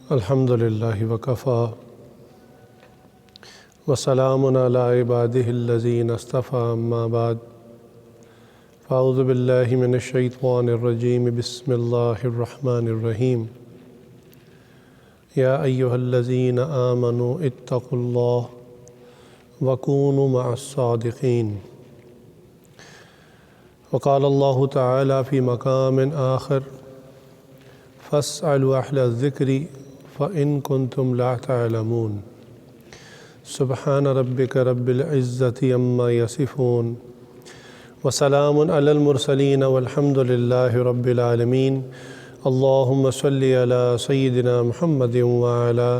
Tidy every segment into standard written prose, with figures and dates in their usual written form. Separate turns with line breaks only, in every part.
الحمدللہ وکفا وسلام علی عبادہ الذین اصطفیٰ اما بعد فاعوذ باللہ من الشیطان الرجیم بسم اللہ الرحمن الرحیم یا ایہا الذین آمنوا اتقوا اللہ وکونوا مع الصادقین وقال اللہ تعالی فی مقام آخر فاسألوا اہل الذکر فإن كنتم لا تعلمون سبحان ربک رب العزة عما یصفون وسلام علی المرسلین والحمد للہ رب العالمین اللہم صلی علی سیدنا محمد وعلی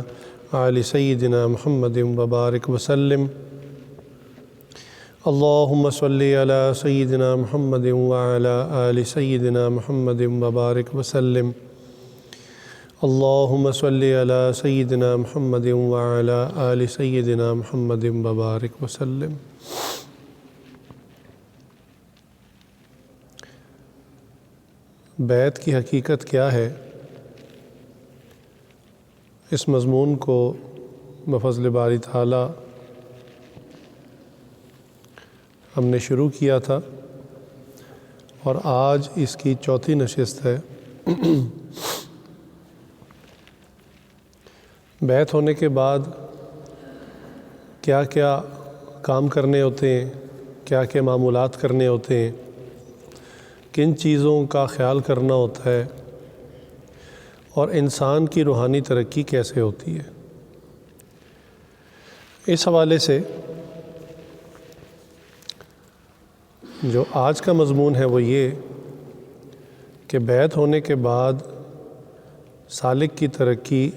آل سیدنا محمد وبارک وسلم اللہم صلی علی سیدنا محمد وعلی آل سیدنا محمد وبارک وسلم اللہم صلی علی سیدنا محمد وعلی آل سیدنا محمد وبارک وسلم۔ بیعت کی حقیقت کیا ہے؟ اس مضمون کو بفضل باری تعالی ہم نے شروع کیا تھا اور آج اس کی چوتھی نشست ہے۔ بیعت ہونے کے بعد کیا کیا کام کرنے ہوتے ہیں، کیا کیا معمولات کرنے ہوتے ہیں، کن چیزوں کا خیال کرنا ہوتا ہے اور انسان کی روحانی ترقی کیسے ہوتی ہے۔ اس حوالے سے جو آج کا مضمون ہے وہ یہ کہ بیعت ہونے کے بعد سالک کی ترقی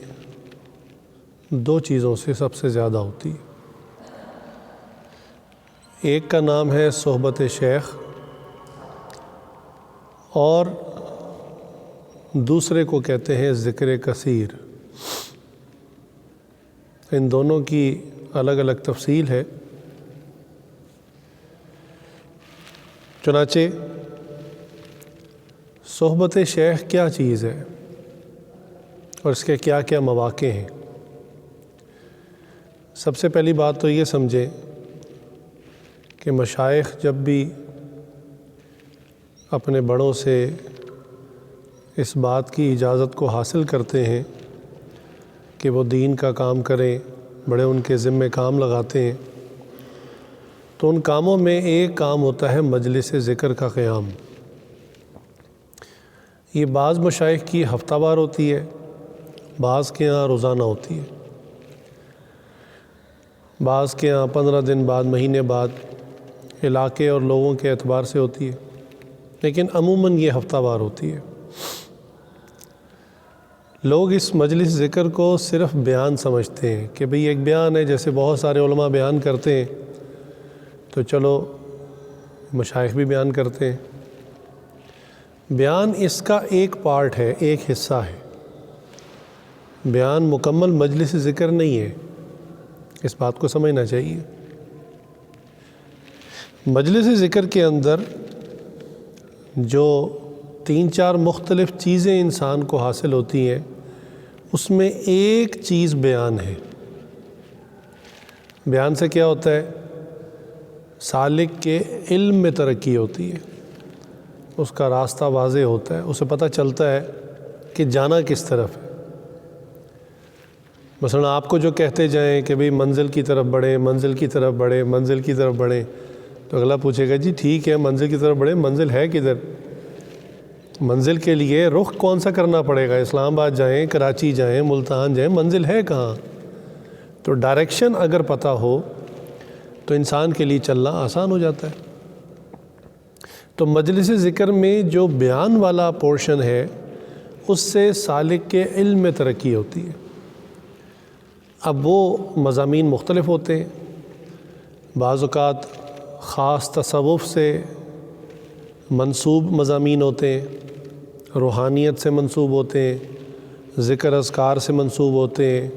دو چیزوں سے سب سے زیادہ ہوتی ہے۔ ایک کا نام ہے صحبت شیخ اور دوسرے کو کہتے ہیں ذکر کثیر۔ ان دونوں کی الگ الگ تفصیل ہے۔ چنانچہ صحبت شیخ کیا چیز ہے اور اس کے کیا کیا مواقع ہیں۔ سب سے پہلی بات تو یہ سمجھیں کہ مشائخ جب بھی اپنے بڑوں سے اس بات کی اجازت کو حاصل کرتے ہیں کہ وہ دین کا کام کریں، بڑے ان کے ذمہ کام لگاتے ہیں، تو ان کاموں میں ایک کام ہوتا ہے مجلس ذکر کا قیام۔ یہ بعض مشائخ کی ہفتہ وار ہوتی ہے، بعض کے ہاں روزانہ ہوتی ہے، بعض کے ہاں 15 دن بعد، مہینے بعد، علاقے اور لوگوں کے اعتبار سے ہوتی ہے، لیکن عموماً یہ ہفتہ وار ہوتی ہے۔ لوگ اس مجلس ذکر کو صرف بیان سمجھتے ہیں کہ بھئی ایک بیان ہے، جیسے بہت سارے علماء بیان کرتے ہیں تو چلو مشائخ بھی بیان کرتے ہیں۔ بیان اس کا ایک پارٹ ہے، ایک حصہ ہے۔ بیان مکمل مجلس ذکر نہیں ہے، اس بات کو سمجھنا چاہیے۔ مجلس ذکر کے اندر جو 3-4 مختلف چیزیں انسان کو حاصل ہوتی ہیں، اس میں ایک چیز بیان ہے۔ بیان سے کیا ہوتا ہے؟ سالک کے علم میں ترقی ہوتی ہے، اس کا راستہ واضح ہوتا ہے، اسے پتہ چلتا ہے کہ جانا کس طرف ہے۔ مثلا آپ کو جو کہتے جائیں کہ بھئی منزل کی طرف بڑھیں، منزل کی طرف بڑھیں، منزل کی طرف بڑھیں، تو اگلا پوچھے گا جی ٹھیک ہے منزل کی طرف بڑھیں، منزل ہے کدھر؟ منزل کے لیے رخ کون سا کرنا پڑے گا؟ اسلام آباد جائیں، کراچی جائیں، ملتان جائیں، منزل ہے کہاں؟ تو ڈائریکشن اگر پتہ ہو تو انسان کے لیے چلنا آسان ہو جاتا ہے۔ تو مجلس ذکر میں جو بیان والا پورشن ہے اس سے سالک کے علم میں ترقی ہوتی ہے۔ اب وہ مضامین مختلف ہوتے ہیں، بعض اوقات خاص تصوف سے منسوب مضامین ہوتے ہیں، روحانیت سے منسوب ہوتے ہیں، ذکر اذکار سے منسوب ہوتے ہیں،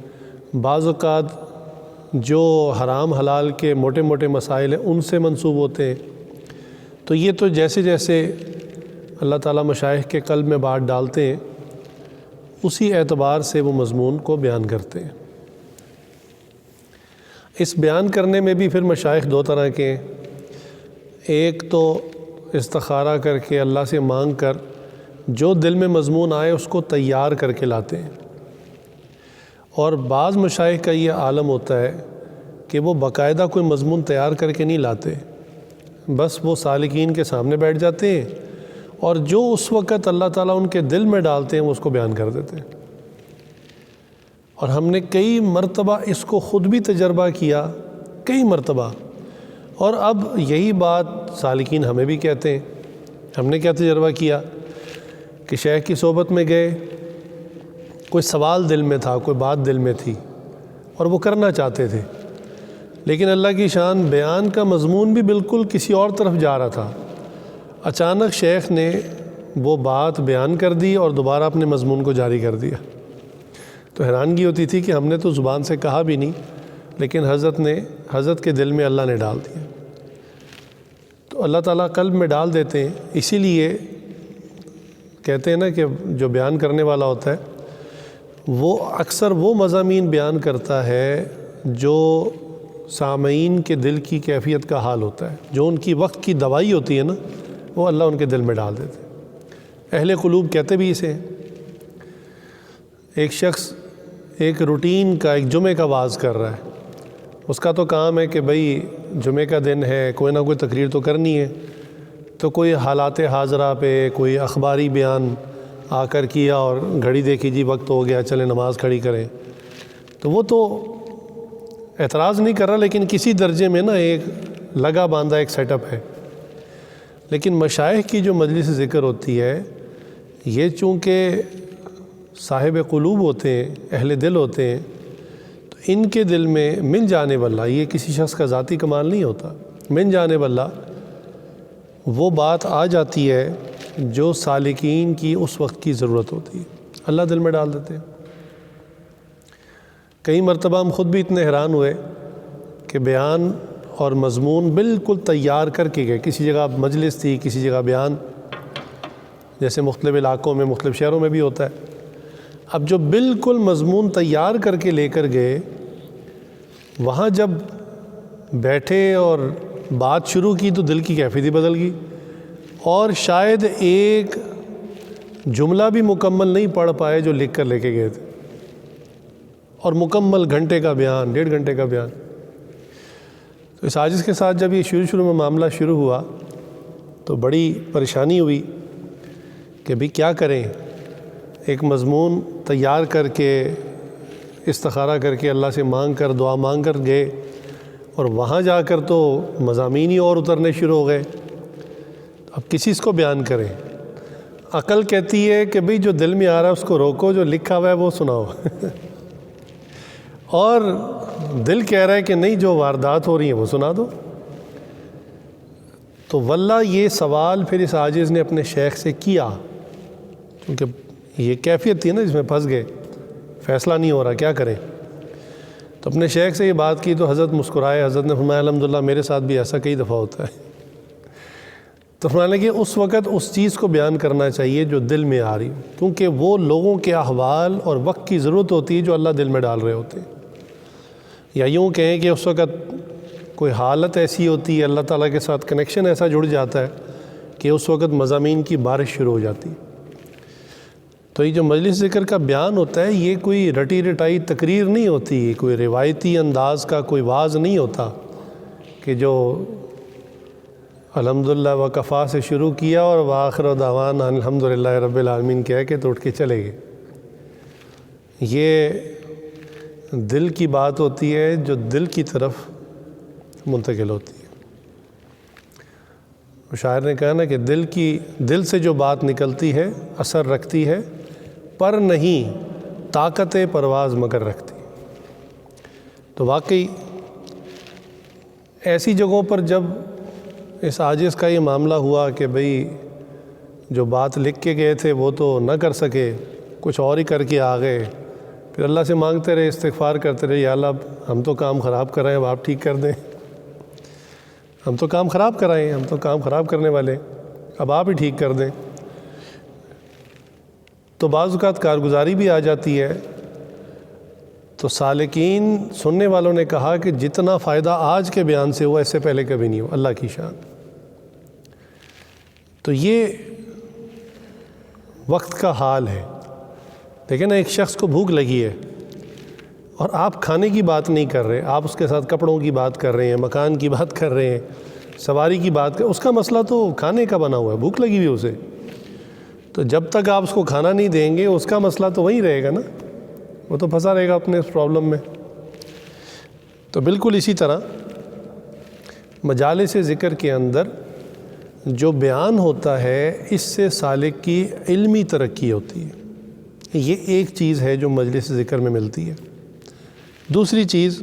بعض اوقات جو حرام حلال کے موٹے موٹے مسائل ہیں ان سے منسوب ہوتے ہیں۔ تو یہ تو جیسے جیسے اللہ تعالیٰ مشائخ کے قلب میں بات ڈالتے ہیں، اسی اعتبار سے وہ مضمون کو بیان کرتے ہیں۔ اس بیان کرنے میں بھی پھر مشائخ دو طرح کے ہیں، ایک تو استخارہ کر کے اللہ سے مانگ کر جو دل میں مضمون آئے اس کو تیار کر کے لاتے ہیں، اور بعض مشائخ کا یہ عالم ہوتا ہے کہ وہ باقاعدہ کوئی مضمون تیار کر کے نہیں لاتے، بس وہ سالکین کے سامنے بیٹھ جاتے ہیں اور جو اس وقت اللہ تعالیٰ ان کے دل میں ڈالتے ہیں وہ اس کو بیان کر دیتے ہیں۔ اور ہم نے کئی مرتبہ اس کو خود بھی تجربہ کیا، کئی مرتبہ، اور اب یہی بات سالکین ہمیں بھی کہتے ہیں۔ ہم نے کیا تجربہ کیا کہ شیخ کی صحبت میں گئے، کوئی سوال دل میں تھا، کوئی بات دل میں تھی اور وہ کرنا چاہتے تھے، لیکن اللہ کی شان بیان کا مضمون بھی بالکل کسی اور طرف جا رہا تھا۔ اچانک شیخ نے وہ بات بیان کر دی اور دوبارہ اپنے مضمون کو جاری کر دیا۔ تو حیرانگی ہوتی تھی کہ ہم نے تو زبان سے کہا بھی نہیں، لیکن حضرت کے دل میں اللہ نے ڈال دیا۔ تو اللہ تعالیٰ قلب میں ڈال دیتے ہیں، اسی لیے کہتے ہیں نا کہ جو بیان کرنے والا ہوتا ہے وہ اکثر وہ مضامین بیان کرتا ہے جو سامعین کے دل کی کیفیت کا حال ہوتا ہے، جو ان کی وقت کی دوائی ہوتی ہے نا، وہ اللہ ان کے دل میں ڈال دیتے ہیں۔ اہل قلوب کہتے بھی اسے۔ ایک شخص ایک روٹین کا، ایک جمعے کا واعظ کر رہا ہے، اس کا تو کام ہے کہ بھئی جمعے کا دن ہے، کوئی نہ کوئی تقریر تو کرنی ہے، تو کوئی حالات حاضرہ پہ کوئی اخباری بیان آ کر کیا اور گھڑی دیکھی جی وقت ہو گیا چلیں نماز کھڑی کریں، تو وہ تو اعتراض نہیں کر رہا، لیکن کسی درجے میں نا ایک لگا باندھا ایک سیٹ اپ ہے۔ لیکن مشائخ کی جو مجلس ذکر ہوتی ہے، یہ چونکہ صاحب قلوب ہوتے ہیں، اہل دل ہوتے ہیں، تو ان کے دل میں من جانب اللہ، یہ کسی شخص کا ذاتی کمال نہیں ہوتا، من جانب اللہ وہ بات آ جاتی ہے جو سالکین کی اس وقت کی ضرورت ہوتی ہے، اللہ دل میں ڈال دیتے ہیں۔ کئی مرتبہ ہم خود بھی اتنے حیران ہوئے کہ بیان اور مضمون بالکل تیار کر کے گئے، کسی جگہ مجلس تھی، کسی جگہ بیان، جیسے مختلف علاقوں میں مختلف شہروں میں بھی ہوتا ہے۔ اب جو بالکل مضمون تیار کر کے لے کر گئے، وہاں جب بیٹھے اور بات شروع کی تو دل کی کیفیت ہی بدل گئی، اور شاید ایک جملہ بھی مکمل نہیں پڑھ پائے جو لکھ کر لے کے گئے تھے، اور مکمل گھنٹے کا بیان، 1.5 گھنٹے کا بیان۔ تو اس عاجز کے ساتھ جب یہ شروع میں معاملہ شروع ہوا تو بڑی پریشانی ہوئی کہ بھی کیا کریں۔ ایک مضمون تیار کر کے استخارہ کر کے اللہ سے مانگ کر دعا مانگ کر گئے، اور وہاں جا کر تو مضامین ہی اور اترنے شروع ہو گئے۔ اب کسی اس کو بیان کریں؟ عقل کہتی ہے کہ بھئی جو دل میں آ رہا ہے اس کو روکو، جو لکھا ہوا ہے وہ سناؤ اور دل کہہ رہا ہے کہ نہیں جو واردات ہو رہی ہیں وہ سنا دو۔ تو واللہ یہ سوال پھر اس عاجز نے اپنے شیخ سے کیا، کیونکہ یہ کیفیت تھی نا جس میں پھنس گئے، فیصلہ نہیں ہو رہا، کیا کریں۔ تو اپنے شیخ سے یہ بات کی تو حضرت مسکرائے، حضرت نے فرمایا الحمدللہ میرے ساتھ بھی ایسا کئی دفعہ ہوتا ہے۔ تو فرمانے کہ اس وقت اس چیز کو بیان کرنا چاہیے جو دل میں آ رہی ہو، کیونکہ وہ لوگوں کے احوال اور وقت کی ضرورت ہوتی ہے جو اللہ دل میں ڈال رہے ہوتے ہیں۔ یا یوں کہیں کہ اس وقت کوئی حالت ایسی ہوتی ہے، اللہ تعالیٰ کے ساتھ کنیکشن ایسا جڑ جاتا ہے کہ اس وقت مضامین کی بارش شروع ہو جاتی ہے۔ تو یہ جو مجلس ذکر کا بیان ہوتا ہے یہ کوئی رٹی رٹائی تقریر نہیں ہوتی، کوئی روایتی انداز کا کوئی واعظ نہیں ہوتا کہ جو الحمدللہ وکفا سے شروع کیا اور وآخر دعوانا الحمدللہ رب العالمین کہہ کے تو اٹھ کے چلے گئے۔ یہ دل کی بات ہوتی ہے جو دل کی طرف منتقل ہوتی ہے۔ شاعر نے کہا نا کہ دل سے جو بات نکلتی ہے اثر رکھتی ہے، پر نہیں طاقت پرواز مگر رکھتی۔ تو واقعی ایسی جگہوں پر جب اس عاجز کا یہ معاملہ ہوا کہ بھئی جو بات لکھ کے گئے تھے وہ تو نہ کر سکے، کچھ اور ہی کر کے آ گئے، پھر اللہ سے مانگتے رہے، استغفار کرتے رہے، یا اللہ ہم تو کام خراب کر رہے ہیں، اب آپ ٹھیک کر دیں، ہم تو کام خراب کر رہے ہیں، ہم تو کام خراب کرنے والے، اب آپ ہی ٹھیک کر دیں۔ تو بعض اوقات کارگزاری بھی آ جاتی ہے. تو سالکین سننے والوں نے کہا کہ جتنا فائدہ آج کے بیان سے ہوا اس سے پہلے کبھی نہیں ہوا. اللہ کی شان. تو یہ وقت کا حال ہے. دیکھیں نا، ایک شخص کو بھوک لگی ہے اور آپ کھانے کی بات نہیں کر رہے، آپ اس کے ساتھ کپڑوں کی بات کر رہے ہیں، مکان کی بات کر رہے ہیں، سواری کی بات کر. اس کا مسئلہ تو کھانے کا بنا ہوا ہے، بھوک لگی ہوئی اسے. تو جب تک آپ اس کو کھانا نہیں دیں گے اس کا مسئلہ تو وہیں رہے گا نا، وہ تو پھنسا رہے گا اپنے اس پرابلم میں. تو بالکل اسی طرح مجالس ذکر کے اندر جو بیان ہوتا ہے اس سے سالک کی علمی ترقی ہوتی ہے. یہ ایک چیز ہے جو مجلس ذکر میں ملتی ہے. دوسری چیز،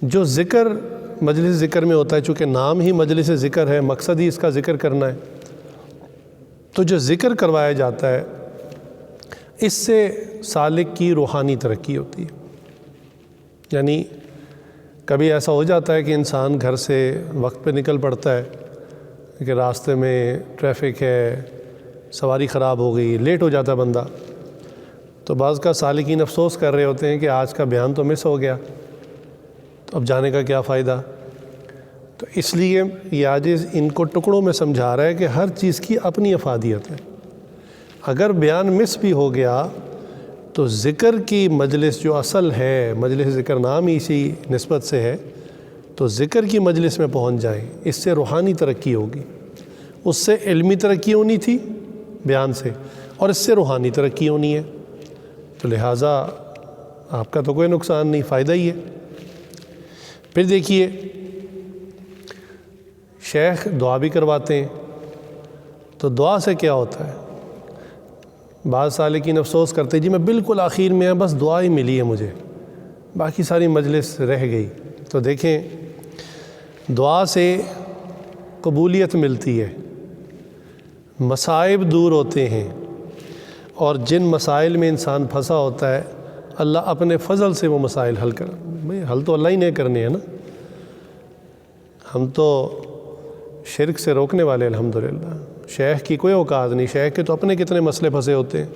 جو ذکر مجلس ذکر میں ہوتا ہے، چونکہ نام ہی مجلس ذکر ہے، مقصد ہی اس کا ذکر کرنا ہے، تو جو ذکر کروایا جاتا ہے اس سے سالک کی روحانی ترقی ہوتی ہے. یعنی کبھی ایسا ہو جاتا ہے کہ انسان گھر سے وقت پہ نکل پڑتا ہے کہ راستے میں ٹریفک ہے، سواری خراب ہو گئی، لیٹ ہو جاتا ہے بندہ. تو بعض کا سالکین افسوس کر رہے ہوتے ہیں کہ آج کا بیان تو مس ہو گیا، تو اب جانے کا کیا فائدہ. تو اس لیے یہ عاجز ان کو ٹکڑوں میں سمجھا رہا ہے کہ ہر چیز کی اپنی افادیت ہے. اگر بیان مس بھی ہو گیا تو ذکر کی مجلس جو اصل ہے، مجلس ذکر نام ہی اسی نسبت سے ہے، تو ذکر کی مجلس میں پہنچ جائیں. اس سے روحانی ترقی ہوگی. اس سے علمی ترقی ہونی تھی بیان سے، اور اس سے روحانی ترقی ہونی ہے. تو لہٰذا آپ کا تو کوئی نقصان نہیں، فائدہ ہی ہے. پھر دیکھیے، شیخ دعا بھی کرواتے ہیں. تو دعا سے کیا ہوتا ہے؟ بعض سالکین افسوس کرتے جی میں بالکل آخر میں بس دعا ہی ملی ہے مجھے، باقی ساری مجلس رہ گئی. تو دیکھیں، دعا سے قبولیت ملتی ہے، مصائب دور ہوتے ہیں، اور جن مسائل میں انسان پھنسا ہوتا ہے اللہ اپنے فضل سے وہ مسائل حل کر. بھئی حل تو اللہ ہی نے کرنے ہیں نا، ہم تو شرک سے روکنے والے الحمدللہ. شیخ کی کوئی اوقات نہیں، شیخ کے تو اپنے کتنے مسئلے پھنسے ہوتے ہیں،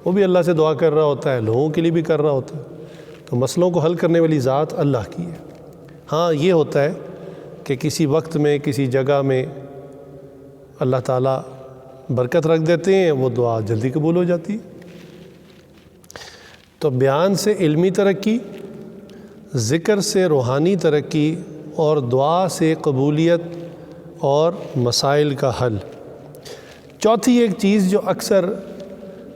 وہ بھی اللہ سے دعا کر رہا ہوتا ہے، لوگوں کے لیے بھی کر رہا ہوتا ہے. تو مسئلوں کو حل کرنے والی ذات اللہ کی ہے. ہاں یہ ہوتا ہے کہ کسی وقت میں کسی جگہ میں اللہ تعالیٰ برکت رکھ دیتے ہیں، وہ دعا جلدی قبول ہو جاتی ہے. تو بیان سے علمی ترقی، ذکر سے روحانی ترقی، اور دعا سے قبولیت اور مسائل کا حل. چوتھی ایک چیز جو اکثر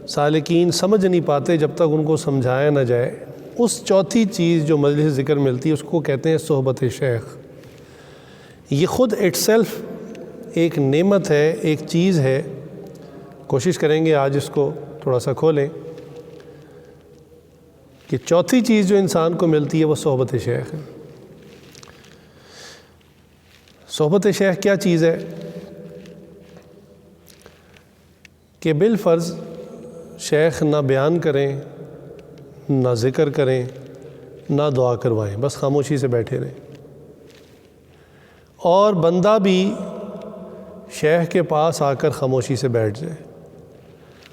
سالکین سمجھ نہیں پاتے جب تک ان کو سمجھایا نہ جائے، اس چوتھی چیز جو مجلس ذکر ملتی ہے اس کو کہتے ہیں صحبت شیخ. یہ خود اٹ سیلف ایک نعمت ہے، ایک چیز ہے. کوشش کریں گے آج اس کو تھوڑا سا کھولیں کہ چوتھی چیز جو انسان کو ملتی ہے وہ صحبت شیخ ہے. صحبت شیخ کیا چیز ہے کہ بالفرض شیخ نہ بیان کریں، نہ ذکر کریں، نہ دعا کروائیں، بس خاموشی سے بیٹھے رہیں، اور بندہ بھی شیخ کے پاس آ کر خاموشی سے بیٹھ جائے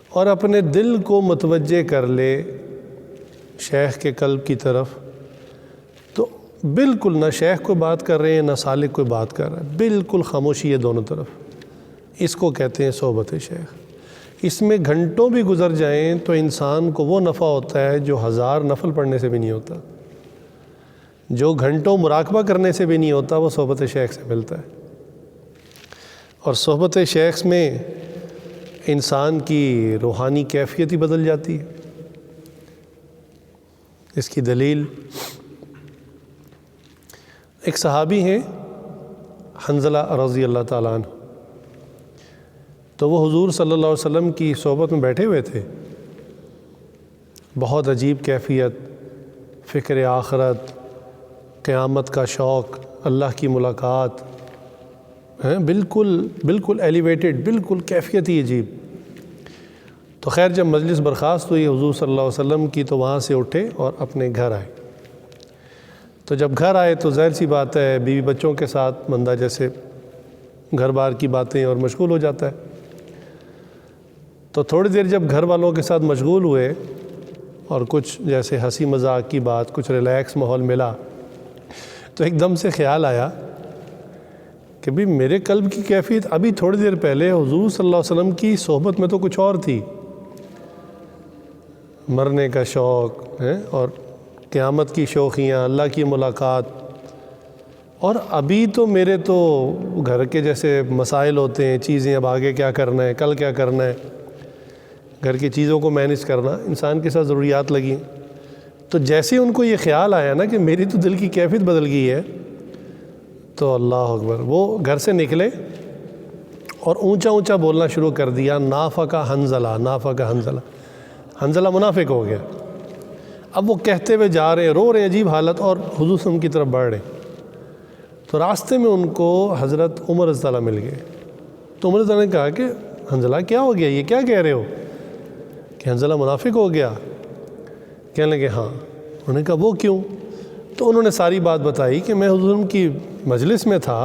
اور اپنے دل کو متوجہ کر لے شیخ کے قلب کی طرف. تو بالکل نہ شیخ کوئی بات کر رہے ہیں، نہ سالک کوئی بات کر رہا ہے، بالکل خاموشی ہے دونوں طرف. اس کو کہتے ہیں صحبت شیخ. اس میں گھنٹوں بھی گزر جائیں تو انسان کو وہ نفع ہوتا ہے جو 1000 نفل پڑھنے سے بھی نہیں ہوتا، جو گھنٹوں مراقبہ کرنے سے بھی نہیں ہوتا، وہ صحبت شیخ سے ملتا ہے. اور صحبت شیخ میں انسان کی روحانی کیفیت ہی بدل جاتی ہے. اس کی دلیل، ایک صحابی ہیں حنظلہ رضی اللہ تعالیٰ عنہ. تو وہ حضور صلی اللہ علیہ وسلم کی صحبت میں بیٹھے ہوئے تھے. بہت عجیب کیفیت، فکر آخرت، قیامت کا شوق، اللہ کی ملاقات، بالکل ایلیویٹڈ، بالکل کیفیت ہی عجیب. تو خیر جب مجلس برخاست ہوئی حضور صلی اللہ علیہ وسلم کی تو وہاں سے اٹھے اور اپنے گھر آئے. تو جب گھر آئے تو ظاہر سی بات ہے بیوی بچوں کے ساتھ بندہ جیسے گھر بار کی باتیں اور مشغول ہو جاتا ہے. تو تھوڑی دیر جب گھر والوں کے ساتھ مشغول ہوئے اور کچھ جیسے ہنسی مذاق کی بات، کچھ ریلیکس ماحول ملا، تو ایک دم سے خیال آیا کہ بھی میرے قلب کی کیفیت ابھی تھوڑی دیر پہلے حضور صلی اللہ علیہ وسلم کی صحبت میں تو کچھ اور تھی، مرنے کا شوق ہے اور قیامت کی شوخیاں، اللہ کی ملاقات، اور ابھی تو میرے تو گھر کے جیسے مسائل ہوتے ہیں، چیزیں اب آگے کیا کرنا ہے، کل کیا کرنا ہے، گھر کی چیزوں کو مینیج کرنا، انسان کے ساتھ ضروریات لگیں۔ تو جیسے ان کو یہ خیال آیا نا کہ میری تو دل کی کیفیت بدل گئی ہے، تو اللہ اکبر، وہ گھر سے نکلے اور اونچا اونچا بولنا شروع کر دیا، نافقہ حنظلہ، نافقہ حنظلہ، حنظلہ منافق ہو گیا۔ اب وہ کہتے ہوئے جا رہے ہیں، رو رہے ہیں، عجیب حالت، اور حضور صلی اللہ علیہ وسلم کی طرف بڑھ رہے ہیں۔ تو راستے میں ان کو حضرت عمر رضی اللہ عنہ مل گئے، تو عمر رضی اللہ عنہ نے کہا کہ حنظلہ کیا ہو گیا، یہ کیا کہہ رہے ہو کہ حنظلہ منافق ہو گیا؟ کہنے لگے ہاں۔ انہوں نے کہا وہ کیوں؟ تو انہوں نے ساری بات بتائی کہ میں حضور کی مجلس میں تھا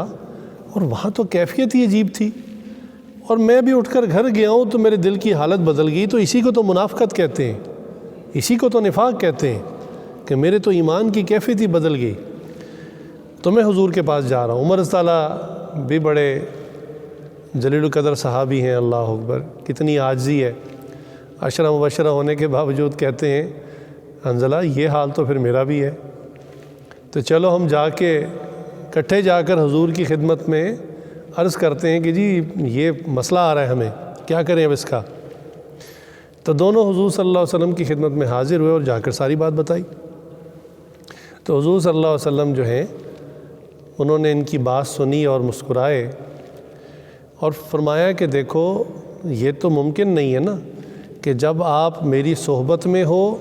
اور وہاں تو کیفیت ہی عجیب تھی، اور میں بھی اٹھ کر گھر گیا ہوں تو میرے دل کی حالت بدل گئی، تو اسی کو تو منافقت کہتے ہیں، اسی کو تو نفاق کہتے ہیں کہ میرے تو ایمان کی کیفیت ہی بدل گئی، تو میں حضور کے پاس جا رہا ہوں۔ عمر رضی اللہ بھی بڑے جلیل القدر صحابی ہیں، اللہ اکبر، کتنی عاجزی ہے، عشرہ مبشرہ ہونے کے باوجود کہتے ہیں حنظلہ یہ حال تو پھر میرا بھی ہے، تو چلو ہم جا کے کٹھے جا کر حضور کی خدمت میں عرض کرتے ہیں کہ جی یہ مسئلہ آ رہا ہے، ہمیں کیا کریں اب اس کا۔ تو دونوں حضور صلی اللہ علیہ وسلم کی خدمت میں حاضر ہوئے اور جا کر ساری بات بتائی۔ تو حضور صلی اللہ علیہ وسلم جو ہیں انہوں نے ان کی بات سنی اور مسکرائے اور فرمایا کہ دیکھو یہ تو ممکن نہیں ہے نا کہ جب آپ میری صحبت میں ہو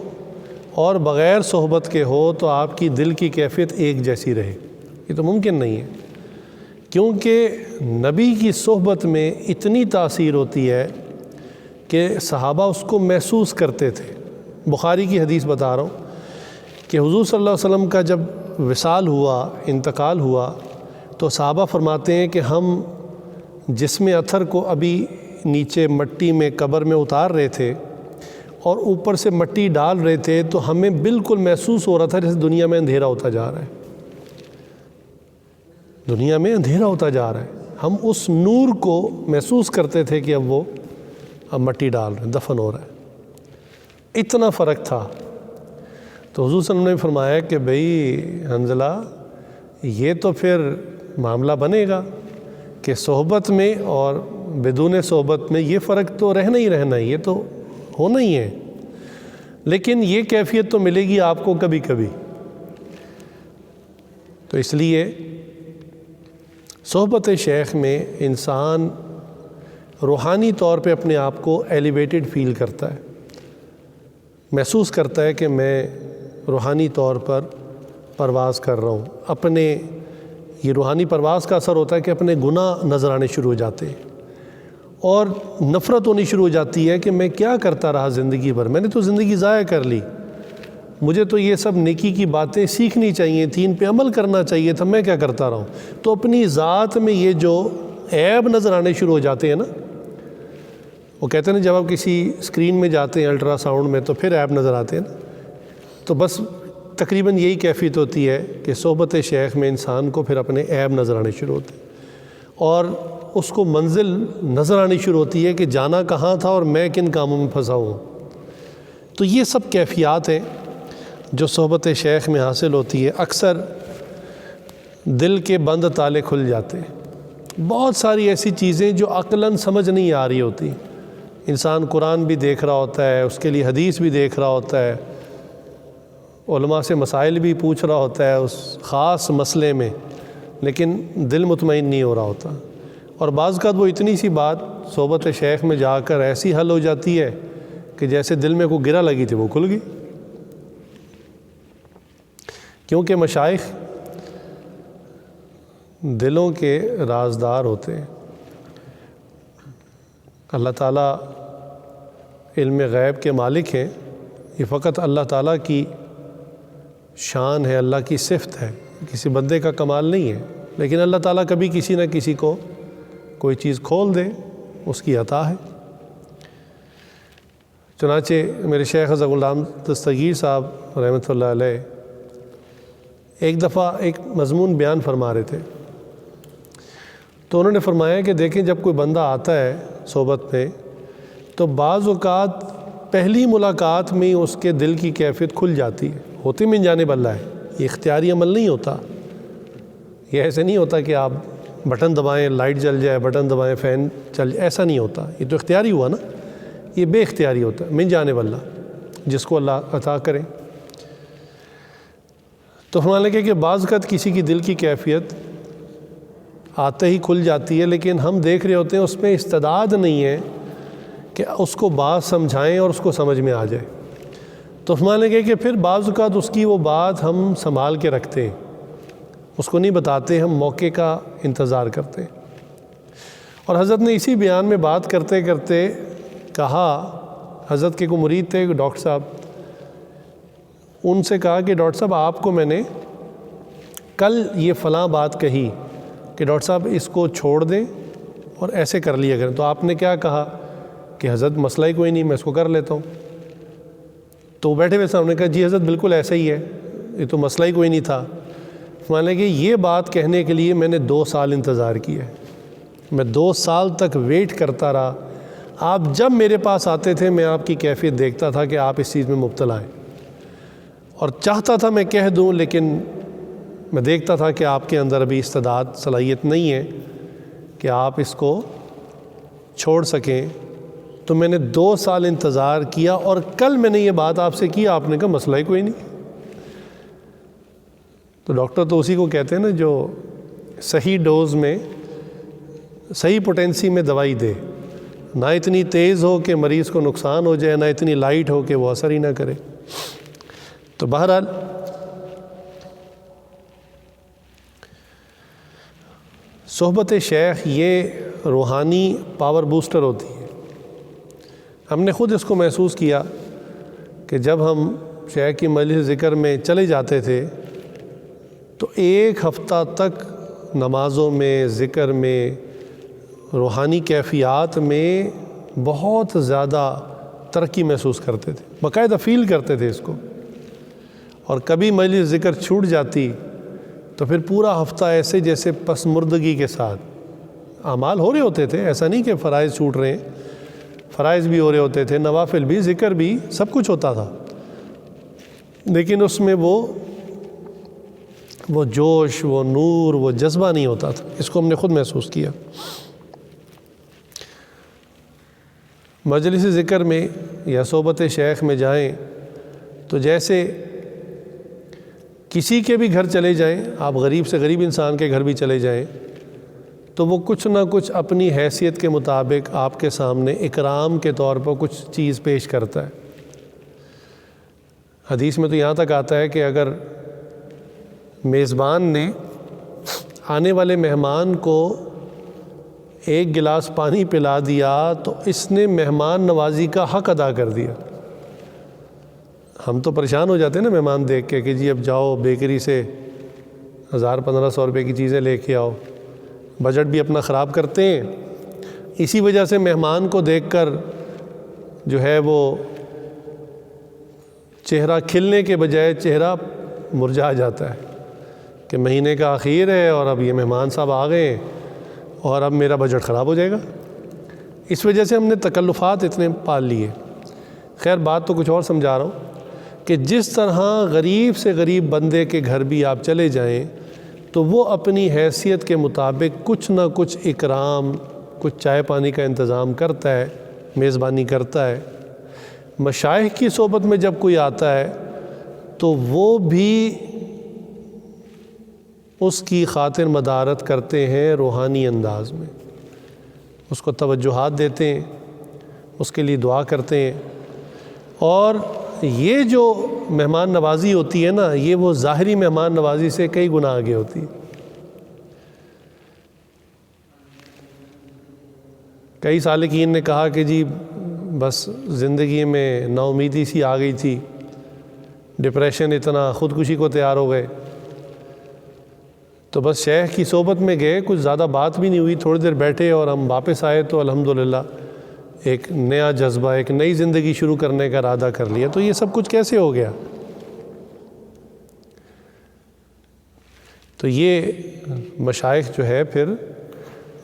اور بغیر صحبت کے ہو تو آپ کی دل کی کیفیت ایک جیسی رہے، یہ تو ممکن نہیں ہے، کیونکہ نبی کی صحبت میں اتنی تاثیر ہوتی ہے کہ صحابہ اس کو محسوس کرتے تھے۔ بخاری کی حدیث بتا رہا ہوں کہ حضور صلی اللہ علیہ وسلم کا جب وصال ہوا، انتقال ہوا، تو صحابہ فرماتے ہیں کہ ہم جسم اطہر کو ابھی نیچے مٹی میں قبر میں اتار رہے تھے اور اوپر سے مٹی ڈال رہے تھے، تو ہمیں بالکل محسوس ہو رہا تھا جیسے دنیا میں اندھیرا ہوتا جا رہا ہے، دنیا میں اندھیرا ہوتا جا رہا ہے، ہم اس نور کو محسوس کرتے تھے کہ اب مٹی ڈال رہے ہیں، دفن ہو رہا ہے، اتنا فرق تھا۔ تو حضور صلی اللہ علیہ وسلم نے فرمایا کہ بھئی حنظلہ یہ تو پھر معاملہ بنے گا کہ صحبت میں اور بدون صحبت میں یہ فرق تو رہنا ہی رہنا ہے، یہ تو ہونا ہی ہے، لیکن یہ کیفیت تو ملے گی آپ کو کبھی کبھی۔ تو اس لیے صحبت شیخ میں انسان روحانی طور پہ اپنے آپ کو ایلیویٹڈ فیل کرتا ہے، محسوس کرتا ہے کہ میں روحانی طور پر پرواز کر رہا ہوں۔ اپنے یہ روحانی پرواز کا اثر ہوتا ہے کہ اپنے گناہ نظر آنے شروع ہو جاتے ہیں اور نفرت ہونی شروع ہو جاتی ہے کہ میں کیا کرتا رہا زندگی بھر، میں نے تو زندگی ضائع کر لی، مجھے تو یہ سب نیکی کی باتیں سیکھنی چاہیے تھیں، ان پہ عمل کرنا چاہیے تھا، میں کیا کرتا رہا ہوں۔ تو اپنی ذات میں یہ جو عیب نظر آنے شروع ہو جاتے ہیں نا، وہ کہتے ہیں نا جب آپ کسی اسکرین میں جاتے ہیں الٹرا ساؤنڈ میں تو پھر عیب نظر آتے ہیں نا، تو بس تقریباً یہی کیفیت ہوتی ہے کہ صحبت شیخ میں انسان کو پھر اپنے عیب نظر آنے شروع ہوتے ہیں اور اس کو منزل نظر آنی شروع ہوتی ہے کہ جانا کہاں تھا اور میں کن کاموں میں پھنسا ہوں۔ تو یہ سب کیفیات ہیں جو صحبت شیخ میں حاصل ہوتی ہے۔ اکثر دل کے بند تالے کھل جاتے ہیں، بہت ساری ایسی چیزیں جو عقلاً سمجھ نہیں آ رہی ہوتی، انسان قرآن بھی دیکھ رہا ہوتا ہے، اس کے لیے حدیث بھی دیکھ رہا ہوتا ہے، علماء سے مسائل بھی پوچھ رہا ہوتا ہے اس خاص مسئلے میں، لیکن دل مطمئن نہیں ہو رہا ہوتا، اور بعض اوقات وہ اتنی سی بات صحبت شیخ میں جا کر ایسی حل ہو جاتی ہے کہ جیسے دل میں کوئی گرہ لگی تھی وہ کھل گئی، کیونکہ مشائخ دلوں کے رازدار ہوتے ہیں۔ اللہ تعالیٰ علم غیب کے مالک ہیں، یہ فقط اللہ تعالیٰ کی شان ہے، اللہ کی صفت ہے، کسی بندے کا کمال نہیں ہے، لیکن اللہ تعالیٰ کبھی کسی نہ کسی کو کوئی چیز کھول دے، اس کی عطا ہے۔ چنانچہ میرے شیخ حضرت غلام دستگیر صاحب رحمۃ اللہ علیہ ایک دفعہ ایک مضمون بیان فرما رہے تھے، تو انہوں نے فرمایا کہ دیکھیں جب کوئی بندہ آتا ہے صحبت میں تو بعض اوقات پہلی ملاقات میں اس کے دل کی کیفیت کھل جاتی ہے، ہوتی من جانب اللہ ہے، یہ اختیاری عمل نہیں ہوتا، یہ ایسے نہیں ہوتا کہ آپ بٹن دبائیں لائٹ جل جائے، بٹن دبائیں فین چل جائے، ایسا نہیں ہوتا، یہ تو اختیاری ہوا نا، یہ بے اختیاری ہوتا ہے من جانب اللہ، جس کو اللہ عطا کرے۔ تو فرمانے لگے کہ بعض اوقات کسی کی دل کی کیفیت آتے ہی کھل جاتی ہے، لیکن ہم دیکھ رہے ہوتے ہیں اس میں استعداد نہیں ہے کہ اس کو بات سمجھائیں اور اس کو سمجھ میں آ جائے۔ تو فرمانے لگے کہ پھر بعض اوقات اس کی وہ بات ہم سنبھال کے رکھتے ہیں، اس کو نہیں بتاتے، ہم موقع کا انتظار کرتے ہیں۔ اور حضرت نے اسی بیان میں بات کرتے کرتے کہا، حضرت کے کوئی مرید تھے ڈاکٹر صاحب، ان سے کہا کہ ڈاکٹر صاحب آپ کو میں نے کل یہ فلاں بات کہی کہ ڈاکٹر صاحب اس کو چھوڑ دیں اور ایسے کر لیا کریں، تو آپ نے کیا کہا کہ حضرت مسئلہ ہی کوئی نہیں، میں اس کو کر لیتا ہوں۔ تو بیٹھے ہوئے سامنے کہا جی حضرت بالکل ایسا ہی ہے، یہ تو مسئلہ ہی کوئی نہیں تھا۔ مانے کہ یہ بات کہنے کے لیے میں نے 2 سال انتظار کیا ہے، میں 2 سال تک ویٹ کرتا رہا، آپ جب میرے پاس آتے تھے میں آپ کی کیفیت دیکھتا تھا کہ آپ اس چیز میں مبتلا ہیں، اور چاہتا تھا میں کہہ دوں لیکن میں دیکھتا تھا کہ آپ کے اندر ابھی استعداد صلاحیت نہیں ہے کہ آپ اس کو چھوڑ سکیں، تو میں نے 2 سال انتظار کیا اور کل میں نے یہ بات آپ سے کی، آپ نے کہا مسئلہ ہی کوئی نہیں۔ تو ڈاکٹر تو اسی کو کہتے ہیں نا جو صحیح ڈوز میں صحیح پوٹینسی میں دوائی دے، نہ اتنی تیز ہو کہ مریض کو نقصان ہو جائے، نہ اتنی لائٹ ہو کہ وہ اثر ہی نہ کرے۔ تو بہرحال صحبت شیخ یہ روحانی پاور بوسٹر ہوتی ہے۔ ہم نے خود اس کو محسوس کیا کہ جب ہم شیخ کی مجلس ذکر میں چلے جاتے تھے تو 1 ہفتہ تک نمازوں میں، ذکر میں، روحانی کیفیات میں بہت زیادہ ترقی محسوس کرتے تھے، باقاعدہ فیل کرتے تھے اس کو۔ اور کبھی مجلس ذکر چھوٹ جاتی تو پھر پورا ہفتہ ایسے جیسے پسمردگی کے ساتھ اعمال ہو رہے ہوتے تھے، ایسا نہیں کہ فرائض چھوٹ رہے ہیں، فرائض بھی ہو رہے ہوتے تھے، نوافل بھی، ذکر بھی، سب کچھ ہوتا تھا، لیکن اس میں وہ جوش، وہ نور، وہ جذبہ نہیں ہوتا تھا۔ اس کو ہم نے خود محسوس کیا۔ مجلس ذکر میں یا صحبت شیخ میں جائیں تو جیسے کسی کے بھی گھر چلے جائیں، آپ غریب سے غریب انسان کے گھر بھی چلے جائیں تو وہ کچھ نہ کچھ اپنی حیثیت کے مطابق آپ کے سامنے اکرام کے طور پر کچھ چیز پیش کرتا ہے۔ حدیث میں تو یہاں تک آتا ہے کہ اگر میزبان نے آنے والے مہمان کو 1 گلاس پانی پلا دیا تو اس نے مہمان نوازی کا حق ادا کر دیا۔ ہم تو پریشان ہو جاتے ہیں نا مہمان دیکھ کے کہ جی اب جاؤ بیکری سے 1000-1500 روپے کی چیزیں لے کے آؤ، بجٹ بھی اپنا خراب کرتے ہیں۔ اسی وجہ سے مہمان کو دیکھ کر جو ہے وہ چہرہ کھلنے کے بجائے چہرہ مرجھا جاتا ہے کہ مہینے کا آخر ہے اور اب یہ مہمان صاحب آ گئے اور اب میرا بجٹ خراب ہو جائے گا۔ اس وجہ سے ہم نے تکلفات اتنے پال لیے۔ خیر بات تو کچھ اور سمجھا رہا ہوں کہ جس طرح غریب سے غریب بندے کے گھر بھی آپ چلے جائیں تو وہ اپنی حیثیت کے مطابق کچھ نہ کچھ اکرام، کچھ چائے پانی کا انتظام کرتا ہے، میزبانی کرتا ہے۔ مشائخ کی صحبت میں جب کوئی آتا ہے تو وہ بھی اس کی خاطر مدارت کرتے ہیں روحانی انداز میں، اس کو توجہات دیتے ہیں، اس کے لیے دعا کرتے ہیں۔ اور یہ جو مہمان نوازی ہوتی ہے نا، یہ وہ ظاہری مہمان نوازی سے کئی گنا آگے ہوتی ہے۔ کئی سالکین نے کہا کہ جی بس زندگی میں نا امیدی سی آ گئی تھی، ڈپریشن اتنا، خودکشی کو تیار ہو گئے، تو بس شیخ کی صحبت میں گئے، کچھ زیادہ بات بھی نہیں ہوئی، تھوڑی دیر بیٹھے اور ہم واپس آئے تو الحمدللہ ایک نیا جذبہ، ایک نئی زندگی شروع کرنے کا ارادہ کر لیا. تو یہ سب کچھ کیسے ہو گیا؟ تو یہ مشائخ جو ہے پھر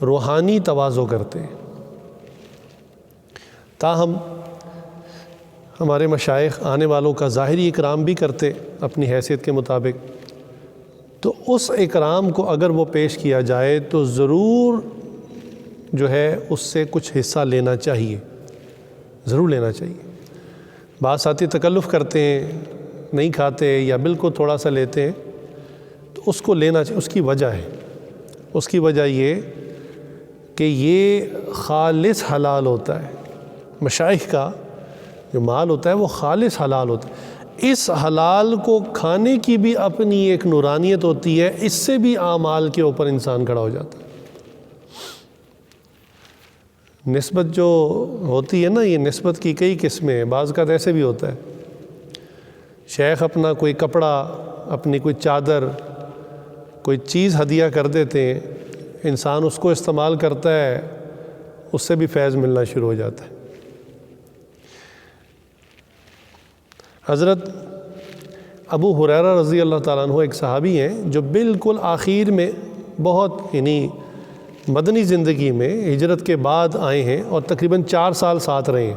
روحانی تواضع کرتے ہیں. تاہم ہمارے مشائخ آنے والوں کا ظاہری اکرام بھی کرتے اپنی حیثیت کے مطابق. تو اس اکرام کو اگر وہ پیش کیا جائے تو ضرور جو ہے اس سے کچھ حصہ لینا چاہیے، ضرور لینا چاہیے. بعض ساتھی تکلف کرتے ہیں، نہیں کھاتے یا بالکل تھوڑا سا لیتے ہیں، تو اس کو لینا چاہیے. اس کی وجہ ہے، اس کی وجہ یہ کہ یہ خالص حلال ہوتا ہے. مشائخ کا جو مال ہوتا ہے وہ خالص حلال ہوتا ہے. اس حلال کو کھانے کی بھی اپنی ایک نورانیت ہوتی ہے، اس سے بھی اعمال کے اوپر انسان کھڑا ہو جاتا ہے. نسبت جو ہوتی ہے نا، یہ نسبت کی کئی قسمیں ہیں. بعض کا ایسے بھی ہوتا ہے، شیخ اپنا کوئی کپڑا، اپنی کوئی چادر، کوئی چیز ہدیہ کر دیتے ہیں، انسان اس کو استعمال کرتا ہے، اس سے بھی فیض ملنا شروع ہو جاتا ہے. حضرت ابو ہریرہ رضی اللہ تعالیٰ عنہ ایک صحابی ہیں جو بالکل آخر میں بہت یعنی مدنی زندگی میں ہجرت کے بعد آئے ہیں اور تقریباً 4 سال ساتھ رہے ہیں.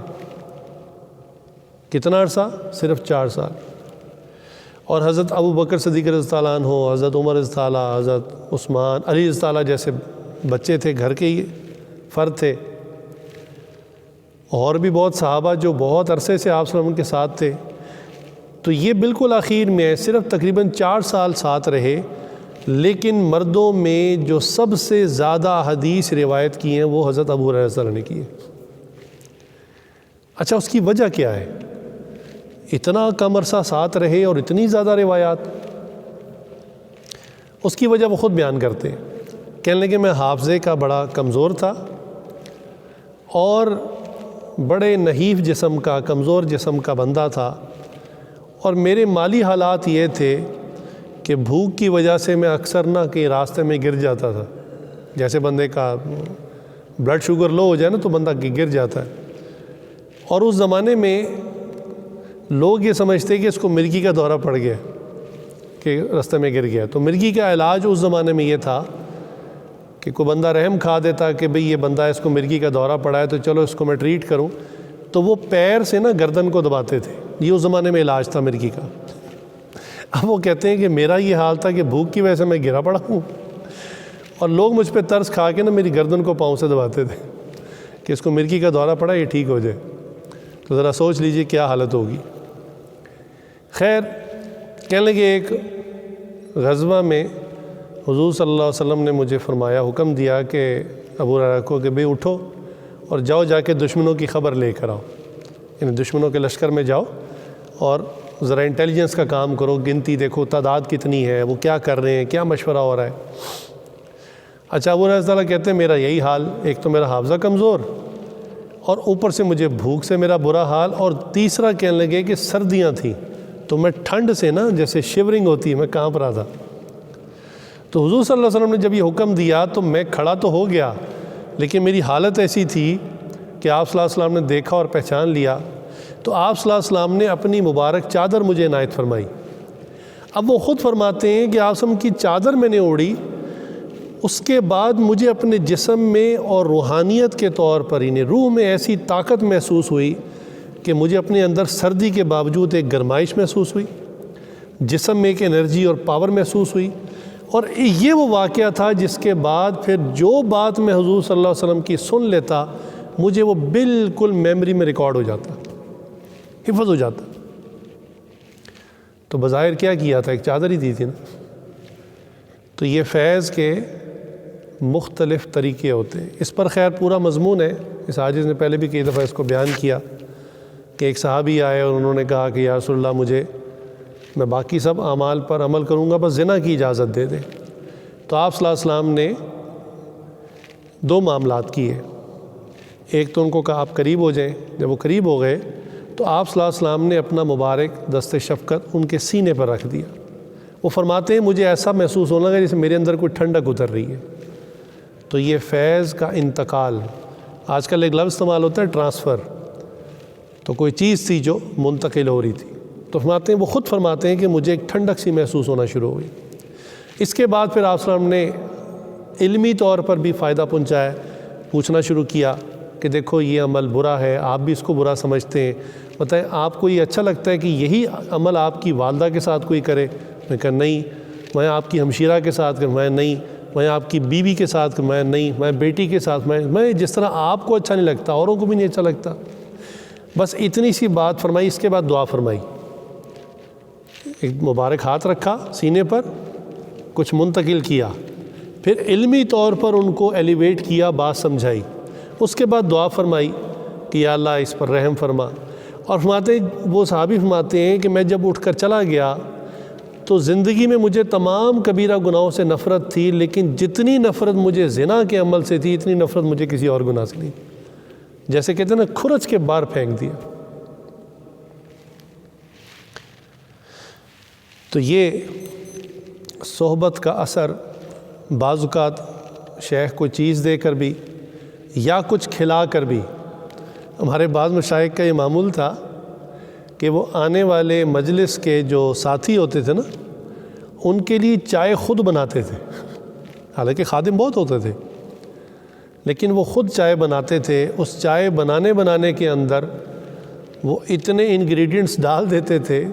کتنا عرصہ؟ صرف 4 سال. اور حضرت ابو بکر صدیق رضی اللہ تعالیٰ عنہ، حضرت عمر رضی اللہ تعالیٰ، حضرت عثمان، علی رضی اللہ تعالیٰ جیسے بچے تھے، گھر کے ہی فرد تھے. اور بھی بہت صحابہ جو بہت عرصے سے آپ صلی اللہ علیہ وسلم کے ساتھ تھے. تو یہ بالکل آخر میں صرف تقریباً 4 سال ساتھ رہے. لیکن مردوں میں جو سب سے زیادہ حدیث روایت کی ہیں وہ حضرت ابو ہریرہ رضی اللہ عنہ نے کی ہے. اچھا، اس کی وجہ کیا ہے؟ اتنا کم عرصہ ساتھ رہے اور اتنی زیادہ روایات. اس کی وجہ وہ خود بیان کرتے ہیں. کہنے لگے میں حافظے کا بڑا کمزور تھا اور بڑے نحیف جسم کا، کمزور جسم کا بندہ تھا، اور میرے مالی حالات یہ تھے کہ بھوک کی وجہ سے میں اکثر نہ کہیں راستے میں گر جاتا تھا. جیسے بندے کا بلڈ شوگر لو ہو جائے نا تو بندہ گر جاتا ہے. اور اس زمانے میں لوگ یہ سمجھتے کہ اس کو مرگی کا دورہ پڑ گیا کہ راستے میں گر گیا. تو مرگی کا علاج اس زمانے میں یہ تھا کہ کوئی بندہ رحم کھا دیتا کہ بھئی یہ بندہ اس کو مرگی کا دورہ پڑا ہے تو چلو اس کو میں ٹریٹ کروں. تو وہ پیر سے نا گردن کو دباتے تھے. یہ اس زمانے میں علاج تھا مرگی کا. اب وہ کہتے ہیں کہ میرا یہ حال تھا کہ بھوک کی وجہ سے میں گرا پڑا ہوں، اور لوگ مجھ پہ ترس کھا کے نا میری گردن کو پاؤں سے دباتے تھے کہ اس کو مرگی کا دورہ پڑا، یہ ٹھیک ہو جائے. تو ذرا سوچ لیجئے کیا حالت ہوگی. خیر، کہنے لگے ایک غزوہ میں حضور صلی اللہ علیہ وسلم نے مجھے فرمایا، حکم دیا کہ ابو ہریرہ کو کہ بھئی اٹھو اور جاؤ، جا کے دشمنوں کی خبر لے کر آؤ. یعنی دشمنوں کے لشکر میں جاؤ اور ذرا انٹیلیجنس کا کام کرو، گنتی دیکھو تعداد کتنی ہے، وہ کیا کر رہے ہیں، کیا مشورہ ہو رہا ہے. اچھا، ابو ہریرہ تعالیٰ کہتے ہیں میرا یہی حال، ایک تو میرا حافظہ کمزور اور اوپر سے مجھے بھوک سے میرا برا حال، اور تیسرا کہنے لگے کہ سردیاں تھیں تو میں ٹھنڈ سے نا جیسے شیورنگ ہوتی ہے میں کانپ رہا تھا. تو حضور صلی اللہ علیہ وسلم نے جب یہ حکم دیا تو میں کھڑا تو ہو گیا، لیکن میری حالت ایسی تھی کہ آپ صلی اللہ علیہ وسلم نے دیکھا اور پہچان لیا. تو آپ صلی اللہ علیہ وسلم نے اپنی مبارک چادر مجھے عنایت فرمائی. اب وہ خود فرماتے ہیں کہ آپ صلی اللہ علیہ وسلم کی چادر میں نے اوڑھی، اس کے بعد مجھے اپنے جسم میں اور روحانیت کے طور پر یعنی روح میں ایسی طاقت محسوس ہوئی کہ مجھے اپنے اندر سردی کے باوجود ایک گرمائش محسوس ہوئی، جسم میں ایک انرجی اور پاور محسوس ہوئی. اور یہ وہ واقعہ تھا جس کے بعد پھر جو بات میں حضور صلی اللہ علیہ وسلم کی سن لیتا مجھے وہ بالکل میموری میں ریکارڈ ہو جاتا، حفظ ہو جاتا. تو بظاہر کیا تھا؟ ایک چادر ہی دی تھی نا. تو یہ فیض کے مختلف طریقے ہوتے ہیں. اس پر خیر پورا مضمون ہے، اس عاجز نے پہلے بھی کئی دفعہ اس کو بیان کیا کہ ایک صحابی آئے اور انہوں نے کہا کہ یا رسول اللہ میں باقی سب اعمال پر عمل کروں گا، بس زنا کی اجازت دے دیں. تو آپ صلی اللہ علیہ وسلم نے 2 معاملات کیے. ایک تو ان کو کہا آپ قریب ہو جائیں. جب وہ قریب ہو گئے تو آپ صلی اللہ علیہ وسلم نے اپنا مبارک دست شفقت ان کے سینے پر رکھ دیا. وہ فرماتے ہیں مجھے ایسا محسوس ہونے لگا جیسے میرے اندر کوئی ٹھنڈک اتر رہی ہے. تو یہ فیض کا انتقال آج کل ایک لفظ استعمال ہوتا ہے ٹرانسفر، تو کوئی چیز تھی جو منتقل ہو رہی تھی، تو فرماتے ہیں وہ خود فرماتے ہیں کہ مجھے ایک ٹھنڈک سی محسوس ہونا شروع ہوئی۔ اس کے بعد پھر آپ صلی اللہ علیہ وسلم نے علمی طور پر بھی فائدہ پہنچایا، پوچھنا شروع کیا کہ دیکھو یہ عمل برا ہے، آپ بھی اس کو برا سمجھتے ہیں، بتائیں آپ کو یہ اچھا لگتا ہے کہ یہی عمل آپ کی والدہ کے ساتھ کوئی کرے؟ میں کہا نہیں۔ میں آپ کی ہمشیرہ کے ساتھ کروں؟ میں نہیں۔ میں آپ کی بیوی کے ساتھ کروں؟ میں نہیں۔ میں بیٹی کے ساتھ؟ میں جس طرح آپ کو اچھا نہیں لگتا اوروں کو بھی نہیں اچھا لگتا۔ بس اتنی سی بات فرمائی، اس کے بعد دعا فرمائی، ایک مبارک ہاتھ رکھا سینے پر، کچھ منتقل کیا، پھر علمی طور پر ان کو ایلیویٹ کیا، بات سمجھائی، اس کے بعد دعا فرمائی کہ یا اللہ اس پر رحم فرما۔ اور فرماتے وہ صحابی فرماتے ہیں کہ میں جب اٹھ کر چلا گیا تو زندگی میں مجھے تمام کبیرہ گناہوں سے نفرت تھی، لیکن جتنی نفرت مجھے زنا کے عمل سے تھی اتنی نفرت مجھے کسی اور گناہ سے نہیں، جیسے کہتے ہیں نا کھرچ کے باہر پھینک دیا۔ تو یہ صحبت کا اثر بعض اوقات شیخ کو چیز دے کر بھی یا کچھ کھلا کر بھی، ہمارے بعض مشائخ کا یہ معمول تھا کہ وہ آنے والے مجلس کے جو ساتھی ہوتے تھے نا ان کے لیے چائے خود بناتے تھے، حالانکہ خادم بہت ہوتے تھے لیکن وہ خود چائے بناتے تھے۔ اس چائے بنانے کے اندر وہ اتنے انگریڈینٹس ڈال دیتے تھے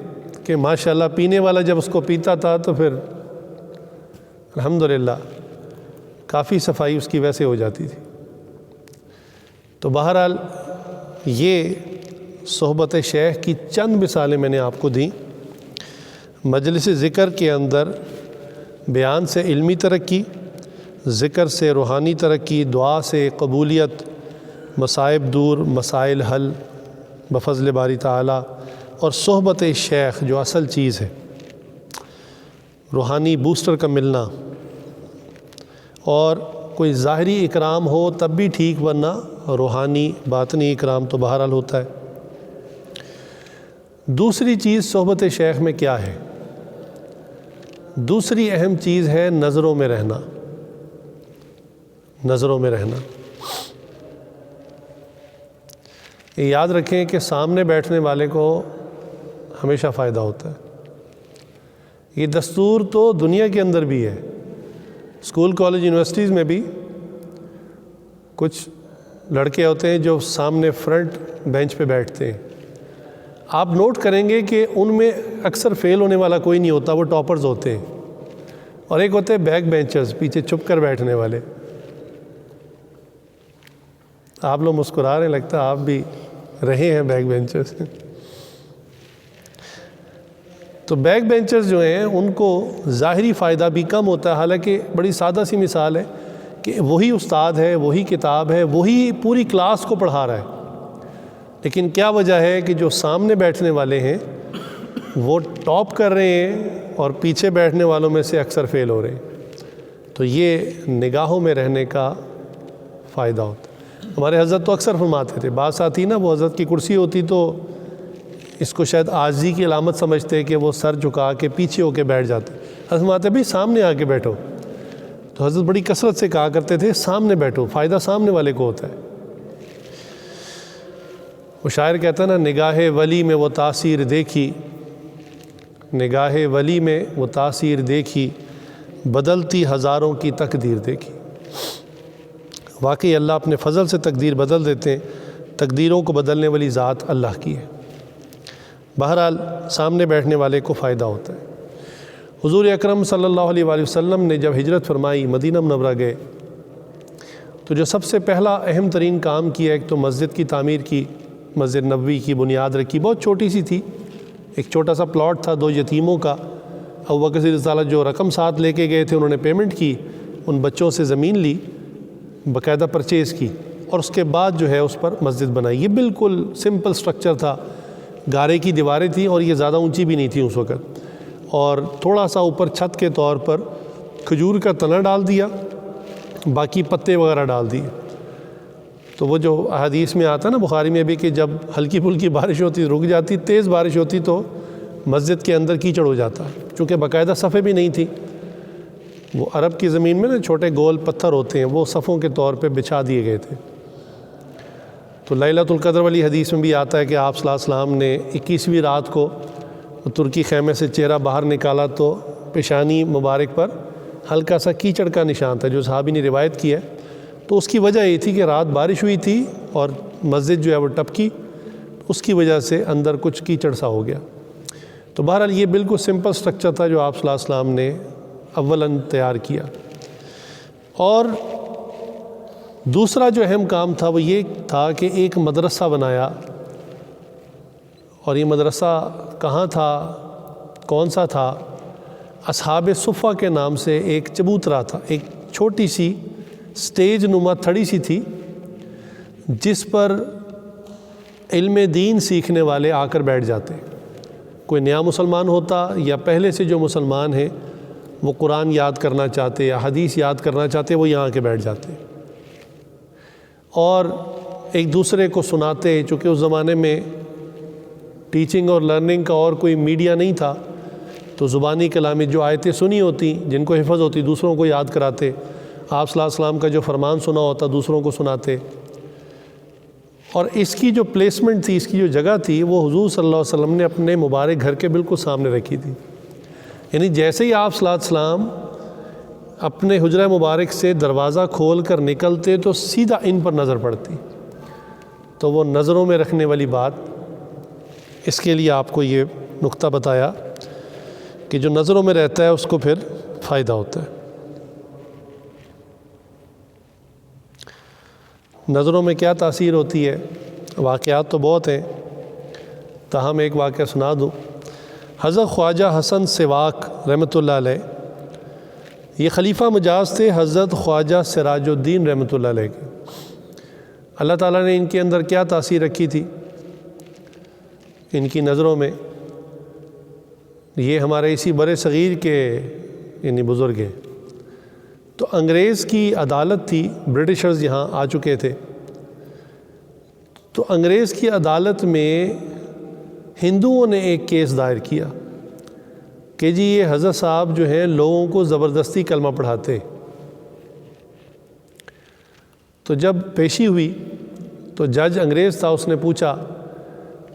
کہ ماشاءاللہ پینے والا جب اس کو پیتا تھا تو پھر الحمدللہ کافی صفائی اس کی ویسے ہو جاتی تھی۔ تو بہرحال یہ صحبت شیخ کی چند مثالیں میں نے آپ کو دیں۔ مجلس ذکر کے اندر بیان سے علمی ترقی، ذکر سے روحانی ترقی، دعا سے قبولیت، مصائب دور، مسائل حل بفضل باری تعالی، اور صحبت شیخ جو اصل چیز ہے، روحانی بوسٹر کا ملنا، اور کوئی ظاہری اکرام ہو تب بھی ٹھیک، ورنہ روحانی باطنی اکرام تو بہرحال ہوتا ہے۔ دوسری چیز صحبت شیخ میں کیا ہے؟ دوسری اہم چیز ہے نظروں میں رہنا، نظروں میں رہنا۔ یہ یاد رکھیں کہ سامنے بیٹھنے والے کو ہمیشہ فائدہ ہوتا ہے۔ یہ دستور تو دنیا کے اندر بھی ہے، اسکول کالج یونیورسٹیز میں بھی کچھ لڑکے ہوتے ہیں جو سامنے فرنٹ بینچ پہ بیٹھتے ہیں، آپ نوٹ کریں گے کہ ان میں اکثر فیل ہونے والا کوئی نہیں ہوتا، وہ ٹاپرز ہوتے ہیں، اور ایک ہوتے ہیں بیک بینچرز، پیچھے چھپ کر بیٹھنے والے۔ آپ لوگ مسکرا رہے ہیں، لگتا ہے آپ بھی رہے ہیں بیک بینچرز۔ تو بیک بینچرز جو ہیں ان کو ظاہری فائدہ بھی کم ہوتا ہے، حالانکہ بڑی سادہ سی مثال ہے کہ وہی استاد ہے، وہی کتاب ہے، وہی پوری کلاس کو پڑھا رہا ہے، لیکن کیا وجہ ہے کہ جو سامنے بیٹھنے والے ہیں وہ ٹاپ کر رہے ہیں اور پیچھے بیٹھنے والوں میں سے اکثر فیل ہو رہے ہیں۔ تو یہ نگاہوں میں رہنے کا فائدہ ہوتا ہے۔ ہمارے حضرت تو اکثر فرماتے تھے، بعض ساتھی نا وہ حضرت کی کرسی ہوتی تو اس کو شاید عاجزی کی علامت سمجھتے کہ وہ سر جھکا کے پیچھے ہو کے بیٹھ جاتے، حضرت فرماتے بھی سامنے آ کے بیٹھو۔ تو حضرت بڑی کثرت سے کہا کرتے تھے سامنے بیٹھو، فائدہ سامنے والے کو ہوتا ہے۔ وہ شاعر کہتا ہے نا، نگاہ ولی میں وہ تاثیر دیکھی، نگاہ ولی میں وہ تاثیر دیکھی، بدلتی ہزاروں کی تقدیر دیکھی۔ واقعی اللہ اپنے فضل سے تقدیر بدل دیتے ہیں، تقدیروں کو بدلنے والی ذات اللہ کی ہے۔ بہرحال سامنے بیٹھنے والے کو فائدہ ہوتا ہے۔ حضور اکرم صلی اللہ علیہ وآلہ وسلم نے جب ہجرت فرمائی، مدینہ منورہ گئے، تو جو سب سے پہلا اہم ترین کام کیا، ایک تو مسجد کی تعمیر کی، مسجد نبوی کی بنیاد رکھی، بہت چھوٹی سی تھی، ایک چھوٹا سا پلاٹ تھا 2 یتیموں کا۔ ابوبکر صدیق تعالیٰ جو رقم ساتھ لے کے گئے تھے انہوں نے پیمنٹ کی، ان بچوں سے زمین لی، باقاعدہ پرچیز کی، اور اس کے بعد جو ہے اس پر مسجد بنائی۔ یہ بالکل سمپل سٹرکچر تھا، گارے کی دیواریں تھیں اور یہ زیادہ اونچی بھی نہیں تھی اس وقت، اور تھوڑا سا اوپر چھت کے طور پر کھجور کا تنا ڈال دیا، باقی پتے وغیرہ ڈال دیے۔ تو وہ جو احادیث میں آتا ہے نا بخاری میں بھی کہ جب ہلکی پھلکی بارش ہوتی رک جاتی، تیز بارش ہوتی تو مسجد کے اندر کیچڑ ہو جاتا، چونکہ باقاعدہ صفیں بھی نہیں تھیں۔ وہ عرب کی زمین میں نا چھوٹے گول پتھر ہوتے ہیں، وہ صفوں کے طور پہ بچھا دیے گئے تھے۔ تو لیلۃ القدر والی حدیث میں بھی آتا ہے کہ آپ صلی اللہ علیہ وسلم نے 21ویں رات کو ترکی خیمے سے چہرہ باہر نکالا تو پیشانی مبارک پر ہلکا سا کیچڑ کا نشان تھا، جو صحابی نے روایت کی ہے۔ تو اس کی وجہ یہ تھی کہ رات بارش ہوئی تھی اور مسجد جو ہے وہ ٹپکی، اس کی وجہ سے اندر کچھ کیچڑ سا ہو گیا۔ تو بہرحال یہ بالکل سمپل سٹرکچر تھا جو آپ صلی اللہ علیہ وسلم نے اولاً تیار کیا۔ اور دوسرا جو اہم کام تھا وہ یہ تھا کہ ایک مدرسہ بنایا، اور یہ مدرسہ کہاں تھا، کون سا تھا؟ اصحاب صفہ کے نام سے ایک چبوترا تھا، ایک چھوٹی سی سٹیج نما تھڑی سی تھی جس پر علم دین سیکھنے والے آ کر بیٹھ جاتے۔ کوئی نیا مسلمان ہوتا یا پہلے سے جو مسلمان ہیں وہ قرآن یاد کرنا چاہتے یا حدیث یاد کرنا چاہتے، وہ یہاں آ کے بیٹھ جاتے اور ایک دوسرے کو سناتے۔ چونکہ اس زمانے میں ٹیچنگ اور لرننگ کا اور کوئی میڈیا نہیں تھا، تو زبانی کلامی جو آیتیں سنی ہوتی جن کو حفظ ہوتی دوسروں کو یاد کراتے، آپ صلی اللہ علیہ وسلم کا جو فرمان سنا ہوتا دوسروں کو سناتے۔ اور اس کی جو پلیسمنٹ تھی، اس کی جو جگہ تھی، وہ حضور صلی اللہ علیہ وسلم نے اپنے مبارک گھر کے بالکل سامنے رکھی تھی۔ یعنی جیسے ہی آپ صلی اللہ علیہ وسلم اپنے حجرہ مبارک سے دروازہ کھول کر نکلتے تو سیدھا ان پر نظر پڑتی۔ تو وہ نظروں میں رکھنے والی بات، اس کے لیے آپ کو یہ نقطہ بتایا کہ جو نظروں میں رہتا ہے اس کو پھر فائدہ ہوتا ہے۔ نظروں میں کیا تاثیر ہوتی ہے؟ واقعات تو بہت ہیں، تاہم ایک واقعہ سنا دوں۔ حضرت خواجہ حسن سواک رحمۃ اللہ علیہ، یہ خلیفہ مجاز تھے حضرت خواجہ سراج الدین رحمۃ اللہ علیہ کے۔ اللہ تعالیٰ نے ان کے اندر کیا تاثیر رکھی تھی؟ ان کی نظروں میں، یہ ہمارے اسی برِ صغیر کے یعنی بزرگ ہیں۔ تو انگریز کی عدالت تھی، برٹشرز یہاں آ چکے تھے، تو انگریز کی عدالت میں ہندوؤں نے ایک کیس دائر کیا کہ جی یہ حضرت صاحب جو ہیں لوگوں کو زبردستی کلمہ پڑھاتے۔ تو جب پیشی ہوئی تو جج انگریز تھا، اس نے پوچھا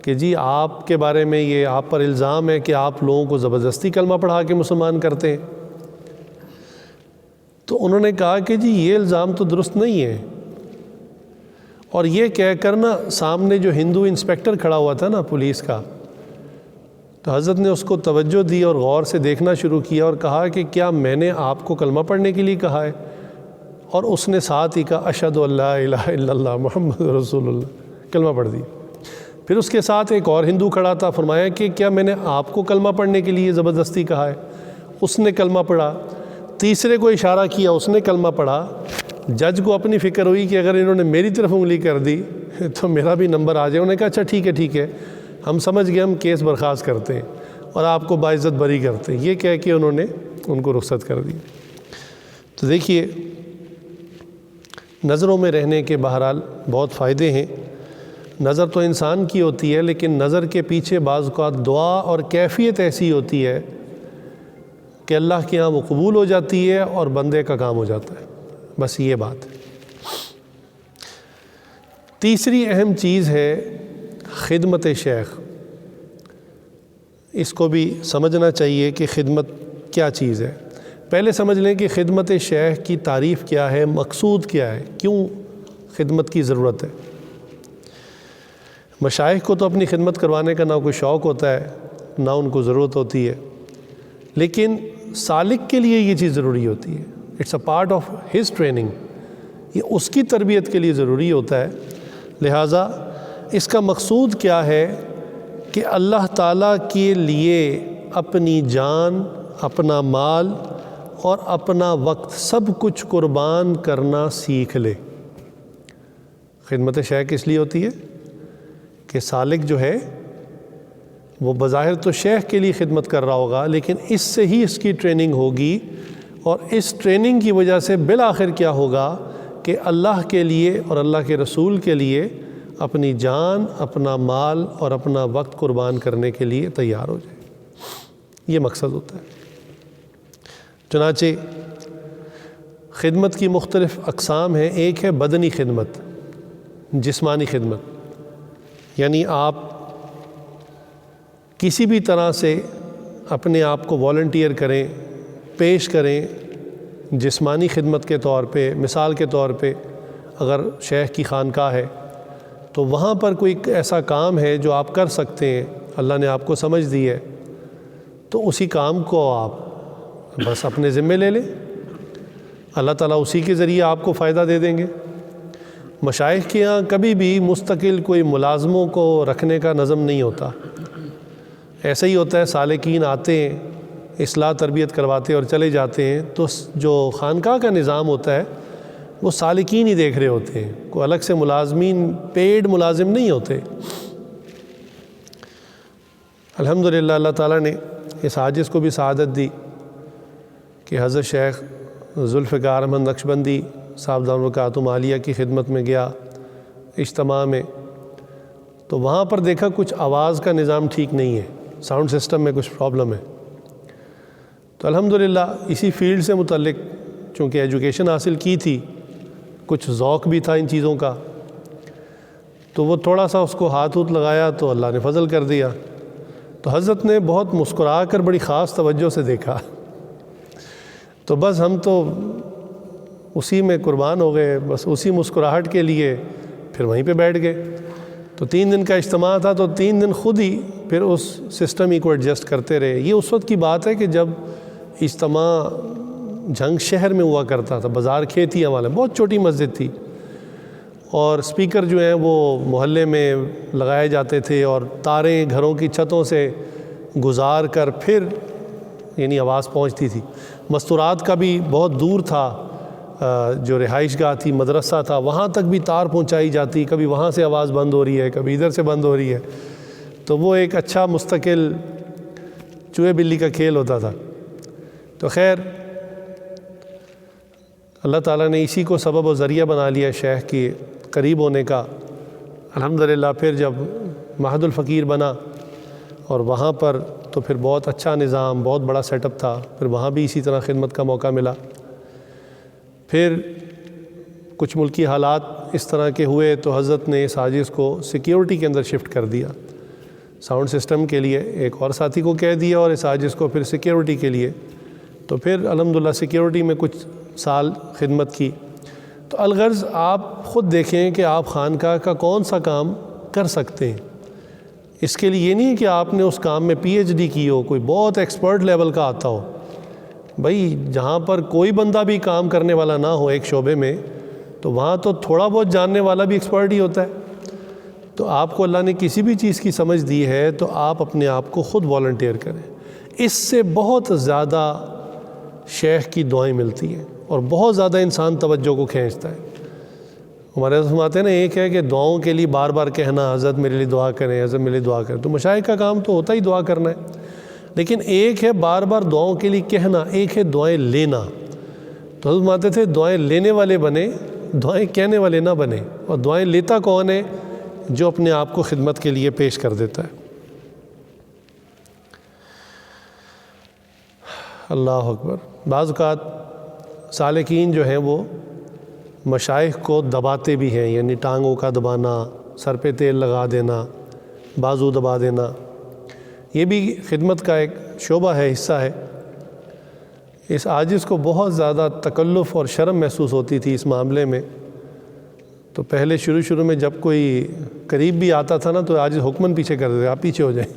کہ جی آپ کے بارے میں یہ آپ پر الزام ہے کہ آپ لوگوں کو زبردستی کلمہ پڑھا کے مسلمان کرتے ہیں۔ تو انہوں نے کہا کہ جی یہ الزام تو درست نہیں ہے، اور یہ کہہ کر نا سامنے جو ہندو انسپیکٹر کھڑا ہوا تھا نا پولیس کا، تو حضرت نے اس کو توجہ دی اور غور سے دیکھنا شروع کیا اور کہا کہ کیا میں نے آپ کو کلمہ پڑھنے کے لیے کہا ہے؟ اور اس نے ساتھ ہی کہا اشہد ان لا الہ الا اللہ محمد رسول اللہ، کلمہ پڑھ دی۔ پھر اس کے ساتھ ایک اور ہندو کھڑا تھا، فرمایا کہ کیا میں نے آپ کو کلمہ پڑھنے کے لیے زبردستی کہا ہے؟ اس نے کلمہ پڑھا۔ تیسرے کو اشارہ کیا، اس نے کلمہ پڑھا۔ جج کو اپنی فکر ہوئی کہ اگر انہوں نے میری طرف انگلی کر دی تو میرا بھی نمبر آ جائے۔ انہوں نے کہا اچھا ٹھیک ہے، ہم سمجھ گئے، ہم کیس برخاست کرتے ہیں اور آپ کو باعزت بری کرتے ہیں۔ یہ کہہ کے انہوں نے ان کو رخصت کر دی۔ تو دیکھیے نظروں میں رہنے کے بہرحال بہت فائدے ہیں۔ نظر تو انسان کی ہوتی ہے، لیکن نظر کے پیچھے بعض اوقات دعا اور کیفیت ایسی ہوتی ہے کہ اللہ کے ہاں وہ قبول ہو جاتی ہے اور بندے کا کام ہو جاتا ہے۔ بس یہ بات ہے۔ تیسری اہم چیز ہے خدمت شیخ۔ اس کو بھی سمجھنا چاہیے کہ خدمت کیا چیز ہے۔ پہلے سمجھ لیں کہ خدمت شیخ کی تعریف کیا ہے، مقصود کیا ہے، کیوں خدمت کی ضرورت ہے۔ مشائخ کو تو اپنی خدمت کروانے کا نہ کوئی شوق ہوتا ہے، نہ ان کو ضرورت ہوتی ہے، لیکن سالک کے لیے یہ چیز ضروری ہوتی ہے۔ It's a part of his training, یہ اس کی تربیت کے لیے ضروری ہوتا ہے۔ لہٰذا اس کا مقصود کیا ہے کہ اللہ تعالیٰ کے لیے اپنی جان، اپنا مال اور اپنا وقت سب کچھ قربان کرنا سیکھ لے۔ خدمت شیخ اس لیے ہوتی ہے کہ سالک جو ہے وہ بظاہر تو شیخ کے لیے خدمت کر رہا ہوگا، لیکن اس سے ہی اس کی ٹریننگ ہوگی، اور اس ٹریننگ کی وجہ سے بالآخر کیا ہوگا کہ اللہ کے لیے اور اللہ کے رسول کے لیے اپنی جان، اپنا مال اور اپنا وقت قربان کرنے کے لیے تیار ہو جائے۔ یہ مقصد ہوتا ہے۔ چنانچہ خدمت کی مختلف اقسام ہیں۔ ایک ہے بدنی خدمت، جسمانی خدمت، یعنی آپ کسی بھی طرح سے اپنے آپ کو والنٹیئر کریں، پیش کریں جسمانی خدمت کے طور پہ۔ مثال کے طور پہ اگر شیخ کی خانقاہ ہے تو وہاں پر کوئی ایسا کام ہے جو آپ کر سکتے ہیں، اللہ نے آپ کو سمجھ دی ہے، تو اسی کام کو آپ بس اپنے ذمے لے لیں، اللہ تعالیٰ اسی کے ذریعے آپ کو فائدہ دے دیں گے۔ مشائخ کے یہاں کبھی بھی مستقل کوئی ملازموں کو رکھنے کا نظم نہیں ہوتا، ایسا ہی ہوتا ہے سالکین آتے ہیں، اصلاح تربیت کرواتے اور چلے جاتے ہیں، تو جو خانقاہ کا نظام ہوتا ہے وہ سالکین ہی دیکھ رہے ہوتے ہیں، کوئی الگ سے ملازمین پیڈ ملازم نہیں ہوتے۔ الحمدللہ اللہ تعالیٰ نے اس عاجز کو بھی سعادت دی کہ حضرت شیخ ذوالفقار احمد نقشبندی صاحب دامت برکاتہم عالیہ کی خدمت میں گیا اجتماع میں، تو وہاں پر دیکھا کچھ آواز کا نظام ٹھیک نہیں ہے، ساؤنڈ سسٹم میں کچھ پرابلم ہے۔ تو الحمدللہ اسی فیلڈ سے متعلق چونکہ ایجوکیشن حاصل کی تھی، کچھ ذوق بھی تھا ان چیزوں کا، تو وہ تھوڑا سا اس کو ہاتھ لگایا تو اللہ نے فضل کر دیا۔ تو حضرت نے بہت مسکرا کر بڑی خاص توجہ سے دیکھا، تو بس ہم تو اسی میں قربان ہو گئے، بس اسی مسکراہٹ کے لیے پھر وہیں پہ بیٹھ گئے۔ تو 3 دن کا اجتماع تھا، تو 3 دن خود ہی پھر اس سسٹم ہی کو ایڈجسٹ کرتے رہے۔ یہ اس وقت کی بات ہے کہ جب اجتماع جھنگ شہر میں ہوا کرتا تھا، بازار کھیتیاں والے، بہت چھوٹی مسجد تھی، اور اسپیکر جو ہیں وہ محلے میں لگائے جاتے تھے، اور تاریں گھروں کی چھتوں سے گزار کر پھر یعنی آواز پہنچتی تھی۔ مستورات کا بھی بہت دور تھا، جو رہائش گاہ تھی، مدرسہ تھا، وہاں تک بھی تار پہنچائی جاتی، کبھی وہاں سے آواز بند ہو رہی ہے، کبھی ادھر سے بند ہو رہی ہے، تو وہ ایک اچھا مستقل چوہے بلی کا کھیل ہوتا تھا۔ تو خیر اللہ تعالیٰ نے اسی کو سبب و ذریعہ بنا لیا شیخ کے قریب ہونے کا۔ الحمدللہ پھر جب معہد الفقیر بنا اور وہاں پر تو پھر بہت اچھا نظام، بہت بڑا سیٹ اپ تھا، پھر وہاں بھی اسی طرح خدمت کا موقع ملا۔ پھر کچھ ملکی حالات اس طرح کے ہوئے تو حضرت نے اس عاجز کو سیکیورٹی کے اندر شفٹ کر دیا، ساؤنڈ سسٹم کے لیے ایک اور ساتھی کو کہہ دیا، اور اس عاجز کو پھر سیکیورٹی کے لیے۔ تو پھر الحمدللہ سیکیورٹی میں کچھ سال خدمت کی۔ تو الغرض آپ خود دیکھیں کہ آپ خانقاہ کا کون سا کام کر سکتے ہیں۔ اس کے لیے یہ نہیں کہ آپ نے اس کام میں پی ایچ ڈی کی ہو، کوئی بہت ایکسپرٹ لیول کا آتا ہو۔ بھائی جہاں پر کوئی بندہ بھی کام کرنے والا نہ ہو ایک شعبے میں، تو وہاں تو تھوڑا بہت جاننے والا بھی ایکسپرٹ ہی ہوتا ہے۔ تو آپ کو اللہ نے کسی بھی چیز کی سمجھ دی ہے تو آپ اپنے آپ کو خود والنٹیئر کریں۔ اس سے بہت زیادہ شیخ کی دعائیں ملتی ہیں، اور بہت زیادہ انسان توجہ کو کھینچتا ہے۔ ہمارے حضرت فرماتے ہیں نا، ایک ہے کہ دعاؤں کے لیے بار بار کہنا حضرت میرے لیے دعا کریں، حضرت میرے لیے دعا کریں، تو مشائخ کا کام تو ہوتا ہی دعا کرنا ہے، لیکن ایک ہے بار بار دعاؤں کے لیے کہنا، ایک ہے دعائیں لینا۔ تو حضرت فرماتے تھے دعائیں لینے والے بنے، دعائیں کہنے والے نہ بنے۔ اور دعائیں لیتا کون ہے؟ جو اپنے آپ کو خدمت کے لیے پیش کر دیتا ہے۔ اللہ اکبر۔ بعض اوقات سالکین جو ہیں وہ مشائخ کو دباتے بھی ہیں، یعنی ٹانگوں کا دبانا، سر پہ تیل لگا دینا، بازو دبا دینا، یہ بھی خدمت کا ایک شعبہ ہے، حصہ ہے۔ اس عاجز کو بہت زیادہ تکلف اور شرم محسوس ہوتی تھی اس معاملے میں۔ تو پہلے شروع میں جب کوئی قریب بھی آتا تھا نا تو عاجز حکماً پیچھے کر دیتے، آپ پیچھے ہو جائیں۔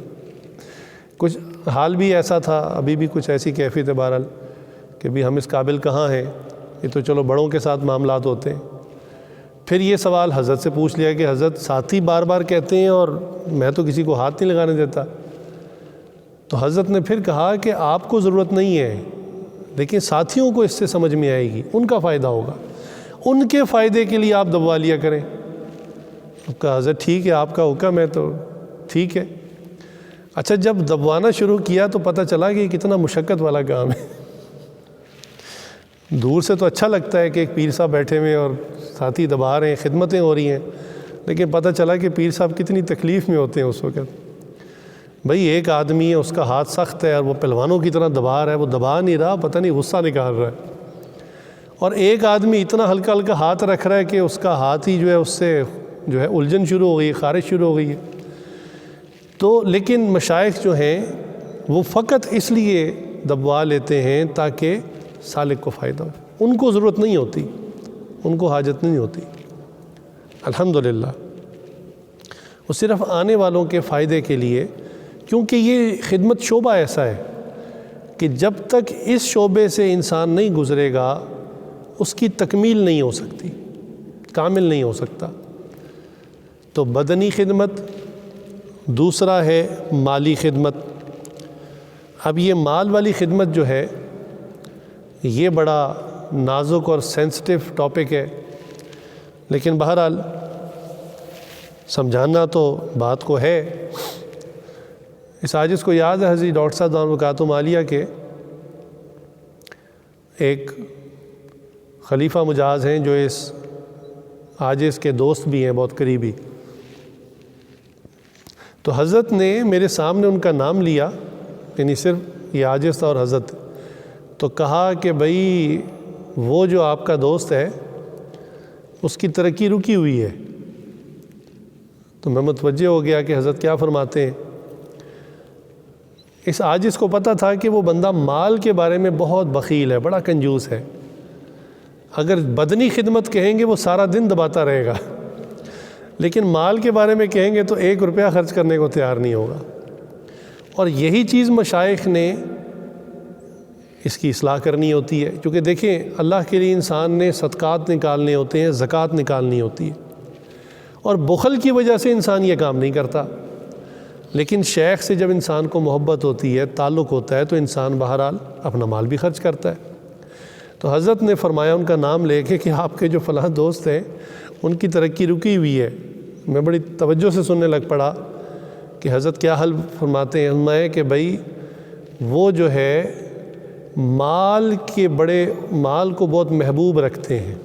کچھ حال بھی ایسا تھا، ابھی بھی کچھ ایسی کیفیت ہے بہرحال کہ بھی ہم اس قابل کہاں ہیں، یہ تو چلو بڑوں کے ساتھ معاملات ہوتے ہیں۔ پھر یہ سوال حضرت سے پوچھ لیا کہ حضرت ساتھی بار بار کہتے ہیں اور میں تو کسی کو ہاتھ نہیں لگانے دیتا۔ تو حضرت نے پھر کہا کہ آپ کو ضرورت نہیں ہے، لیکن ساتھیوں کو اس سے سمجھ میں آئے گی، ان کا فائدہ ہوگا، ان کے فائدے کے لیے آپ دبوا لیا کریں۔ کہا حضرت ٹھیک ہے، آپ کا حکم ہے تو ٹھیک ہے۔ اچھا جب دبوانا شروع کیا تو پتہ چلا کہ یہ کتنا مشقت والا کام ہے۔ دور سے تو اچھا لگتا ہے کہ ایک پیر صاحب بیٹھے ہوئے اور ساتھی دبا رہے ہیں، خدمتیں ہو رہی ہیں، لیکن پتہ چلا کہ پیر صاحب کتنی تکلیف میں ہوتے ہیں اس وقت۔ بھئی ایک آدمی ہے، اس کا ہاتھ سخت ہے اور وہ پہلوانوں کی طرح دبا رہا ہے، وہ دبا نہیں رہا، پتہ نہیں غصہ نکال رہا ہے، اور ایک آدمی اتنا ہلکا ہلکا ہاتھ رکھ رہا ہے کہ اس کا ہاتھ ہی جو ہے اس سے جو ہے الجھن شروع ہو گئی ہے، خارش شروع ہو گئی ہے۔ تو لیکن مشائخ جو ہیں وہ فقط اس لیے دبوا لیتے ہیں تاکہ سالک کو فائدہ ہو، ان کو ضرورت نہیں ہوتی، ان کو حاجت نہیں ہوتی۔ الحمدللہ وہ صرف آنے والوں کے فائدے کے لیے، کیونکہ یہ خدمت شعبہ ایسا ہے کہ جب تک اس شعبے سے انسان نہیں گزرے گا اس کی تکمیل نہیں ہو سکتی، کامل نہیں ہو سکتا۔ تو بدنی خدمت، دوسرا ہے مالی خدمت۔ اب یہ مال والی خدمت جو ہے یہ بڑا نازک اور سینسٹیو ٹاپک ہے، لیکن بہرحال سمجھانا تو بات کو ہے۔ اس عاجز کو یاد ہے حضرت ڈاکٹر صاحب دامت برکاتہم عالیہ کے ایک خلیفہ مجاز ہیں جو اس عاجز کے دوست بھی ہیں بہت قریبی، تو حضرت نے میرے سامنے ان کا نام لیا، یعنی صرف یہ عاجز تھا اور حضرت، تو کہا کہ بھائی وہ جو آپ کا دوست ہے اس کی ترقی رکی ہوئی ہے۔ تو میں متوجہ ہو گیا کہ حضرت کیا فرماتے ہیں۔ اس عاجز کو پتہ تھا کہ وہ بندہ مال کے بارے میں بہت بخیل ہے، بڑا کنجوس ہے، اگر بدنی خدمت کہیں گے وہ سارا دن دباتا رہے گا، لیکن مال کے بارے میں کہیں گے تو 1 روپیہ خرچ کرنے کو تیار نہیں ہوگا۔ اور یہی چیز مشائخ نے اس کی اصلاح کرنی ہوتی ہے، کیونکہ دیکھیں اللہ کے لیے انسان نے صدقات نکالنے ہوتے ہیں، زکوٰۃ نکالنی ہوتی ہے، اور بخل کی وجہ سے انسان یہ کام نہیں کرتا، لیکن شیخ سے جب انسان کو محبت ہوتی ہے، تعلق ہوتا ہے، تو انسان بہرحال اپنا مال بھی خرچ کرتا ہے۔ تو حضرت نے فرمایا ان کا نام لے کے کہ آپ کے جو فلاں دوست ہیں ان کی ترقی رکی ہوئی ہے۔ میں بڑی توجہ سے سننے لگ پڑا کہ حضرت کیا حل فرماتے ہیں۔ فرمایا کہ بھائی وہ جو ہے مال کو بہت محبوب رکھتے ہیں۔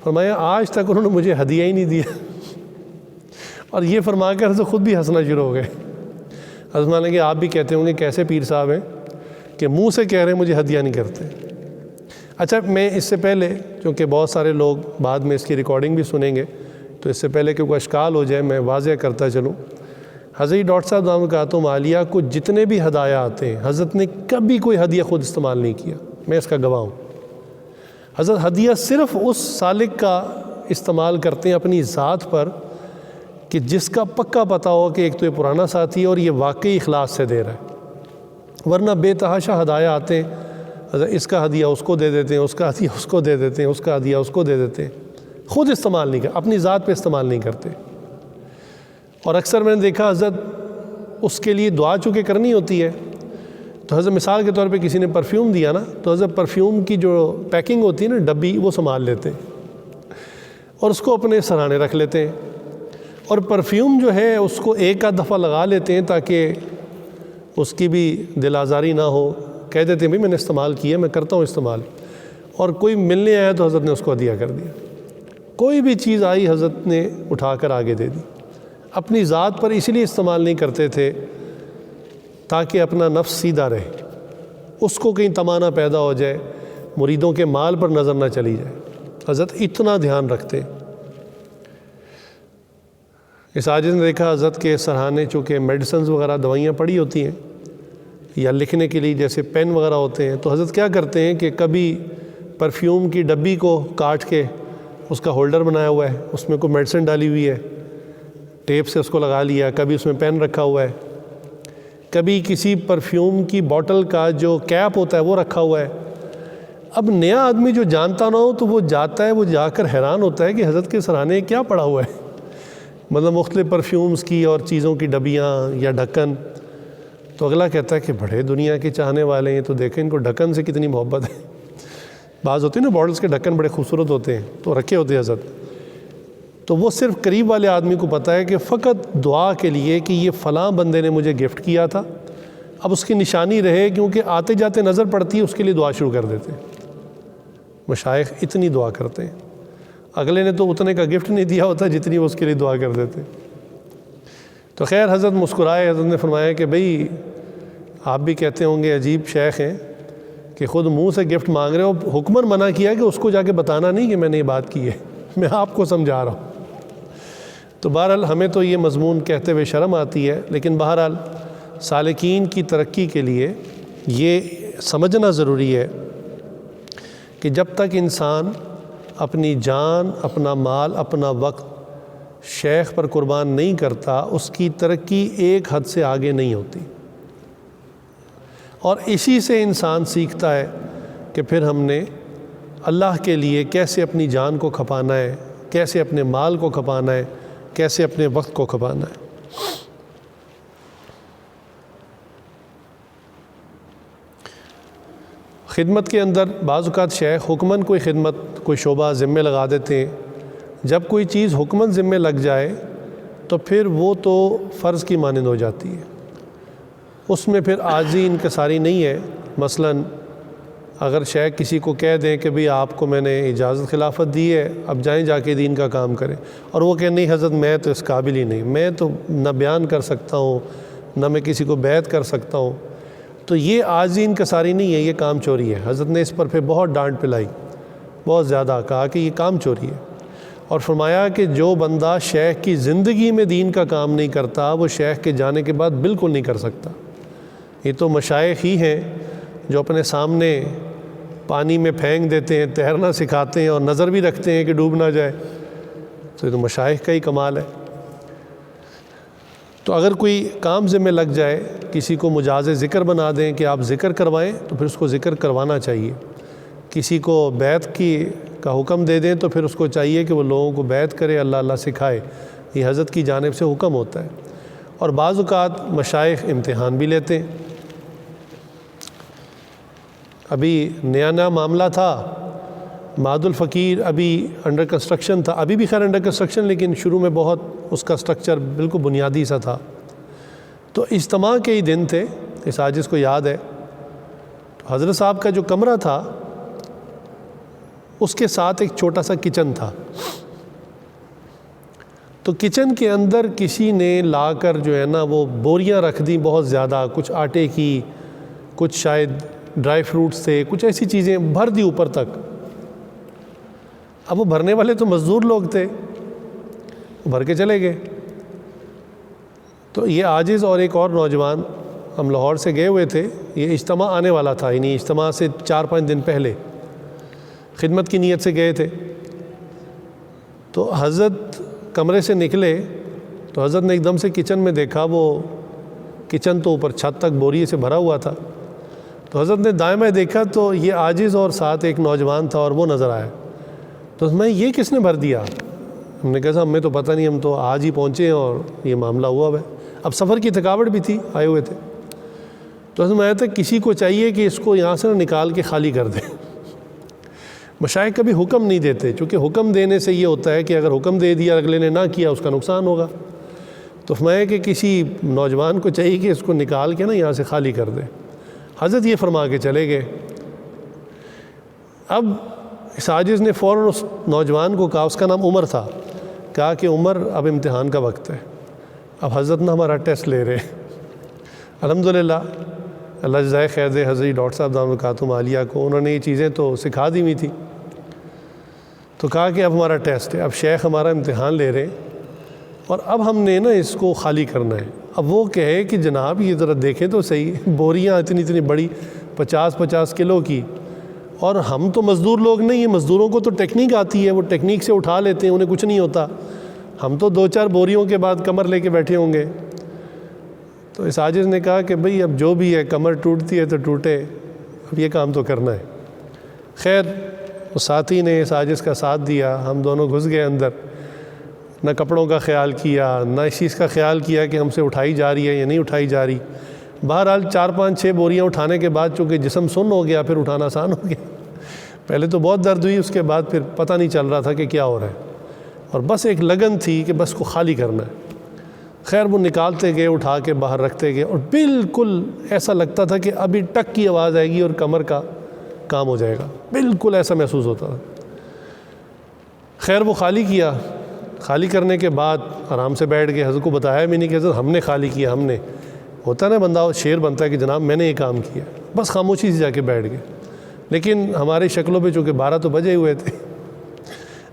فرمایا آج تک انہوں نے مجھے ہدیہ ہی نہیں دیا، اور یہ فرما کر حضرت خود بھی ہنسنا شروع ہو گئے۔ حضرت مانے کہ آپ بھی کہتے ہوں گے کیسے پیر صاحب ہیں کہ منہ سے کہہ رہے ہیں مجھے ہدیہ نہیں کرتے۔ اچھا، میں اس سے پہلے، چونکہ بہت سارے لوگ بعد میں اس کی ریکارڈنگ بھی سنیں گے، تو اس سے پہلے کہ کوئی اشکال ہو جائے میں واضح کرتا چلوں۔ حضرت ڈاکٹر صاحب دامت برکاتہم عالیہ کو جتنے بھی ہدایہ آتے ہیں، حضرت نے کبھی کوئی ہدیہ خود استعمال نہیں کیا، میں اس کا گواہ ہوں۔ حضرت ہدیہ صرف اس سالک کا استعمال کرتے ہیں اپنی ذات پر کہ جس کا پکا پتہ ہو کہ ایک تو یہ پرانا ساتھی ہے اور یہ واقعی اخلاص سے دے رہا ہے، ورنہ بے تحاشا ہدایہ آتے ہیں، اس کا ہدیہ اس کو دے دیتے ہیں، اس کا ہدیہ اس کو دے دیتے ہیں، اس کا ہدیہ اس کو دے دیتے ہیں، خود استعمال نہیں کرتے، اپنی ذات پہ استعمال نہیں کرتے۔ اور اکثر میں نے دیکھا حضرت اس کے لیے دعا چونکہ کرنی ہوتی ہے، تو حضرت مثال کے طور پہ کسی نے پرفیوم دیا نا، تو حضرت پرفیوم کی جو پیکنگ ہوتی ہے نا، ڈبی، وہ سنبھال لیتے ہیں اور اس کو اپنے سرانے رکھ لیتے ہیں، اور پرفیوم جو ہے اس کو ایک آدھ دفعہ لگا لیتے ہیں تاکہ اس کی بھی دل آزاری نہ ہو، کہہ دیتے ہیں بھائی میں نے استعمال کیا، میں کرتا ہوں استعمال، اور کوئی ملنے آیا تو حضرت نے اس کو ہدیہ کر دیا۔ کوئی بھی چیز آئی حضرت نے اٹھا کر آگے دے دی۔ اپنی ذات پر اس لیے استعمال نہیں کرتے تھے تاکہ اپنا نفس سیدھا رہے، اس کو کہیں تمانا پیدا ہو جائے، مریدوں کے مال پر نظر نہ چلی جائے، حضرت اتنا دھیان رکھتے۔ اس عاجز نے دیکھا حضرت کے سرہانے چونکہ میڈیسنز وغیرہ دوائیاں پڑی ہوتی ہیں یا لکھنے کے لیے جیسے پین وغیرہ ہوتے ہیں، تو حضرت کیا کرتے ہیں کہ کبھی پرفیوم کی ڈبی کو کاٹ کے اس کا ہولڈر بنایا ہوا ہے، اس میں کوئی میڈیسن ڈالی ہوئی ہے، ٹیپ سے اس کو لگا لیا، کبھی اس میں پین رکھا ہوا ہے، کبھی کسی پرفیوم کی بوٹل کا جو کیپ ہوتا ہے وہ رکھا ہوا ہے۔ اب نیا آدمی جو جانتا نہ ہو تو وہ جاتا ہے، وہ جا کر حیران ہوتا ہے کہ حضرت کے سرانے کیا پڑا ہوا ہے، مطلب مختلف پرفیومز کی اور چیزوں کی ڈبیاں یا ڈھکن۔ تو اگلا کہتا ہے کہ بڑے دنیا کے چاہنے والے ہیں، تو دیکھیں ان کو ڈھکن سے کتنی محبت ہے۔ بعض ہوتے ہیں نا باٹلز کے ڈھکن بڑے خوبصورت ہوتے ہیں، تو رکھے ہوتے ہیں حضرت، تو وہ صرف قریب والے آدمی کو پتہ ہے کہ فقط دعا کے لیے کہ یہ فلاں بندے نے مجھے گفٹ کیا تھا، اب اس کی نشانی رہے، کیونکہ آتے جاتے نظر پڑتی ہے اس کے لیے دعا شروع کر دیتے ہیں۔ مشائخ اتنی دعا کرتے ہیں، اگلے نے تو اتنے کا گفٹ نہیں دیا ہوتا جتنی وہ اس کے لیے دعا کر دیتے۔ تو خیر حضرت مسکرائے، حضرت نے فرمایا کہ بھئی آپ بھی کہتے ہوں گے عجیب شیخ ہیں کہ خود منہ سے گفٹ مانگ رہے ہو، حکمن منع کیا کہ اس کو جا کے بتانا نہیں کہ میں نے یہ بات کی ہے، میں آپ کو سمجھا رہا ہوں۔ تو بہرحال ہمیں تو یہ مضمون کہتے ہوئے شرم آتی ہے، لیکن بہرحال سالکین کی ترقی کے لیے یہ سمجھنا ضروری ہے کہ جب تک انسان اپنی جان، اپنا مال، اپنا وقت شیخ پر قربان نہیں کرتا، اس کی ترقی ایک حد سے آگے نہیں ہوتی۔ اور اسی سے انسان سیکھتا ہے کہ پھر ہم نے اللہ کے لیے کیسے اپنی جان کو کھپانا ہے، کیسے اپنے مال کو کھپانا ہے، کیسے اپنے وقت کو کھپانا ہے۔ خدمت کے اندر بعض اوقات شیخ حکماً کوئی خدمت، کوئی شعبہ ذمے لگا دیتے ہیں۔ جب کوئی چیز حکماً ذمے لگ جائے تو پھر وہ تو فرض کی مانند ہو جاتی ہے، اس میں پھر عاجزی انکساری نہیں ہے۔ مثلاً اگر شیخ کسی کو کہہ دیں کہ بھئی آپ کو میں نے اجازت خلافت دی ہے، اب جائیں جا کے دین کا کام کریں، اور وہ کہ نہیں حضرت میں تو اس قابل ہی نہیں، میں تو نہ بیان کر سکتا ہوں، نہ میں کسی کو بیعت کر سکتا ہوں، تو یہ عاجزی انکساری نہیں ہے، یہ کام چوری ہے۔ حضرت نے اس پر پھر بہت ڈانٹ پلائی، بہت زیادہ کہا کہ یہ کام چوری ہے، اور فرمایا کہ جو بندہ شیخ کی زندگی میں دین کا کام نہیں کرتا، وہ شیخ کے جانے کے بعد بالکل نہیں کر سکتا۔ یہ تو مشائخ ہی ہیں جو اپنے سامنے پانی میں پھینک دیتے ہیں، تیرنا سکھاتے ہیں اور نظر بھی رکھتے ہیں کہ ڈوب نہ جائے، تو یہ تو مشائخ کا ہی کمال ہے۔ تو اگر کوئی کام ذمہ لگ جائے، کسی کو مجاز ذکر بنا دیں کہ آپ ذکر کروائیں، تو پھر اس کو ذکر کروانا چاہیے۔ کسی کو بیعت کا حکم دے دیں تو پھر اس کو چاہیے کہ وہ لوگوں کو بیعت کرے، اللہ اللہ سکھائے، یہ حضرت کی جانب سے حکم ہوتا ہے۔ اور بعض اوقات مشائخ امتحان بھی لیتے ہیں۔ ابھی نیا معاملہ تھا، معاد الفقیر ابھی انڈر کنسٹرکشن تھا، ابھی بھی خیر انڈر کنسٹرکشن، لیکن شروع میں بہت اس کا سٹرکچر بالکل بنیادی سا تھا۔ تو اجتماع کے ہی دن تھے، اس عاجز کو یاد ہے، تو حضرت صاحب کا جو کمرہ تھا اس کے ساتھ ایک چھوٹا سا کچن تھا۔ تو کچن کے اندر کسی نے لا کر جو ہے نا وہ بوریاں رکھ دیں بہت زیادہ، کچھ آٹے کی، کچھ شاید ڈرائی فروٹس تھے، کچھ ایسی چیزیں بھر دی اوپر تک۔ اب وہ بھرنے والے تو مزدور لوگ تھے، بھر کے چلے گئے۔ تو یہ عاجز اور ایک اور نوجوان، ہم لاہور سے گئے ہوئے تھے، یہ اجتماع آنے والا تھا، یعنی اجتماع سے 4-5 دن پہلے خدمت کی نیت سے گئے تھے۔ تو حضرت کمرے سے نکلے تو حضرت نے ایک دم سے کچن میں دیکھا، وہ کچن تو اوپر چھت تک بوری سے بھرا ہوا تھا۔ تو حضرت نے دائیں بائیں دیکھا تو یہ عاجز اور ساتھ ایک نوجوان تھا، اور وہ نظر آیا۔ تو میں یہ کس نے بھر دیا؟ ہم نے کہا صاحب ہمیں تو پتہ نہیں، ہم تو آج ہی پہنچے ہیں اور یہ معاملہ ہوا ہے۔ اب سفر کی تھکاوٹ بھی تھی، آئے ہوئے تھے۔ تو حضرت میں آیا تھا کسی کو چاہیے کہ اس کو یہاں سے نکال کے خالی کر دیں۔ مشائخ کبھی حکم نہیں دیتے، چونکہ حکم دینے سے یہ ہوتا ہے کہ اگر حکم دے دیا اگلے نے نہ کیا اس کا نقصان ہوگا۔ تو فرمایا کہ کسی نوجوان کو چاہیے کہ اس کو نکال کے نا یہاں سے خالی کر دے۔ حضرت یہ فرما کے چلے گئے۔ اب اس عاجز نے فوراً اس نوجوان کو کہا، اس کا نام عمر تھا، کہا کہ عمر اب امتحان کا وقت ہے، اب حضرت نے ہمارا ٹیسٹ لے رہے۔ الحمدللہ اللہ جزائے خیر دے حضرت ڈاکٹر صاحب دامت برکاتہم عالیہ کو، انہوں نے یہ چیزیں تو سکھا دی ہوئی تھی۔ تو کہا کہ اب ہمارا ٹیسٹ ہے، اب شیخ ہمارا امتحان لے رہے ہیں اور اب ہم نے نا اس کو خالی کرنا ہے۔ اب وہ کہے کہ جناب یہ ذرا دیکھیں تو صحیح، بوریاں اتنی بڑی 50-50 کلو کی، اور ہم تو مزدور لوگ نہیں ہیں، مزدوروں کو تو ٹیکنیک آتی ہے، وہ ٹیکنیک سے اٹھا لیتے ہیں، انہیں کچھ نہیں ہوتا، ہم تو 2-4 بوریوں کے بعد کمر لے کے بیٹھے ہوں گے۔ تو اس عاجز نے کہا کہ بھئی اب جو بھی ہے، کمر ٹوٹتی ہے تو ٹوٹے، اب یہ کام تو کرنا ہے۔ خیر اس ساتھی نے اس عاجز کا ساتھ دیا، ہم دونوں گھس گئے اندر، نہ کپڑوں کا خیال کیا، نہ اس چیز کا خیال کیا کہ ہم سے اٹھائی جا رہی ہے یا نہیں اٹھائی جا رہی۔ بہرحال 4-5-6 بوریاں اٹھانے کے بعد چونکہ جسم سن ہو گیا، پھر اٹھانا آسان ہو گیا۔ پہلے تو بہت درد ہوئی، اس کے بعد پھر پتہ نہیں چل رہا تھا کہ کیا ہو رہا ہے، اور بس ایک لگن تھی کہ بس کو خالی کرنا ہے۔ خیر وہ نکالتے گئے، اٹھا کے باہر رکھتے گئے، اور بالکل ایسا لگتا تھا کہ ابھی ٹک کی آواز آئے گی اور کمر کا کام ہو جائے گا، بالکل ایسا محسوس ہوتا تھا۔ خیر وہ خالی کیا، خالی کرنے کے بعد آرام سے بیٹھ گئے۔ حضرت کو بتایا بھی نہیں کہ حضرت ہم نے خالی کیا، ہم نے، ہوتا ہے نا بندہ شیر بنتا ہے کہ جناب میں نے یہ کام کیا، بس خاموشی سے جا کے بیٹھ گئے۔ لیکن ہماری شکلوں پہ چونکہ 12 تو بجے ہوئے تھے،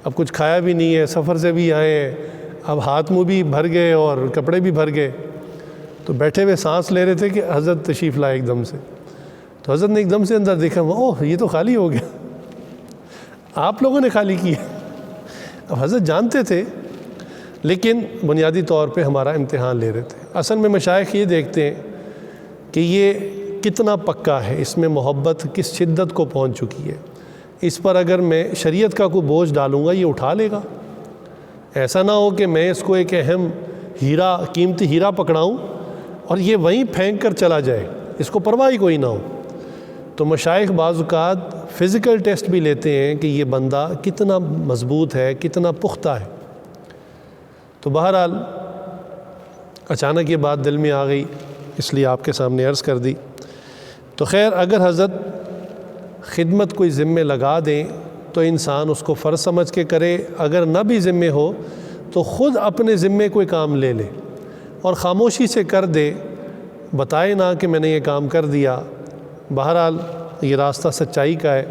اب کچھ کھایا بھی نہیں ہے، سفر سے بھی آئے ہیں، اب ہاتھ منہ بھی بھر گئے اور کپڑے بھی بھر گئے، تو بیٹھے ہوئے سانس لے رہے تھے کہ حضرت تشریف لائے ایک دم سے، تو حضرت نے ایک دم سے اندر دیکھا، اوہ یہ تو خالی ہو گیا، آپ لوگوں نے خالی کیا۔ اب حضرت جانتے تھے، لیکن بنیادی طور پہ ہمارا امتحان لے رہے تھے۔ اصل میں مشائخ یہ دیکھتے ہیں کہ یہ کتنا پکا ہے، اس میں محبت کس شدت کو پہنچ چکی ہے، اس پر اگر میں شریعت کا کوئی بوجھ ڈالوں گا یہ اٹھا لے گا۔ ایسا نہ ہو کہ میں اس کو ایک اہم ہیرا، قیمتی ہیرا پکڑاؤں اور یہ وہیں پھینک کر چلا جائے، اس کو پرواہ ہی کوئی نہ ہو۔ تو مشائخ بعض اوقات فزیکل ٹیسٹ بھی لیتے ہیں کہ یہ بندہ کتنا مضبوط ہے، کتنا پختہ ہے۔ تو بہرحال اچانک یہ بات دل میں آ گئی، اس لیے آپ کے سامنے عرض کر دی۔ تو خیر، اگر حضرت خدمت کوئی ذمے لگا دیں تو انسان اس کو فرض سمجھ کے کرے، اگر نہ بھی ذمے ہو تو خود اپنے ذمے کوئی کام لے لے اور خاموشی سے کر دے، بتائے نہ کہ میں نے یہ کام کر دیا۔ بہرحال یہ راستہ سچائی کا ہے،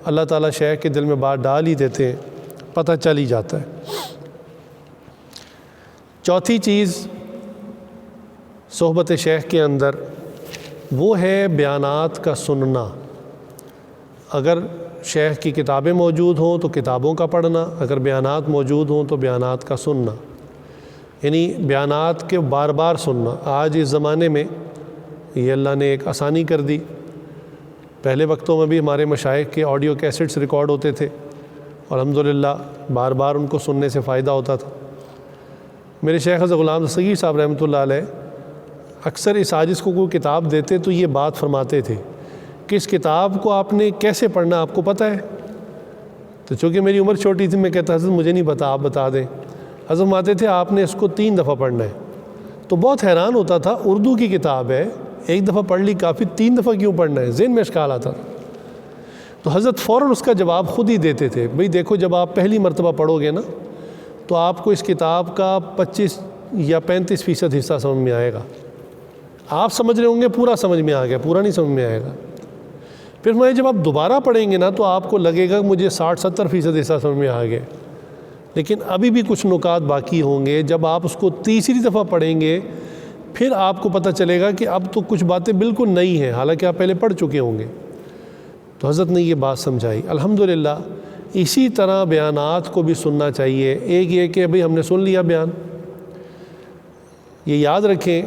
اللہ تعالیٰ شیخ کے دل میں بات ڈال ہی دیتے ہیں، پتہ چل ہی جاتا ہے۔ چوتھی چیز صحبت شیخ کے اندر وہ ہے بیانات کا سننا۔ اگر شیخ کی کتابیں موجود ہوں تو کتابوں کا پڑھنا، اگر بیانات موجود ہوں تو بیانات کا سننا، یعنی بیانات کے بار بار سننا۔ آج اس زمانے میں یہ اللہ نے ایک آسانی کر دی، پہلے وقتوں میں بھی ہمارے مشائخ کے آڈیو کیسٹس ریکارڈ ہوتے تھے اور الحمدللہ بار بار ان کو سننے سے فائدہ ہوتا تھا۔ میرے شیخ حضرت غلام صغیر صاحب رحمۃ اللہ علیہ اکثر اس عاجز کو کوئی کتاب دیتے تو یہ بات فرماتے تھے کہ اس کتاب کو آپ نے کیسے پڑھنا آپ کو پتہ ہے؟ تو چونکہ میری عمر چھوٹی تھی، میں کہتا حضرت مجھے نہیں پتہ، آپ بتا دیں۔ حضرت فرماتے تھے آپ نے اس کو 3 دفعہ پڑھنا ہے۔ تو بہت حیران ہوتا تھا، اردو کی کتاب ہے، ایک دفعہ پڑھ لی کافی، 3 دفعہ کیوں پڑھنا ہے؟ ذہن میں اشکال آتا تھا۔ تو حضرت فوراً اس کا جواب خود ہی دیتے تھے، بھئی دیکھو جب آپ پہلی مرتبہ پڑھو گے نا تو آپ کو اس کتاب کا 25 یا 35% حصہ سمجھ میں آئے گا۔ آپ سمجھ رہے ہوں گے پورا سمجھ میں آ گیا، پورا نہیں سمجھ میں آئے گا۔ پھر میں جب آپ دوبارہ پڑھیں گے نا تو آپ کو لگے گا مجھے 60-70% حصہ سمجھ میں آ گیا، لیکن ابھی بھی کچھ نکات باقی ہوں گے۔ جب آپ اس کو تیسری دفعہ پڑھیں گے پھر آپ کو پتہ چلے گا کہ اب تو کچھ باتیں بالکل نئی ہیں، حالانکہ آپ پہلے پڑھ چکے ہوں گے۔ تو حضرت نے یہ بات سمجھائی۔ الحمدللہ اسی طرح بیانات کو بھی سننا چاہیے۔ ایک یہ کہ ابھی ہم نے سن لیا بیان، یہ یاد رکھیں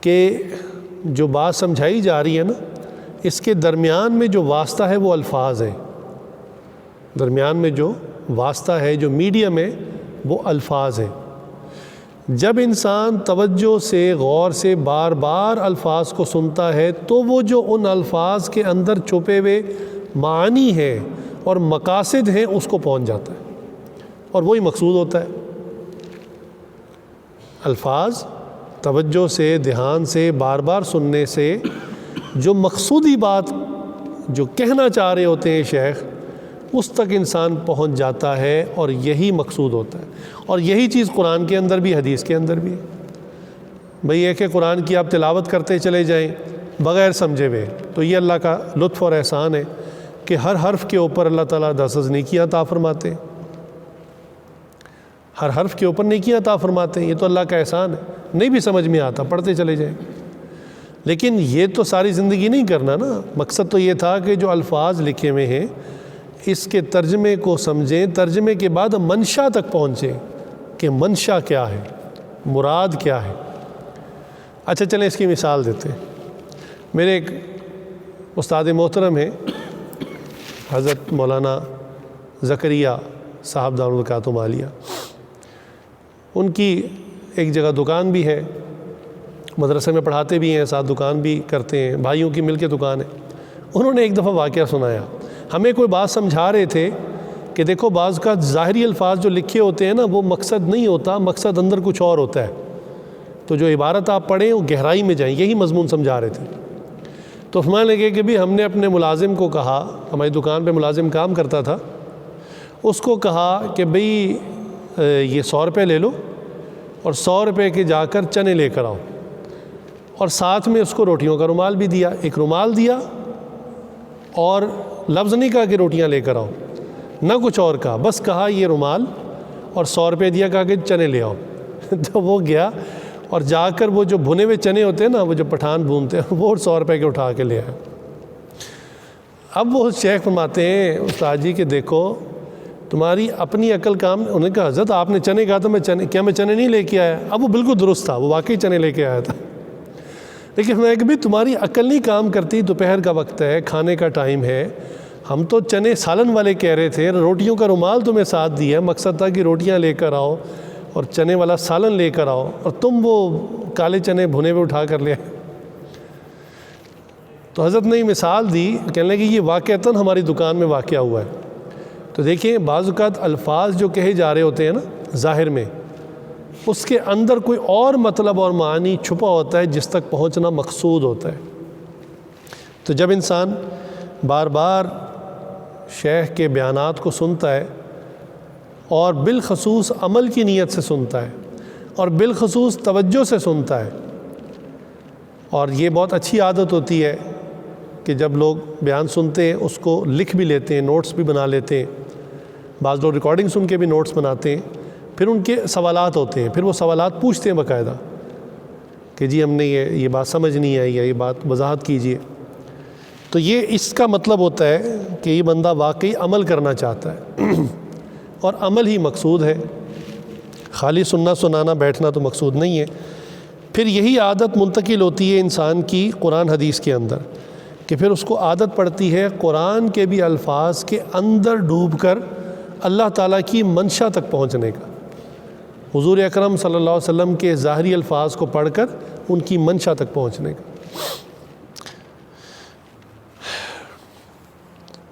کہ جو بات سمجھائی جا رہی ہے نا، اس کے درمیان میں جو واسطہ ہے وہ الفاظ ہیں، درمیان میں جو واسطہ ہے، جو میڈیم ہے وہ الفاظ ہیں۔ جب انسان توجہ سے، غور سے بار بار الفاظ کو سنتا ہے تو وہ جو ان الفاظ کے اندر چھپے ہوئے معانی ہیں اور مقاصد ہیں اس کو پہنچ جاتا ہے اور وہی مقصود ہوتا ہے۔ الفاظ توجہ سے، دھیان سے، بار بار سننے سے جو مقصودی بات جو کہنا چاہ رہے ہوتے ہیں شیخ، اس تک انسان پہنچ جاتا ہے اور یہی مقصود ہوتا ہے۔ اور یہی چیز قرآن کے اندر بھی، حدیث کے اندر بھی۔ بھئی یہ کہ قرآن کی آپ تلاوت کرتے چلے جائیں بغیر سمجھے ہوئے، تو یہ اللہ کا لطف اور احسان ہے کہ ہر حرف کے اوپر اللہ تعالیٰ 10 نیکیاں عطا فرماتے ہیں، ہر حرف کے اوپر نیکیاں عطا فرماتے ہیں۔ یہ تو اللہ کا احسان ہے، نہیں بھی سمجھ میں آتا پڑھتے چلے جائیں۔ لیکن یہ تو ساری زندگی نہیں کرنا نا، مقصد تو یہ تھا کہ جو الفاظ لکھے ہوئے ہیں اس کے ترجمے کو سمجھیں، ترجمے کے بعد منشا تک پہنچیں کہ منشا کیا ہے، مراد کیا ہے۔ اچھا چلیں اس کی مثال دیتے ہیں۔ میرے ایک استاد محترم ہیں حضرت مولانا زکریا صاحب دامت برکاتہم عالیہ، ان کی ایک جگہ دکان بھی ہے، مدرسے میں پڑھاتے بھی ہیں، ساتھ دکان بھی کرتے ہیں، بھائیوں کی مل کے دکان ہے۔ انہوں نے ایک دفعہ واقعہ سنایا، ہمیں کوئی بات سمجھا رہے تھے کہ دیکھو بعض کا ظاہری الفاظ جو لکھے ہوتے ہیں نا وہ مقصد نہیں ہوتا، مقصد اندر کچھ اور ہوتا ہے، تو جو عبارت آپ پڑھیں وہ گہرائی میں جائیں، یہی مضمون سمجھا رہے تھے۔ تو فرمانے لگے کہ بھی ہم نے اپنے ملازم کو کہا، ہماری دکان پہ ملازم کام کرتا تھا، اس کو کہا کہ بھئی یہ 100 روپے لے لو اور 100 روپے کے جا کر چنے لے کر آؤ، اور ساتھ میں اس کو روٹیوں کا رومال بھی دیا، ایک رومال دیا اور لفظ نہیں کہا کہ روٹیاں لے کر آؤ، نہ کچھ اور کہا، بس کہا یہ رومال اور 100 روپے دیا، کہا کہ چنے لے آؤ تو وہ گیا اور جا کر وہ جو بھنے ہوئے چنے ہوتے ہیں نا، وہ جو پٹھان بھونتے ہیں، وہ 100 روپے کے اٹھا کے لے آئے۔ اب وہ شیخ فرماتے ہیں استاد جی کہ دیکھو تمہاری اپنی عقل کام، انہوں نے کہا حضرت آپ نے چنے کہا تو میں چنے نہیں لے کے آیا؟ اب وہ بالکل درست تھا، وہ واقعی چنے لے کے آیا تھا، لیکن میں کہ بھی تمہاری عقل نہیں کام کرتی، دوپہر کا وقت ہے، کھانے کا ٹائم ہے، ہم تو چنے سالن والے کہہ رہے تھے، روٹیوں کا رومال تمہیں ساتھ دیا، مقصد تھا کہ روٹیاں لے کر آؤ اور چنے والا سالن لے کر آؤ، اور تم وہ کالے چنے بھنے ہوئے اٹھا کر لے آئے۔ تو حضرت نے مثال دی، کہنے لگے یہ واقعتاً ہماری دکان میں واقعہ ہوا ہے۔ تو دیکھیں بعض اوقات الفاظ جو کہے جا رہے ہوتے ہیں نا ظاہر میں، اس کے اندر کوئی اور مطلب اور معنی چھپا ہوتا ہے جس تک پہنچنا مقصود ہوتا ہے۔ تو جب انسان بار بار شیخ کے بیانات کو سنتا ہے اور بالخصوص عمل کی نیت سے سنتا ہے اور بالخصوص توجہ سے سنتا ہے، اور یہ بہت اچھی عادت ہوتی ہے کہ جب لوگ بیان سنتے ہیں اس کو لکھ بھی لیتے ہیں، نوٹس بھی بنا لیتے ہیں، بعض لوگ ریکارڈنگ سن کے بھی نوٹس بناتے ہیں، پھر ان کے سوالات ہوتے ہیں، پھر وہ سوالات پوچھتے ہیں باقاعدہ کہ جی ہم نے یہ بات سمجھ نہیں آئی، یا یہ بات وضاحت کیجیے۔ تو یہ اس کا مطلب ہوتا ہے کہ یہ بندہ واقعی عمل کرنا چاہتا ہے اور عمل ہی مقصود ہے، خالی سننا سنانا بیٹھنا تو مقصود نہیں ہے۔ پھر یہی عادت منتقل ہوتی ہے انسان کی قرآن حدیث کے اندر، کہ پھر اس کو عادت پڑتی ہے قرآن کے بھی الفاظ کے اندر ڈوب کر اللہ تعالیٰ کی منشا تک پہنچنے کا، حضور اکرم صلی اللہ علیہ وسلم کے ظاہری الفاظ کو پڑھ کر ان کی منشا تک پہنچنے کا۔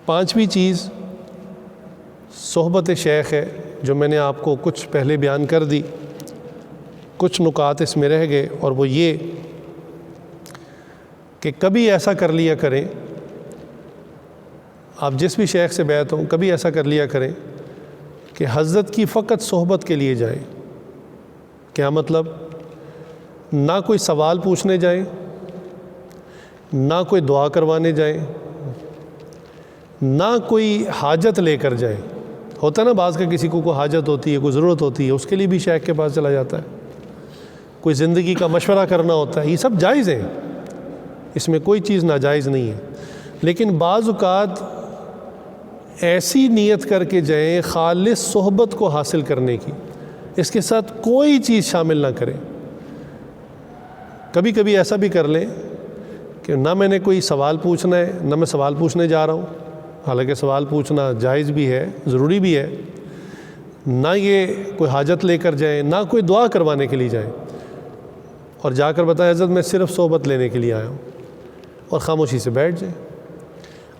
پانچویں چیز صحبت شیخ ہے، جو میں نے آپ کو کچھ پہلے بیان کر دی، کچھ نکات اس میں رہ گئے، اور وہ یہ کہ کبھی ایسا کر لیا کریں، آپ جس بھی شیخ سے بیعت ہوں کبھی ایسا کر لیا کریں کہ حضرت کی فقط صحبت کے لیے جائیں۔ کیا مطلب؟ نہ کوئی سوال پوچھنے جائیں، نہ کوئی دعا کروانے جائیں، نہ کوئی حاجت لے کر جائیں۔ ہوتا ہے نا بعض کا کسی کو کوئی حاجت ہوتی ہے، کوئی ضرورت ہوتی ہے، اس کے لیے بھی شیخ کے پاس چلا جاتا ہے، کوئی زندگی کا مشورہ کرنا ہوتا ہے، یہ سب جائز ہیں، اس میں کوئی چیز ناجائز نہیں ہے، لیکن بعض اوقات ایسی نیت کر کے جائیں خالص صحبت کو حاصل کرنے کی، اس کے ساتھ کوئی چیز شامل نہ کریں۔ کبھی کبھی ایسا بھی کر لیں کہ نہ میں نے کوئی سوال پوچھنا ہے، نہ میں سوال پوچھنے جا رہا ہوں، حالانکہ سوال پوچھنا جائز بھی ہے، ضروری بھی ہے، نہ یہ کوئی حاجت لے کر جائیں، نہ کوئی دعا کروانے کے لیے جائیں، اور جا کر بتائیں حضرت میں صرف صحبت لینے کے لیے آیا ہوں، اور خاموشی سے بیٹھ جائیں۔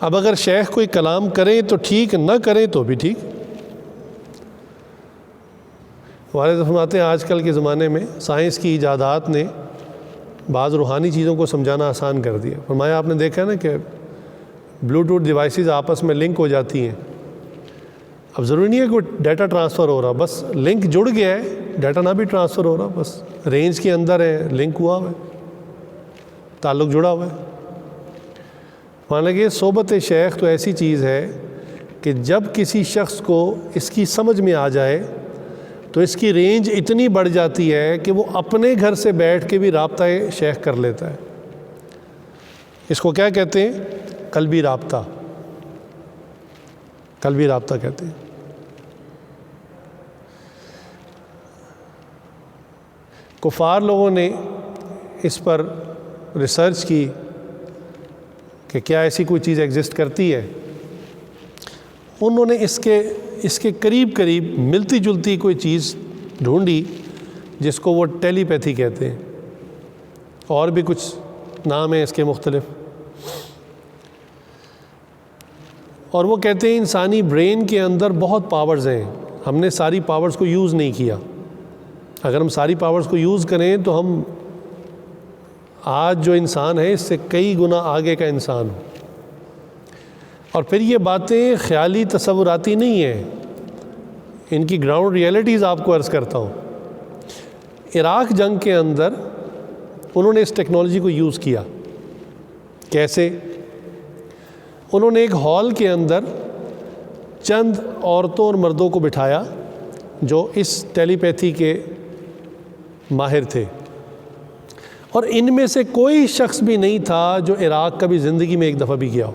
اب اگر شیخ کوئی کلام کریں تو ٹھیک، نہ کریں تو بھی ٹھیک۔ والد فرماتے ہیں آج کل کے زمانے میں سائنس کی ایجادات نے بعض روحانی چیزوں کو سمجھانا آسان کر دیا۔ فرمایا آپ نے دیکھا نا کہ بلوٹوتھ ڈیوائسز آپس میں لنک ہو جاتی ہیں، اب ضروری نہیں ہے کوئی ڈیٹا ٹرانسفر ہو رہا، بس لنک جڑ گیا ہے، ڈیٹا نہ بھی ٹرانسفر ہو رہا، بس رینج کے اندر ہے، لنک ہوا ہوا ہے، تعلق جڑا ہوا ہے۔ حالانکہ صحبت شیخ تو ایسی چیز ہے کہ جب کسی شخص کو اس کی سمجھ میں آ جائے تو اس کی رینج اتنی بڑھ جاتی ہے کہ وہ اپنے گھر سے بیٹھ کے بھی رابطہ شیخ کر لیتا ہے۔ اس کو کیا کہتے ہیں؟ قلبی رابطہ، قلبی رابطہ کہتے ہیں۔ کفار لوگوں نے اس پر ریسرچ کی کہ کیا ایسی کوئی چیز ایگزسٹ کرتی ہے، انہوں نے اس کے قریب قریب ملتی جلتی کوئی چیز ڈھونڈی جس کو وہ ٹیلی پیتھی کہتے ہیں، اور بھی کچھ نام ہیں اس کے مختلف، اور وہ کہتے ہیں انسانی برین کے اندر بہت پاورز ہیں، ہم نے ساری پاورز کو یوز نہیں کیا، اگر ہم ساری پاورز کو یوز کریں تو ہم آج جو انسان ہے اس سے کئی گنا آگے کا انسان ہو۔ اور پھر یہ باتیں خیالی تصوراتی نہیں ہیں، ان کی گراؤنڈ ریئلٹیز آپ کو عرض کرتا ہوں۔ عراق جنگ کے اندر انہوں نے اس ٹیکنالوجی کو یوز کیا۔ کیسے؟ انہوں نے ایک ہال کے اندر چند عورتوں اور مردوں کو بٹھایا، جو اس ٹیلی پیتھی کے ماہر تھے، اور ان میں سے کوئی شخص بھی نہیں تھا جو عراق کبھی زندگی میں ایک دفعہ بھی گیا ہو،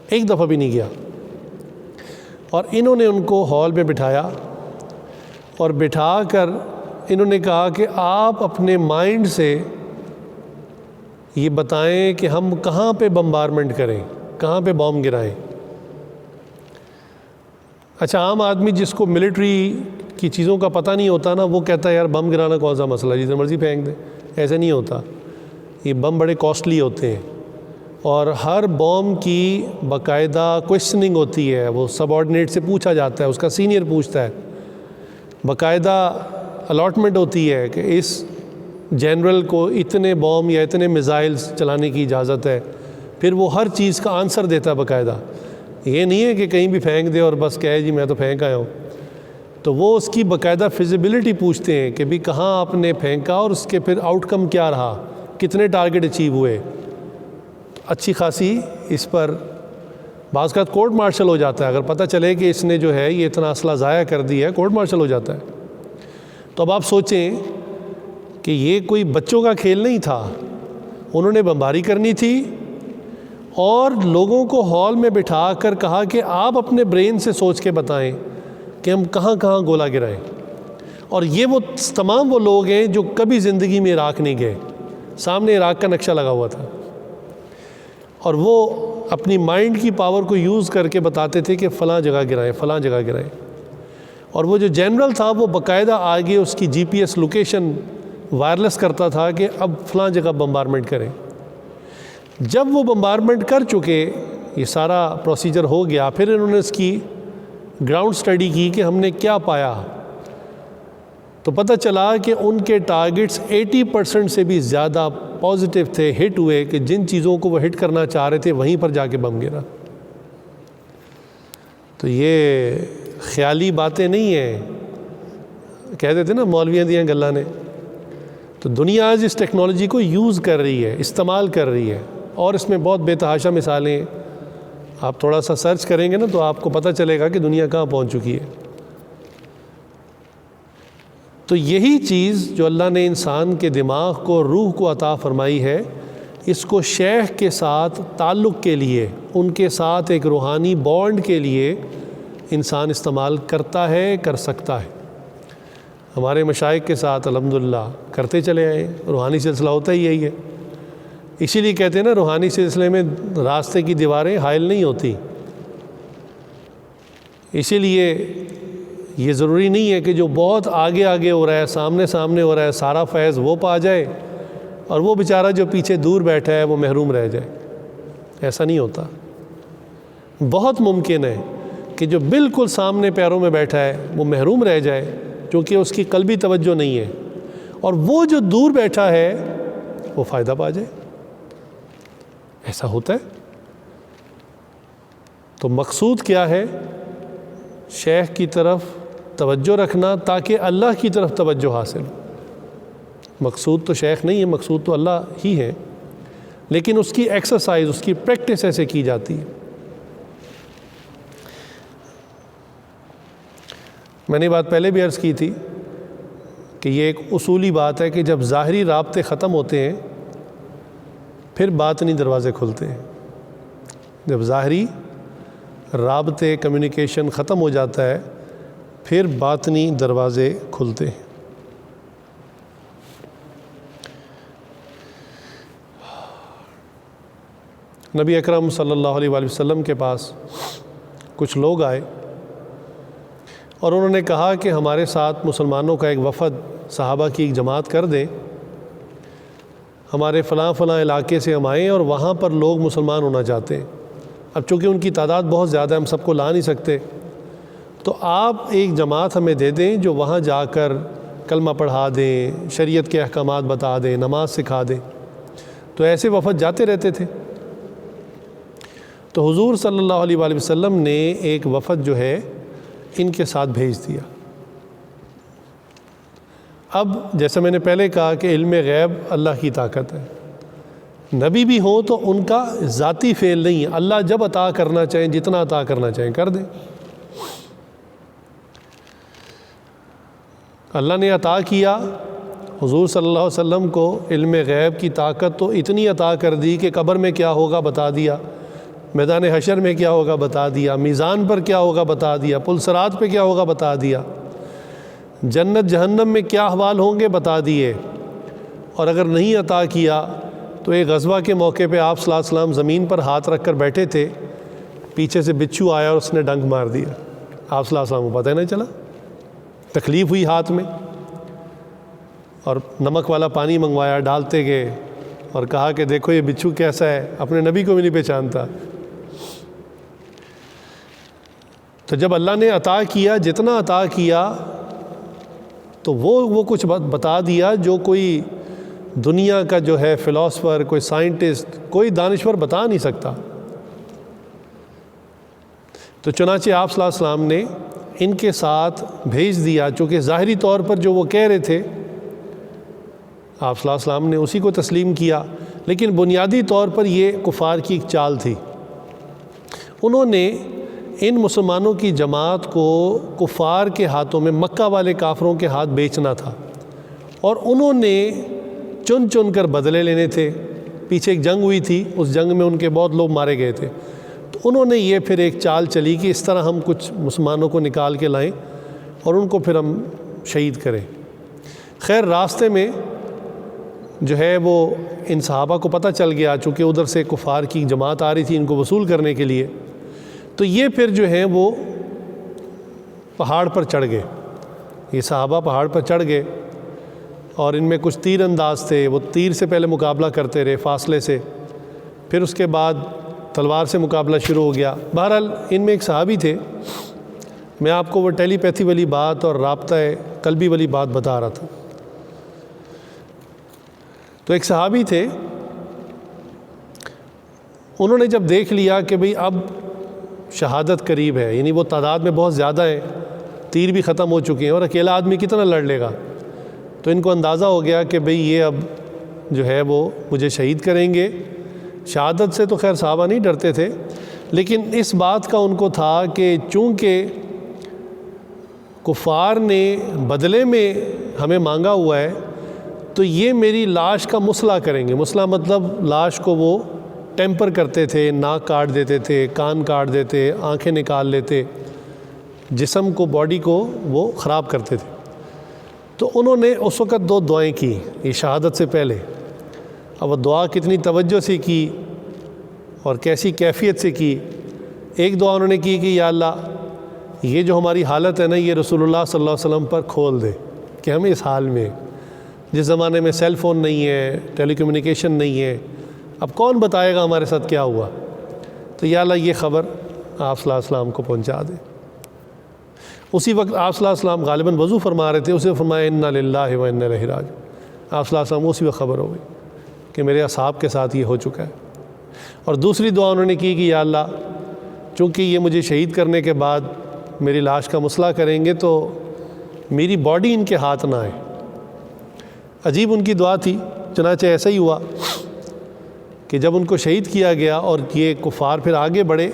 ایک دفعہ بھی نہیں گیا۔ اور انہوں نے ان کو ہال میں بٹھایا اور بٹھا کر انہوں نے کہا کہ آپ اپنے مائنڈ سے یہ بتائیں کہ ہم کہاں پہ بمبارمنٹ کریں، کہاں پہ بام گرائیں۔ اچھا، عام آدمی جس کو ملٹری کی چیزوں کا پتہ نہیں ہوتا نا، وہ کہتا ہے یار بم گرانا کون سا مسئلہ، جتنا مرضی پھینک دیں۔ ایسے نہیں ہوتا، یہ بم بڑے کاسٹلی ہوتے ہیں، اور ہر بوم کی باقاعدہ کویسچننگ ہوتی ہے، وہ سب آرڈینیٹ سے پوچھا جاتا ہے، اس کا سینئر پوچھتا ہے، باقاعدہ الاٹمنٹ ہوتی ہے کہ اس جنرل کو اتنے بوم یا اتنے میزائلز چلانے کی اجازت ہے، پھر وہ ہر چیز کا آنسر دیتا ہے باقاعدہ۔ یہ نہیں ہے کہ کہیں بھی پھینک دے اور بس کہے جی میں تو پھینک آیا ہوں، تو وہ اس کی باقاعدہ فیزیبلٹی پوچھتے ہیں کہ بھی کہاں آپ نے پھینکا اور اس کے پھر آؤٹ کم کیا رہا، کتنے ٹارگٹ اچیو ہوئے۔ اچھی خاصی اس پر بعض کا کورٹ مارشل ہو جاتا ہے، اگر پتہ چلے کہ اس نے جو ہے یہ اتنا اسلحہ ضائع کر دیا ہے، کورٹ مارشل ہو جاتا ہے۔ تو اب آپ سوچیں کہ یہ کوئی بچوں کا کھیل نہیں تھا، انہوں نے بمباری کرنی تھی اور لوگوں کو ہال میں بٹھا کر کہا کہ آپ اپنے برین سے سوچ کے بتائیں کہ ہم کہاں کہاں گولہ گرائیں۔ اور یہ وہ تمام وہ لوگ ہیں جو کبھی زندگی میں عراق نہیں گئے، سامنے عراق کا نقشہ لگا ہوا تھا، اور وہ اپنی مائنڈ کی پاور کو یوز کر کے بتاتے تھے کہ فلاں جگہ گرائیں، فلاں جگہ گرائیں۔ اور وہ جو جنرل تھا وہ باقاعدہ آگے اس کی جی پی ایس لوکیشن وائرلیس کرتا تھا کہ اب فلاں جگہ بمبارمنٹ کریں۔ جب وہ بمبارمنٹ کر چکے، یہ سارا پروسیجر ہو گیا، پھر انہوں نے اس کی گراؤنڈ سٹڈی کی کہ ہم نے کیا پایا، تو پتہ چلا کہ ان کے ٹارگٹس 80% سے بھی زیادہ پازیٹیو تھے، ہٹ ہوئے، کہ جن چیزوں کو وہ ہٹ کرنا چاہ رہے تھے وہیں پر جا کے بم گرا۔ تو یہ خیالی باتیں نہیں ہیں، کہہ دیتے نا مولویاں دیاں گلاں نے۔ تو دنیا آج اس ٹیکنالوجی کو یوز کر رہی ہے، استعمال کر رہی ہے، اور اس میں بہت بے تحاشا مثالیں ہیں۔ آپ تھوڑا سا سرچ کریں گے نا تو آپ کو پتہ چلے گا کہ دنیا کہاں پہنچ چکی ہے۔ تو یہی چیز جو اللہ نے انسان کے دماغ کو، روح کو عطا فرمائی ہے، اس کو شیخ کے ساتھ تعلق کے لیے، ان کے ساتھ ایک روحانی بانڈ کے لیے انسان استعمال کرتا ہے، کر سکتا ہے۔ ہمارے مشائخ کے ساتھ الحمدللہ کرتے چلے آئے، روحانی سلسلہ ہوتا ہی یہی ہے۔ اسی لیے کہتے ہیں نا روحانی سلسلے میں راستے کی دیواریں حائل نہیں ہوتی۔ اسی لیے یہ ضروری نہیں ہے کہ جو بہت آگے آگے ہو رہا ہے، سامنے سامنے ہو رہا ہے، سارا فیض وہ پا جائے اور وہ بیچارہ جو پیچھے دور بیٹھا ہے وہ محروم رہ جائے۔ ایسا نہیں ہوتا۔ بہت ممکن ہے کہ جو بالکل سامنے پیروں میں بیٹھا ہے وہ محروم رہ جائے، کیونکہ اس کی قلبی توجہ نہیں ہے، اور وہ جو دور بیٹھا ہے وہ فائدہ پا جائے۔ ایسا ہوتا ہے۔ تو مقصود کیا ہے؟ شیخ کی طرف توجہ رکھنا تاکہ اللہ کی طرف توجہ حاصل۔ مقصود تو شیخ نہیں ہے، مقصود تو اللہ ہی ہے، لیکن اس کی ایکسرسائز، اس کی پریکٹس ایسے کی جاتی ہے۔ میں نے بات پہلے بھی عرض کی تھی کہ یہ ایک اصولی بات ہے کہ جب ظاہری رابطے ختم ہوتے ہیں پھر باطنی دروازے کھلتے ہیں۔ جب ظاہری رابطے، کمیونیکیشن ختم ہو جاتا ہے پھر باطنی دروازے کھلتے ہیں۔ نبی اکرم صلی اللہ علیہ وآلہ وسلم کے پاس کچھ لوگ آئے اور انہوں نے کہا کہ ہمارے ساتھ مسلمانوں کا ایک وفد، صحابہ کی ایک جماعت کر دیں، ہمارے فلاں فلاں علاقے سے ہم آئیں اور وہاں پر لوگ مسلمان ہونا چاہتے ہیں۔ اب چونکہ ان کی تعداد بہت زیادہ ہے، ہم سب کو لا نہیں سکتے، تو آپ ایک جماعت ہمیں دے دیں جو وہاں جا کر کلمہ پڑھا دیں، شریعت کے احکامات بتا دیں، نماز سکھا دیں۔ تو ایسے وفد جاتے رہتے تھے۔ تو حضور صلی اللہ علیہ وآلہ وسلم نے ایک وفد جو ہے ان کے ساتھ بھیج دیا۔ اب جیسے میں نے پہلے کہا کہ علم غیب اللہ کی طاقت ہے، نبی بھی ہوں تو ان کا ذاتی فعل نہیں ہے، اللہ جب عطا کرنا چاہیں، جتنا عطا کرنا چاہیں کر دیں۔ اللہ نے عطا کیا حضور صلی اللہ علیہ وسلم کو علم غیب کی طاقت تو اتنی عطا کر دی کہ قبر میں کیا ہوگا بتا دیا، میدان حشر میں کیا ہوگا بتا دیا، میزان پر کیا ہوگا بتا دیا، پل صراط پہ کیا ہوگا بتا دیا، جنت جہنم میں کیا احوال ہوں گے بتا دیے۔ اور اگر نہیں عطا کیا تو ایک غزوہ کے موقع پہ آپ صلی اللہ علیہ وسلم زمین پر ہاتھ رکھ کر بیٹھے تھے، پیچھے سے بچھو آیا اور اس نے ڈنک مار دیا، آپ صلی اللہ علیہ وسلم کو پتہ ہی نہیں چلا، تکلیف ہوئی ہاتھ میں، اور نمک والا پانی منگوایا، ڈالتے گئے اور کہا کہ دیکھو یہ بچھو کیسا ہے، اپنے نبی کو بھی نہیں پہچانتا۔ تو جب اللہ نے عطا کیا جتنا عطا کیا تو وہ کچھ بتا دیا جو کوئی دنیا کا جو ہے فلاسفر، کوئی سائنٹسٹ، کوئی دانشور بتا نہیں سکتا۔ تو چنانچہ آپ صلی اللہ علیہ وسلم نے ان کے ساتھ بھیج دیا، چونکہ ظاہری طور پر جو وہ کہہ رہے تھے آپ صلی اللہ علیہ وسلم نے اسی کو تسلیم کیا، لیکن بنیادی طور پر یہ کفار کی ایک چال تھی۔ انہوں نے ان مسلمانوں کی جماعت کو کفار کے ہاتھوں میں، مکہ والے کافروں کے ہاتھ بیچنا تھا، اور انہوں نے چن چن کر بدلے لینے تھے۔ پیچھے ایک جنگ ہوئی تھی، اس جنگ میں ان کے بہت لوگ مارے گئے تھے، تو انہوں نے یہ پھر ایک چال چلی کہ اس طرح ہم کچھ مسلمانوں کو نکال کے لائیں اور ان کو پھر ہم شہید کریں۔ خیر راستے میں جو ہے وہ ان صحابہ کو پتہ چل گیا، چونکہ ادھر سے کفار کی جماعت آ رہی تھی ان کو وصول کرنے کے لیے، تو یہ پھر جو ہے وہ پہاڑ پر چڑھ گئے، یہ صحابہ پہاڑ پر چڑھ گئے، اور ان میں کچھ تیر انداز تھے، وہ تیر سے پہلے مقابلہ کرتے رہے فاصلے سے، پھر اس کے بعد تلوار سے مقابلہ شروع ہو گیا۔ بہرحال ان میں ایک صحابی تھے، میں آپ کو وہ ٹیلی پیتھی والی بات اور رابطہ قلبی والی بات بتا رہا تھا۔ تو ایک صحابی تھے، انہوں نے جب دیکھ لیا کہ بھئی اب شہادت قریب ہے، یعنی وہ تعداد میں بہت زیادہ ہیں، تیر بھی ختم ہو چکے ہیں، اور اکیلا آدمی کتنا لڑ لے گا، تو ان کو اندازہ ہو گیا کہ بھئی یہ اب جو ہے وہ مجھے شہید کریں گے۔ شہادت سے تو خیر صحابہ نہیں ڈرتے تھے، لیکن اس بات کا ان کو تھا کہ چونکہ کفار نے بدلے میں ہمیں مانگا ہوا ہے تو یہ میری لاش کا مسئلہ کریں گے۔ مسئلہ مطلب لاش کو وہ ٹیمپر کرتے تھے، ناک کاٹ دیتے تھے، کان کاٹ دیتے، آنکھیں نکال لیتے، جسم کو، باڈی کو وہ خراب کرتے تھے۔ تو انہوں نے اس وقت 2 دعائیں کی یہ شہادت سے پہلے۔ اب وہ دعا کتنی توجہ سے کی اور کیسی کیفیت سے کی۔ ایک دعا انہوں نے کی کہ یا اللہ یہ جو ہماری حالت ہے نا، یہ رسول اللہ صلی اللہ علیہ وسلم پر کھول دے کہ ہم اس حال میں، جس زمانے میں سیل فون نہیں ہے، ٹیلی کمیونیکیشن نہیں ہے، اب کون بتائے گا ہمارے ساتھ کیا ہوا، تو یا اللہ یہ خبر آپ صلی اللہ علیہ وسلم کو پہنچا دے۔ اسی وقت آپ صلی اللہ علیہ وسلم غالباً وضو فرما رہے تھے، اسے فرمایا انا للہ و انا الیہ راجعون۔ آپ صلی اللہ علیہ وسلم اسی وقت خبر ہو گئی کہ میرے اصحاب کے ساتھ یہ ہو چکا ہے۔ اور دوسری دعا انہوں نے کی کہ یا اللہ چونکہ یہ مجھے شہید کرنے کے بعد میری لاش کا مسئلہ کریں گے تو میری باڈی ان کے ہاتھ نہ آئے۔ عجیب ان کی دعا تھی۔ چنانچہ ایسا ہی ہوا کہ جب ان کو شہید کیا گیا اور یہ کفار پھر آگے بڑھے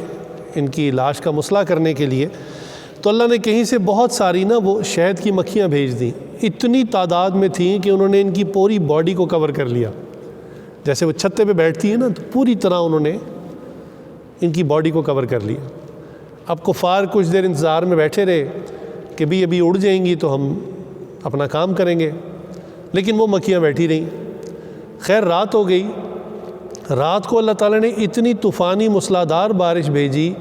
ان کی لاش کا مسئلہ کرنے کے لیے، تو اللہ نے کہیں سے بہت ساری وہ شہد کی مکھیاں بھیج دیں، اتنی تعداد میں تھیں کہ انہوں نے ان کی پوری باڈی کو کور کر لیا۔ جیسے وہ چھتے پہ بیٹھتی ہے نا، تو پوری طرح انہوں نے ان کی باڈی کو کور کر لیا۔ اب کفار کچھ دیر انتظار میں بیٹھے رہے کہ بھی ابھی اڑ جائیں گی تو ہم اپنا کام کریں گے، لیکن وہ مکھیاں بیٹھی رہیں۔ خیر رات ہو گئی۔ رات کو اللہ تعالیٰ نے اتنی طوفانی موسلادھار بارش بھیجی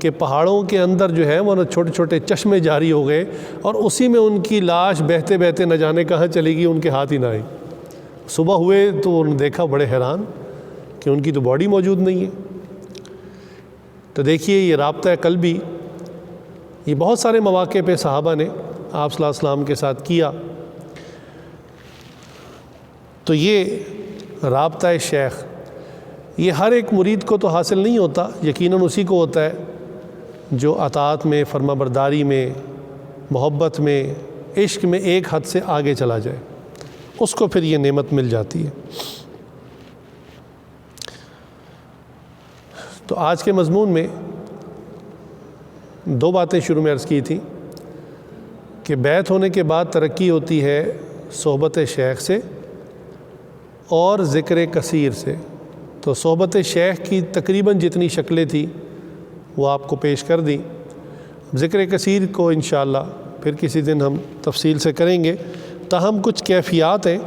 کہ پہاڑوں کے اندر جو ہے وہ چھوٹے چھوٹے چشمے جاری ہو گئے، اور اسی میں ان کی لاش بہتے بہتے نہ جانے کہاں چلی گئی، ان کے ہاتھ ہی نہ آئی۔ صبح ہوئے تو انہوں نے دیکھا بڑے حیران کہ ان کی تو باڈی موجود نہیں ہے۔ تو دیکھیے یہ رابطہ قلبی، یہ بہت سارے مواقع پہ صحابہ نے آپ صلی اللہ علیہ وسلم کے ساتھ کیا۔ تو یہ رابطہ شیخ یہ ہر ایک مرید کو تو حاصل نہیں ہوتا، یقیناً اسی کو ہوتا ہے جو اطاعت میں، فرما برداری میں، محبت میں، عشق میں ایک حد سے آگے چلا جائے، اس کو پھر یہ نعمت مل جاتی ہے۔ تو آج کے مضمون میں 2 باتیں شروع میں عرض کی تھیں۔ کہ بیعت ہونے کے بعد ترقی ہوتی ہے صحبت شیخ سے اور ذکر کثیر سے۔ تو صحبت شیخ کی تقریباً جتنی شکلیں تھیں وہ آپ کو پیش کر دیں۔ ذکر کثیر کو انشاءاللہ پھر کسی دن ہم تفصیل سے کریں گے۔ تاہم کچھ کیفیات ہیں،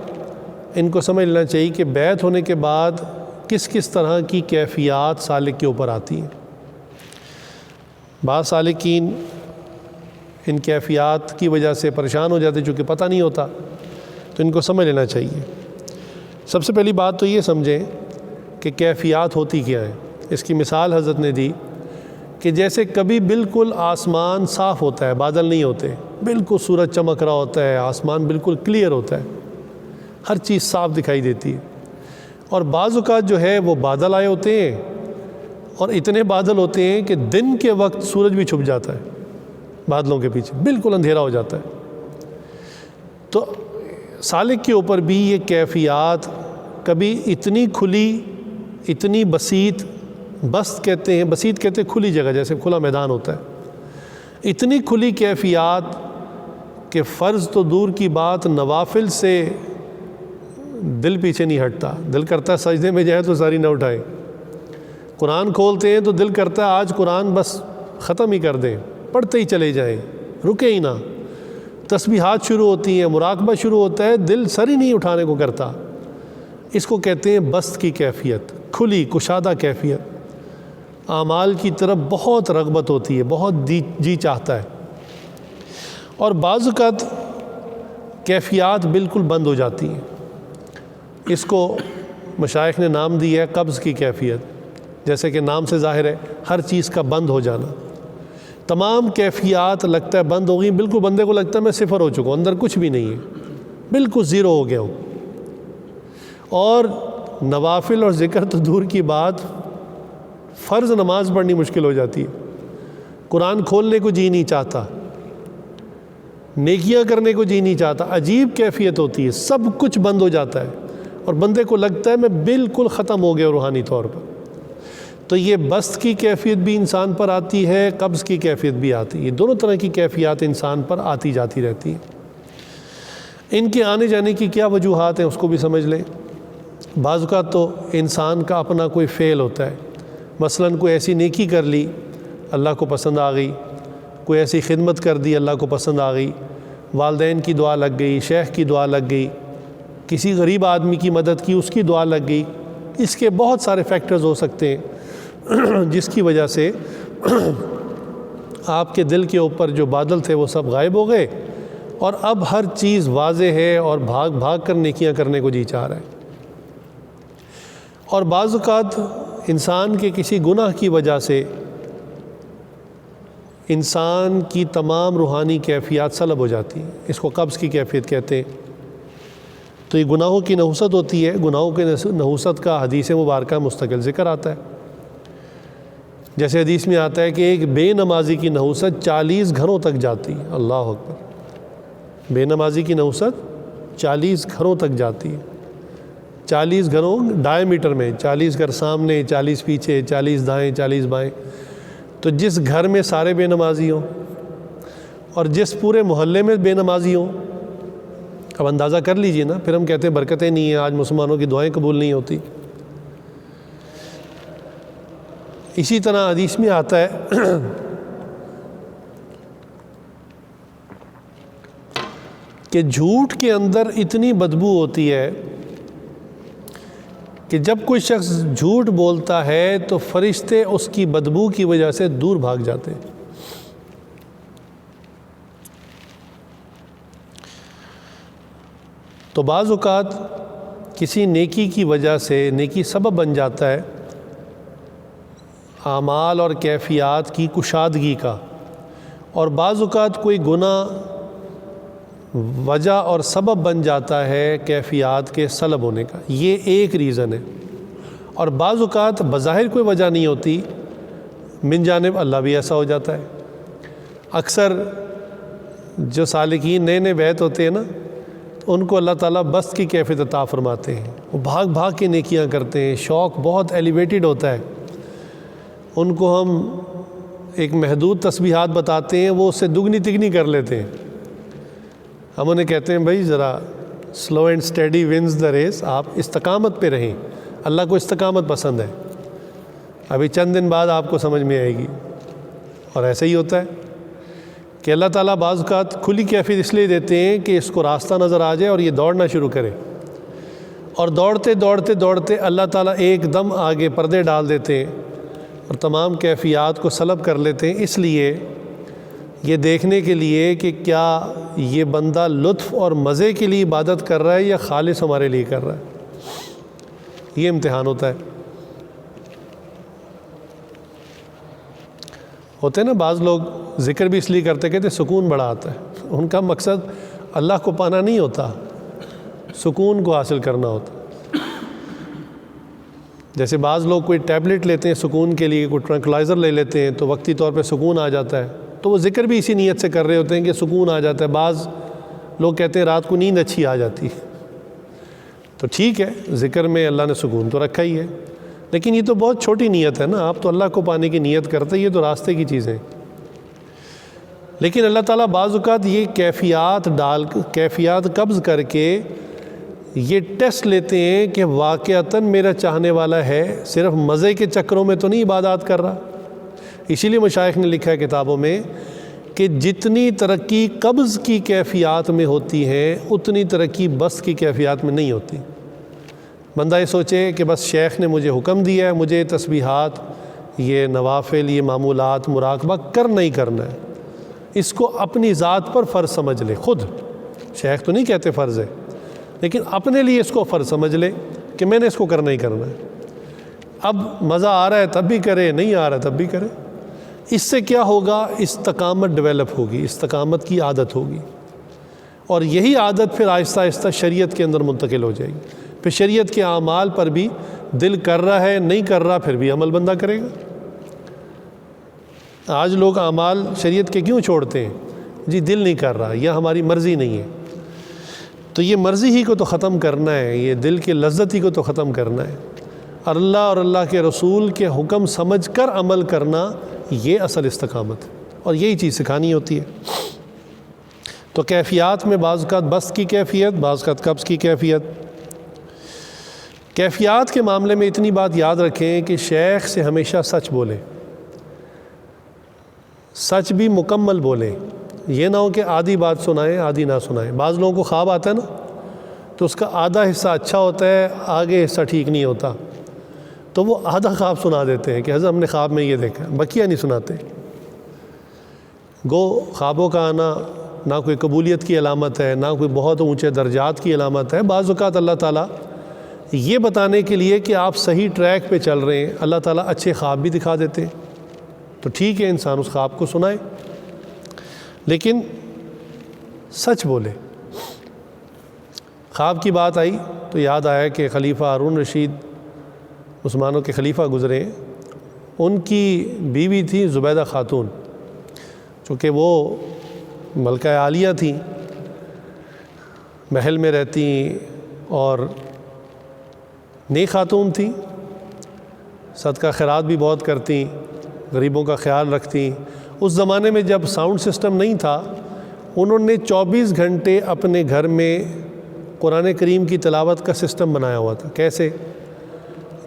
ان کو سمجھ لینا چاہیے کہ بیعت ہونے کے بعد کس کس طرح کی کیفیات سالک کے اوپر آتی ہیں۔ بعض سالکین ان کیفیات کی وجہ سے پریشان ہو جاتے چونکہ پتہ نہیں ہوتا، تو ان کو سمجھ لینا چاہیے۔ سب سے پہلی بات تو یہ سمجھیں کہ کیفیات ہوتی کیا ہے۔ اس کی مثال حضرت نے دی کہ جیسے کبھی بالکل آسمان صاف ہوتا ہے، بادل نہیں ہوتے، بالکل سورج چمک رہا ہوتا ہے، آسمان بالکل کلیئر ہوتا ہے، ہر چیز صاف دکھائی دیتی ہے۔ اور بعض اوقات جو ہے وہ بادل آئے ہوتے ہیں، اور اتنے بادل ہوتے ہیں کہ دن کے وقت سورج بھی چھپ جاتا ہے بادلوں کے پیچھے، بالکل اندھیرا ہو جاتا ہے۔ تو سالک کے اوپر بھی یہ کیفیات کبھی اتنی کھلی، اتنی بسیط، بست کہتے ہیں، بسیط کہتے ہیں کھلی جگہ، جیسے کھلا میدان ہوتا ہے، اتنی کھلی کیفیات کہ فرض تو دور کی بات، نوافل سے دل پیچھے نہیں ہٹتا، دل کرتا ہے سجدے میں جائے تو ساری نہ اٹھائیں، قرآن کھولتے ہیں تو دل کرتا ہے آج قرآن بس ختم ہی کر دیں، پڑھتے ہی چلے جائیں، رکے ہی نہ، تسبیحات شروع ہوتی ہیں، مراقبہ شروع ہوتا ہے، دل سر ہی نہیں اٹھانے کو کرتا۔ اس کو کہتے ہیں بست کی کیفیت، کھلی کشادہ کیفیت، اعمال کی طرف بہت رغبت ہوتی ہے، بہت جی چاہتا ہے۔ اور بعض اوقات کیفیات بالکل بند ہو جاتی ہیں، اس کو مشائخ نے نام دیا ہے قبض کی کیفیت، جیسے کہ نام سے ظاہر ہے ہر چیز کا بند ہو جانا، تمام کیفیات لگتا ہے بند ہو گئی، بالکل بندے کو لگتا ہے میں صفر ہو چکا ہوں، اندر کچھ بھی نہیں ہے، بالکل زیرو ہو گیا ہوں۔ اور نوافل اور ذکر تو دور کی بات، فرض نماز پڑھنی مشکل ہو جاتی ہے، قرآن کھولنے کو جی نہیں چاہتا، نیکیاں کرنے کو جی نہیں چاہتا، عجیب کیفیت ہوتی ہے، سب کچھ بند ہو جاتا ہے اور بندے کو لگتا ہے میں بالکل ختم ہو گیا روحانی طور پر۔ تو یہ بست کی کیفیت بھی انسان پر آتی ہے، قبض کی کیفیت بھی آتی ہے، یہ دونوں طرح کی کیفیات انسان پر آتی جاتی رہتی ہیں۔ ان کے آنے جانے کی کیا وجوہات ہیں اس کو بھی سمجھ لیں۔ بعض اوقات تو انسان کا اپنا کوئی فعل ہوتا ہے، مثلاً کوئی ایسی نیکی کر لی اللہ کو پسند آ گئی، کوئی ایسی خدمت کر دی اللہ کو پسند آ گئی، والدین کی دعا لگ گئی، شیخ کی دعا لگ گئی، کسی غریب آدمی کی مدد کی اس کی دعا لگ گئی، اس کے بہت سارے فیکٹرز ہو سکتے ہیں جس کی وجہ سے آپ کے دل کے اوپر جو بادل تھے وہ سب غائب ہو گئے، اور اب ہر چیز واضح ہے اور بھاگ بھاگ کر نیکیاں کرنے کو جی چاہ رہا ہے۔ اور بعض اوقات انسان کے کسی گناہ کی وجہ سے انسان کی تمام روحانی کیفیات سلب ہو جاتی ہیں، اس کو قبض کی کیفیت کہتے ہیں۔ تو یہ گناہوں کی نحوست ہوتی ہے، گناہوں کے نحوست کا حدیث مبارکہ مستقل ذکر آتا ہے۔ جیسے حدیث میں آتا ہے کہ ایک بے نمازی کی نحوست 40 گھروں تک جاتی ہے، اللہ اکبر، بے نمازی کی نحوست 40 گھروں تک جاتی ہے، 40 گھروں ڈھائی میٹر میں، 40 گھر سامنے، 40 پیچھے، 40 دائیں، 40 بائیں۔ تو جس گھر میں سارے بے نمازی ہوں اور جس پورے محلے میں بے نمازی ہوں، اب اندازہ کر لیجئے نا، پھر ہم کہتے ہیں برکتیں نہیں ہیں، آج مسلمانوں کی دعائیں قبول نہیں ہوتی۔ اسی طرح حدیث میں آتا ہے کہ جھوٹ کے اندر اتنی بدبو ہوتی ہے کہ جب کوئی شخص جھوٹ بولتا ہے تو فرشتے اس کی بدبو کی وجہ سے دور بھاگ جاتے ہیں۔ تو بعض اوقات کسی نیکی کی وجہ سے نیکی سبب بن جاتا ہے اعمال اور کیفیات کی کشادگی کا، اور بعض اوقات کوئی گناہ وجہ اور سبب بن جاتا ہے کیفیات کے سلب ہونے کا، یہ ایک ریزن ہے۔ اور بعض اوقات بظاہر کوئی وجہ نہیں ہوتی، من جانب اللہ بھی ایسا ہو جاتا ہے۔ اکثر جو سالکین نئے نئے بیعت ہوتے ہیں نا، ان کو اللہ تعالیٰ بست کی کیفیت عطا فرماتے ہیں، وہ بھاگ بھاگ کے نیکیاں کرتے ہیں، شوق بہت ایلیویٹڈ ہوتا ہے، ان کو ہم ایک محدود تسبیحات بتاتے ہیں، وہ اس سے دگنی تگنی کر لیتے ہیں، ہم انہیں کہتے ہیں بھائی ذرا slow and steady wins the race, آپ استقامت پہ رہیں، اللہ کو استقامت پسند ہے، ابھی چند دن بعد آپ کو سمجھ میں آئے گی۔ اور ایسا ہی ہوتا ہے کہ اللہ تعالیٰ بعض اوقات کھلی کیفیت اس لیے دیتے ہیں کہ اس کو راستہ نظر آ جائے اور یہ دوڑنا شروع کرے، اور دوڑتے دوڑتے دوڑتے اللہ تعالیٰ ایک دم آگے پردے ڈال دیتے ہیں اور تمام کیفیات کو سلب کر لیتے ہیں، اس لیے یہ دیکھنے کے لیے کہ کیا یہ بندہ لطف اور مزے کے لیے عبادت کر رہا ہے یا خالص ہمارے لیے کر رہا ہے۔ یہ امتحان ہوتا ہے۔ ہوتے ہیں نا بعض لوگ ذکر بھی اس لیے کرتے کہتے سکون بڑا آتا ہے، ان کا مقصد اللہ کو پانا نہیں ہوتا، سکون کو حاصل کرنا ہوتا۔ جیسے بعض لوگ کوئی ٹیبلٹ لیتے ہیں سکون کے لیے، کوئی ٹرنکلائزر لے لیتے ہیں تو وقتی طور پہ سکون آ جاتا ہے، تو وہ ذکر بھی اسی نیت سے کر رہے ہوتے ہیں کہ سکون آ جاتا ہے۔ بعض لوگ کہتے ہیں رات کو نیند اچھی آ جاتی ہے، تو ٹھیک ہے، ذکر میں اللہ نے سکون تو رکھا ہی ہے، لیکن یہ تو بہت چھوٹی نیت ہے نا، آپ تو اللہ کو پانے کی نیت کرتے ہیں، یہ تو راستے کی چیزیں۔ لیکن اللہ تعالیٰ بعض اوقات یہ کیفیات قبض کر کے یہ ٹیسٹ لیتے ہیں کہ واقعتاً میرا چاہنے والا ہے، صرف مزے کے چکروں میں تو نہیں عبادات کر رہا۔ اسی لیے مشائخ نے لکھا ہے کتابوں میں کہ جتنی ترقی قبض کی کیفیات میں ہوتی ہے اتنی ترقی بسط کی کیفیات میں نہیں ہوتی۔ بندہ یہ سوچے کہ بس شیخ نے مجھے حکم دیا ہے، مجھے تسبیحات، یہ نوافل، یہ معمولات، مراقبہ کرنا ہی کرنا ہے، اس کو اپنی ذات پر فرض سمجھ لے خود۔ شیخ تو نہیں کہتے فرض ہے، لیکن اپنے لیے اس کو فرض سمجھ لے کہ میں نے اس کو کرنا ہی کرنا ہے۔ اب مزہ آ رہا ہے تب بھی کرے، نہیں آ رہا ہے تب بھی کرے۔ اس سے کیا ہوگا؟ استقامت ڈیولپ ہوگی، استقامت کی عادت ہوگی، اور یہی عادت پھر آہستہ آہستہ شریعت کے اندر منتقل ہو جائے گی۔ پھر شریعت کے اعمال پر بھی دل کر رہا ہے نہیں کر رہا پھر بھی عمل بندہ کرے گا۔ آج لوگ اعمال شریعت کے کیوں چھوڑتے ہیں؟ جی دل نہیں کر رہا، یا ہماری مرضی نہیں ہے۔ تو یہ مرضی ہی کو تو ختم کرنا ہے، یہ دل کی لذت ہی کو تو ختم کرنا ہے۔ اللہ اور اللہ کے رسول کے حکم سمجھ کر عمل کرنا، یہ اصل استقامت، اور یہی چیز سکھانی ہوتی ہے۔ تو کیفیات میں بعض اوقات بسط کی کیفیت، بعض اوقات قبض کی کیفیت۔ کیفیات کے معاملے میں اتنی بات یاد رکھیں کہ شیخ سے ہمیشہ سچ بولیں، سچ بھی مکمل بولیں، یہ نہ ہو کہ آدھی بات سنائیں آدھی نہ سنائیں۔ بعض لوگوں کو خواب آتا ہے نا، تو اس کا آدھا حصہ اچھا ہوتا ہے، آگے حصہ ٹھیک نہیں ہوتا، تو وہ آدھا خواب سنا دیتے ہیں کہ حضرت ہم نے خواب میں یہ دیکھا، بقیہ نہیں سناتے۔ گو خوابوں کا آنا نہ کوئی قبولیت کی علامت ہے، نہ کوئی بہت اونچے درجات کی علامت ہے۔ بعض اوقات اللہ تعالیٰ یہ بتانے کے لیے کہ آپ صحیح ٹریک پہ چل رہے ہیں، اللہ تعالیٰ اچھے خواب بھی دکھا دیتے ہیں، تو ٹھیک ہے انسان اس خواب کو سنائے، لیکن سچ بولے۔ خواب کی بات آئی تو یاد آیا کہ خلیفہ ہارون رشید مسلمانوں کے خلیفہ گزرے، ان کی بیوی تھی زبیدہ خاتون، چونکہ وہ ملکہ عالیہ تھیں، محل میں رہتی اور نیک خاتون تھیں، صدقہ خیرات بھی بہت کرتی، غریبوں کا خیال رکھتی۔ اس زمانے میں جب ساؤنڈ سسٹم نہیں تھا، انہوں نے 24 گھنٹے اپنے گھر میں قرآن کریم کی تلاوت کا سسٹم بنایا ہوا تھا۔ کیسے؟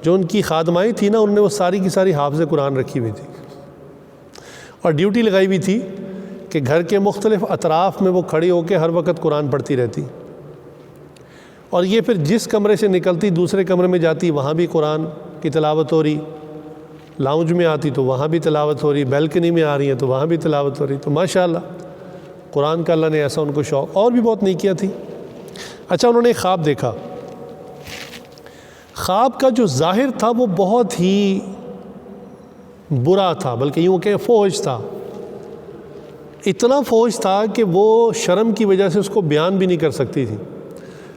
جو ان کی خادمائیں تھیں نا، انہوں نے وہ ساری کی ساری حافظ قرآن رکھی ہوئی تھی، اور ڈیوٹی لگائی ہوئی تھی کہ گھر کے مختلف اطراف میں وہ کھڑی ہو کے ہر وقت قرآن پڑھتی رہتی، اور یہ پھر جس کمرے سے نکلتی دوسرے کمرے میں جاتی، وہاں بھی قرآن کی تلاوت ہو رہی، لاؤنج میں آتی تو وہاں بھی تلاوت ہو رہی، بیلکنی میں آ رہی ہیں تو وہاں بھی تلاوت ہو رہی۔ تو ماشاءاللہ قرآن کا اللہ نے ایسا ان کو شوق، اور بھی بہت نیکیاں تھیں۔ اچھا، انہوں نے ایک خواب دیکھا، خواب کا جو ظاہر تھا وہ بہت ہی برا تھا، بلکہ یوں کہ فوج تھا، اتنا فوج تھا کہ وہ شرم کی وجہ سے اس کو بیان بھی نہیں کر سکتی تھی۔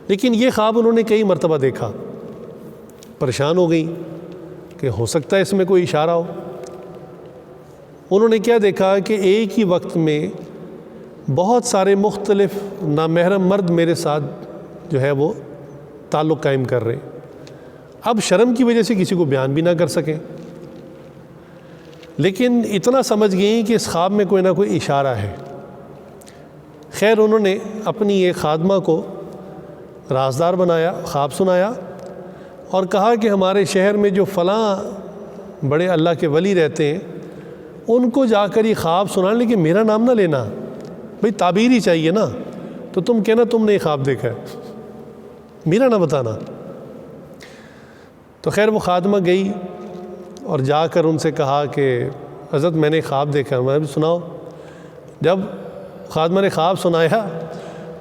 لیکن یہ خواب انہوں نے کئی مرتبہ دیکھا، پریشان ہو گئی کہ ہو سکتا ہے اس میں کوئی اشارہ ہو۔ انہوں نے کیا دیکھا کہ ایک ہی وقت میں بہت سارے مختلف نامحرم مرد میرے ساتھ جو ہے وہ تعلق قائم کر رہے ہیں، اب شرم کی وجہ سے کسی کو بیان بھی نہ کر سکیں، لیکن اتنا سمجھ گئیں کہ اس خواب میں کوئی نہ کوئی اشارہ ہے۔ خیر انہوں نے اپنی ایک خادمہ کو رازدار بنایا، خواب سنایا اور کہا کہ ہمارے شہر میں جو فلاں بڑے اللہ کے ولی رہتے ہیں ان کو جا کر یہ خواب سنانا، لیکن میرا نام نہ لینا، بھئی تعبیر ہی چاہیے نا، تو تم کہنا تم نے یہ خواب دیکھا ہے، میرا نہ بتانا۔ تو خیر وہ خادمہ گئی اور جا کر ان سے کہا کہ حضرت میں نے خواب دیکھا، میں بھی سناؤ۔ جب خادمہ نے خواب سنایا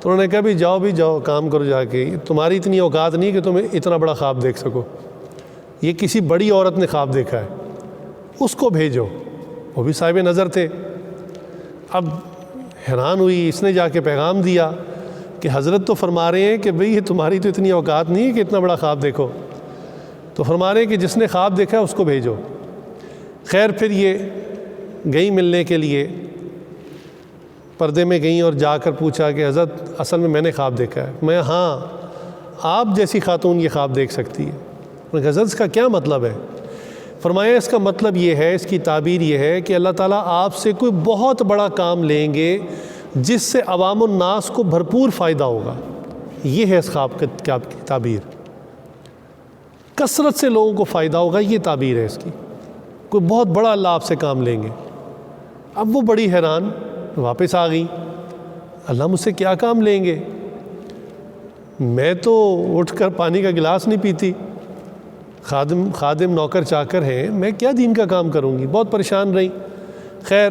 تو انہوں نے کہا بھی جاؤ کام کرو، جا کے تمہاری اتنی اوقات نہیں کہ تم اتنا بڑا خواب دیکھ سکو، یہ کسی بڑی عورت نے خواب دیکھا ہے، اس کو بھیجو۔ وہ بھی صاحب نظر تھے۔ اب حیران ہوئی، اس نے جا کے پیغام دیا کہ حضرت تو فرما رہے ہیں کہ بھئی یہ تمہاری تو اتنی اوقات نہیں ہے کہ اتنا بڑا خواب دیکھو، تو فرما رہے ہیں کہ جس نے خواب دیکھا ہے اس کو بھیجو۔ خیر پھر یہ گئی ملنے کے لیے، پردے میں گئیں اور جا کر پوچھا کہ حضرت اصل میں نے خواب دیکھا ہے۔ میں ہاں آپ جیسی خاتون یہ خواب دیکھ سکتی ہے۔ میں نے کہا حضرت اس کا کیا مطلب ہے؟ فرمایا اس کا مطلب یہ ہے، اس کی تعبیر یہ ہے کہ اللہ تعالیٰ آپ سے کوئی بہت بڑا کام لیں گے جس سے عوام الناس کو بھرپور فائدہ ہوگا، یہ ہے اس خواب کی تعبیر۔ کثرت سے لوگوں کو فائدہ ہوگا، یہ تعبیر ہے اس کی، کوئی بہت بڑا اللہ آپ سے کام لیں گے۔ اب وہ بڑی حیران واپس آ گئی، اللہ مجھ سے کیا کام لیں گے؟ میں تو اٹھ کر پانی کا گلاس نہیں پیتی، خادم نوکر چاکر ہیں، میں کیا دین کا کام کروں گی؟ بہت پریشان رہی۔ خیر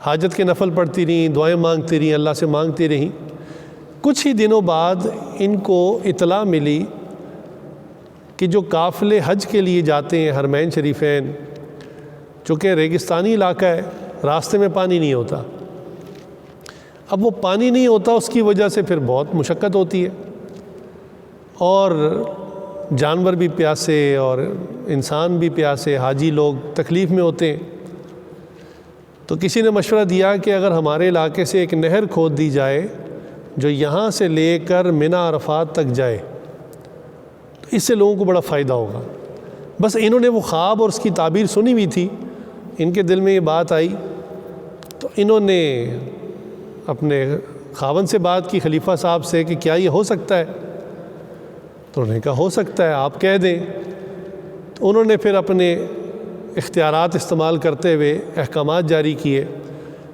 حاجت کے نفل پڑھتی رہیں، دعائیں مانگتی رہیں، اللہ سے مانگتی رہیں۔ کچھ ہی دنوں بعد ان کو اطلاع ملی کہ جو قافلے حج کے لیے جاتے ہیں حرمین شریفین، چونکہ ریگستانی علاقہ ہے، راستے میں پانی نہیں ہوتا۔ اب وہ پانی نہیں ہوتا، اس کی وجہ سے پھر بہت مشقت ہوتی ہے، اور جانور بھی پیاسے اور انسان بھی پیاسے، حاجی لوگ تکلیف میں ہوتے ہیں۔ تو کسی نے مشورہ دیا کہ اگر ہمارے علاقے سے ایک نہر کھود دی جائے جو یہاں سے لے کر منی عرفات تک جائے تو اس سے لوگوں کو بڑا فائدہ ہوگا۔ بس انہوں نے وہ خواب اور اس کی تعبیر سنی ہوئی تھی، ان کے دل میں یہ بات آئی، تو انہوں نے اپنے خاوند سے بات کی، خلیفہ صاحب سے، کہ کیا یہ ہو سکتا ہے؟ تو انہوں نے کہا ہو سکتا ہے، آپ کہہ دیں۔ تو انہوں نے پھر اپنے اختیارات استعمال کرتے ہوئے احکامات جاری کیے،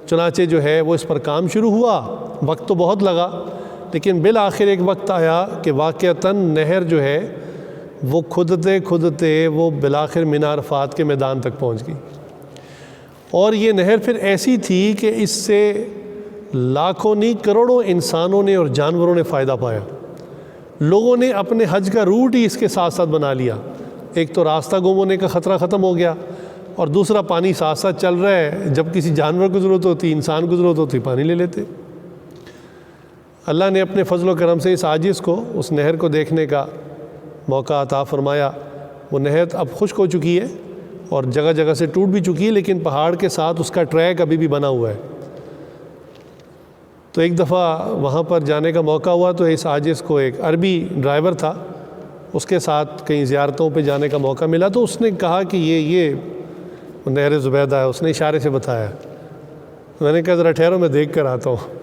چنانچہ جو ہے وہ اس پر کام شروع ہوا۔ وقت تو بہت لگا، لیکن بالآخر ایک وقت آیا کہ واقعتاً نہر جو ہے وہ کھدتے وہ بالآخر منی عرفات کے میدان تک پہنچ گئی، اور یہ نہر پھر ایسی تھی کہ اس سے لاکھوں نہیں کروڑوں انسانوں نے اور جانوروں نے فائدہ پایا۔ لوگوں نے اپنے حج کا روٹ ہی اس کے ساتھ ساتھ بنا لیا، ایک تو راستہ گم ہونے کا خطرہ ختم ہو گیا، اور دوسرا پانی ساتھ ساتھ چل رہا ہے، جب کسی جانور کو ضرورت ہوتی، انسان کو ضرورت ہوتی، پانی لے لیتے۔ اللہ نے اپنے فضل و کرم سے اس عاجز کو اس نہر کو دیکھنے کا موقع عطا فرمایا۔ وہ نہر اب خشک ہو چکی ہے اور جگہ جگہ سے ٹوٹ بھی چکی ہے، لیکن پہاڑ کے ساتھ اس کا ٹریک ابھی بھی بنا ہوا ہے۔ تو ایک دفعہ وہاں پر جانے کا موقع ہوا تو اس عاجز کو ایک عربی ڈرائیور تھا، اس کے ساتھ کئی زیارتوں پہ جانے کا موقع ملا، تو اس نے کہا کہ یہ نہر زبیدہ ہے، اس نے اشارے سے بتایا۔ میں نے کہا ذرا ٹھہرو میں دیکھ کر آتا ہوں۔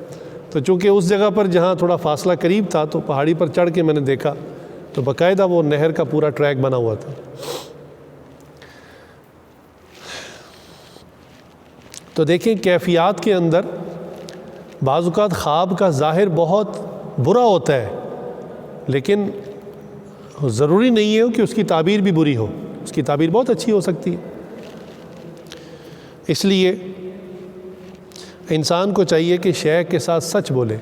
تو چونکہ اس جگہ پر جہاں تھوڑا فاصلہ قریب تھا تو پہاڑی پر چڑھ کے میں نے دیکھا تو باقاعدہ وہ نہر کا پورا ٹریک بنا ہوا تھا۔ تو دیکھیں کیفیات کے اندر بعض اوقات خواب کا ظاہر بہت برا ہوتا ہے، لیکن ضروری نہیں ہے کہ اس کی تعبیر بھی بری ہو، اس کی تعبیر بہت اچھی ہو سکتی ہے۔ اس لیے انسان کو چاہیے کہ شیخ کے ساتھ سچ بولے،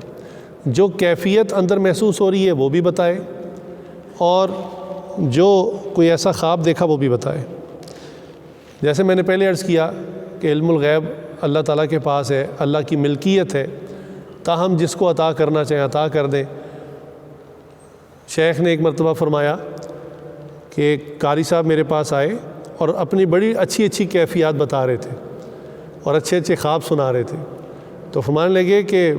جو کیفیت اندر محسوس ہو رہی ہے وہ بھی بتائے، اور جو کوئی ایسا خواب دیکھا وہ بھی بتائے۔ جیسے میں نے پہلے عرض کیا کہ علم الغیب اللہ تعالیٰ کے پاس ہے، اللہ کی ملکیت ہے، تاہم جس کو عطا کرنا چاہیں عطا کر دیں۔ شیخ نے ایک مرتبہ فرمایا کہ ایک قاری صاحب میرے پاس آئے اور اپنی بڑی اچھی اچھی کیفیات بتا رہے تھے اور اچھے اچھے خواب سنا رہے تھے، تو فرمانے لگے کہ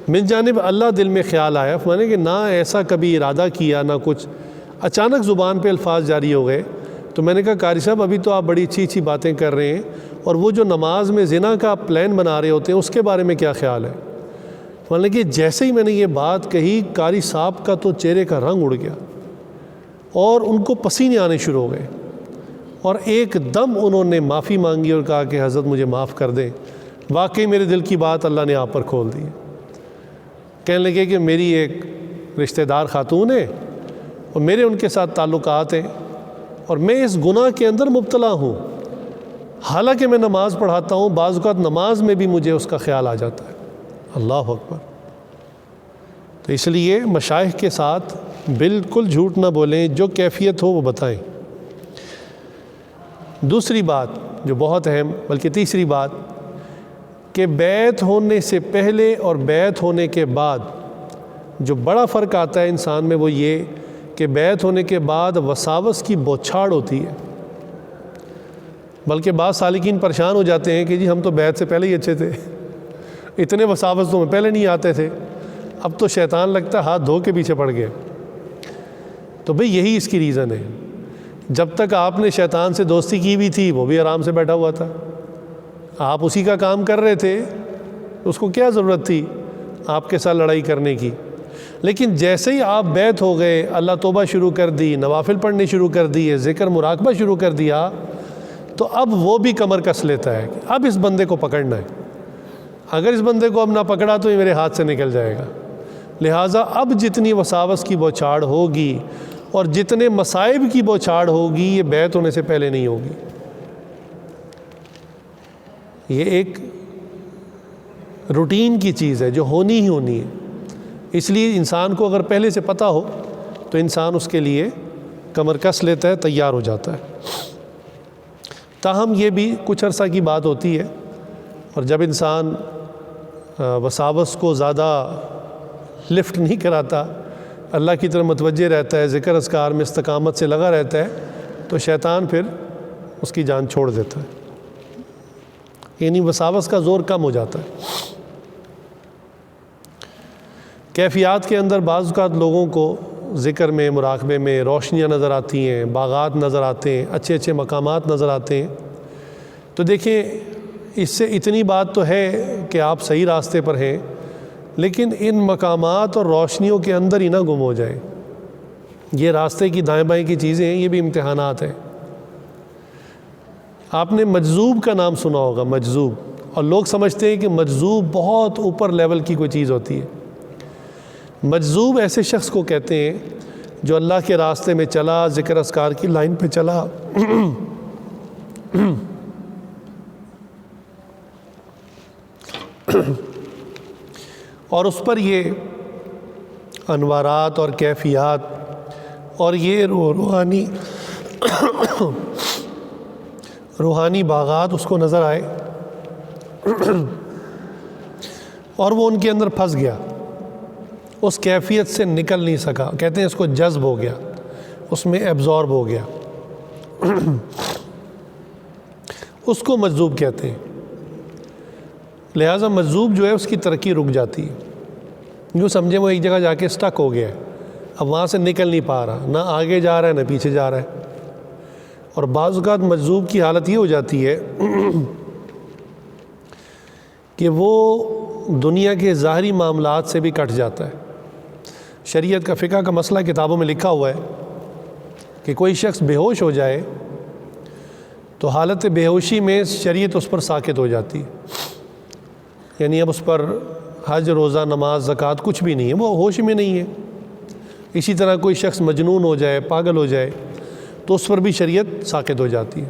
من جانب اللہ دل میں خیال آیا، فرمانے کہ نہ ایسا کبھی ارادہ کیا نہ کچھ، اچانک زبان پہ الفاظ جاری ہو گئے تو میں نے کہا قاری صاحب ابھی تو آپ بڑی اچھی اچھی باتیں کر رہے ہیں، اور وہ جو نماز میں زنا کا پلان بنا رہے ہوتے ہیں اس کے بارے میں کیا خیال ہے؟ مطلب کہ جیسے ہی میں نے یہ بات کہی قاری صاحب کا تو چہرے کا رنگ اڑ گیا اور ان کو پسینے آنے شروع ہو گئے، اور ایک دم انہوں نے معافی مانگی اور کہا کہ حضرت مجھے معاف کر دیں، واقعی میرے دل کی بات اللہ نے آپ پر کھول دی۔ کہنے لگے کہ میری ایک رشتہ دار خاتون ہے اور میرے ان کے ساتھ تعلقات ہیں، اور میں اس گناہ کے اندر مبتلا ہوں، حالانکہ میں نماز پڑھاتا ہوں، بعض اوقات نماز میں بھی مجھے اس کا خیال آ جاتا ہے۔ اللہ اکبر۔ تو اس لیے مشائخ کے ساتھ بالکل جھوٹ نہ بولیں، جو کیفیت ہو وہ بتائیں۔ دوسری بات جو بہت اہم، بلکہ تیسری بات، کہ بیعت ہونے سے پہلے اور بیعت ہونے کے بعد جو بڑا فرق آتا ہے انسان میں وہ یہ کہ بیعت ہونے کے بعد وساوس کی بوچھاڑ ہوتی ہے، بلکہ بعض سالکین پریشان ہو جاتے ہیں کہ جی ہم تو بیعت سے پہلے ہی اچھے تھے، اتنے وساوس تو ہمیں پہلے نہیں آتے تھے، اب تو شیطان لگتا ہے ہاتھ دھو کے پیچھے پڑ گئے۔ تو بھئی یہی اس کی ریزن ہے، جب تک آپ نے شیطان سے دوستی کی بھی تھی وہ بھی آرام سے بیٹھا ہوا تھا، آپ اسی کا کام کر رہے تھے، اس کو کیا ضرورت تھی آپ کے ساتھ لڑائی کرنے کی؟ لیکن جیسے ہی آپ بیعت ہو گئے، اللہ توبہ شروع کر دی، نوافل پڑھنے شروع کر دیے، ذکر مراقبہ شروع کر دیا، تو اب وہ بھی کمر کس لیتا ہے کہ اب اس بندے کو پکڑنا ہے، اگر اس بندے کو اب نہ پکڑا تو یہ میرے ہاتھ سے نکل جائے گا۔ لہٰذا اب جتنی وساوس کی بوچھاڑ ہوگی اور جتنے مصائب کی بوچھاڑ ہوگی یہ بیعت ہونے سے پہلے نہیں ہوگی۔ یہ ایک روٹین کی چیز ہے جو ہونی ہی ہونی ہے، اس لیے انسان کو اگر پہلے سے پتہ ہو تو انسان اس کے لیے کمر کس لیتا ہے، تیار ہو جاتا ہے۔ تاہم یہ بھی کچھ عرصہ کی بات ہوتی ہے، اور جب انسان وساوس کو زیادہ لفٹ نہیں کراتا، اللہ کی طرف متوجہ رہتا ہے، ذکر اذکار میں استقامت سے لگا رہتا ہے، تو شیطان پھر اس کی جان چھوڑ دیتا ہے، یعنی وساوس کا زور کم ہو جاتا ہے۔ کیفیات کے اندر بعض اوقات لوگوں کو ذکر میں، مراقبے میں روشنیاں نظر آتی ہیں، باغات نظر آتے ہیں، اچھے اچھے مقامات نظر آتے ہیں، تو دیکھیں اس سے اتنی بات تو ہے کہ آپ صحیح راستے پر ہیں، لیکن ان مقامات اور روشنیوں کے اندر ہی نہ گم ہو جائیں۔ یہ راستے کی دائیں بائیں کی چیزیں ہیں، یہ بھی امتحانات ہیں۔ آپ نے مجذوب کا نام سنا ہوگا، مجذوب، اور لوگ سمجھتے ہیں کہ مجذوب بہت اوپر لیول کی کوئی چیز ہوتی ہے۔ مجذوب ایسے شخص کو کہتے ہیں جو اللہ کے راستے میں چلا، ذکر اذکار کی لائن پہ چلا، اور اس پر یہ انوارات اور کیفیات اور یہ روحانی باغات اس کو نظر آئے، اور وہ ان کے اندر پھنس گیا، اس کیفیت سے نکل نہیں سکا، کہتے ہیں اس کو جذب ہو گیا، اس میں ایبزارب ہو گیا، اس کو مجذوب کہتے ہیں۔ لہٰذا مجذوب جو ہے اس کی ترقی رک جاتی ہے، یوں سمجھیں وہ ایک جگہ جا کے سٹک ہو گیا ہے، اب وہاں سے نکل نہیں پا رہا، نہ آگے جا رہا ہے نہ پیچھے جا رہا ہے۔ اور بعض اوقات مجذوب کی حالت یہ ہو جاتی ہے کہ وہ دنیا کے ظاہری معاملات سے بھی کٹ جاتا ہے۔ شریعت کا فقہ کا مسئلہ کتابوں میں لکھا ہوا ہے کہ کوئی شخص بے ہوش ہو جائے تو حالت بے ہوشی میں شریعت اس پر ساکت ہو جاتی ہے، یعنی اب اس پر حج، روزہ، نماز، زکوٰۃ کچھ بھی نہیں ہے، وہ ہوش میں نہیں ہے۔ اسی طرح کوئی شخص مجنون ہو جائے، پاگل ہو جائے تو اس پر بھی شریعت ساکت ہو جاتی ہے۔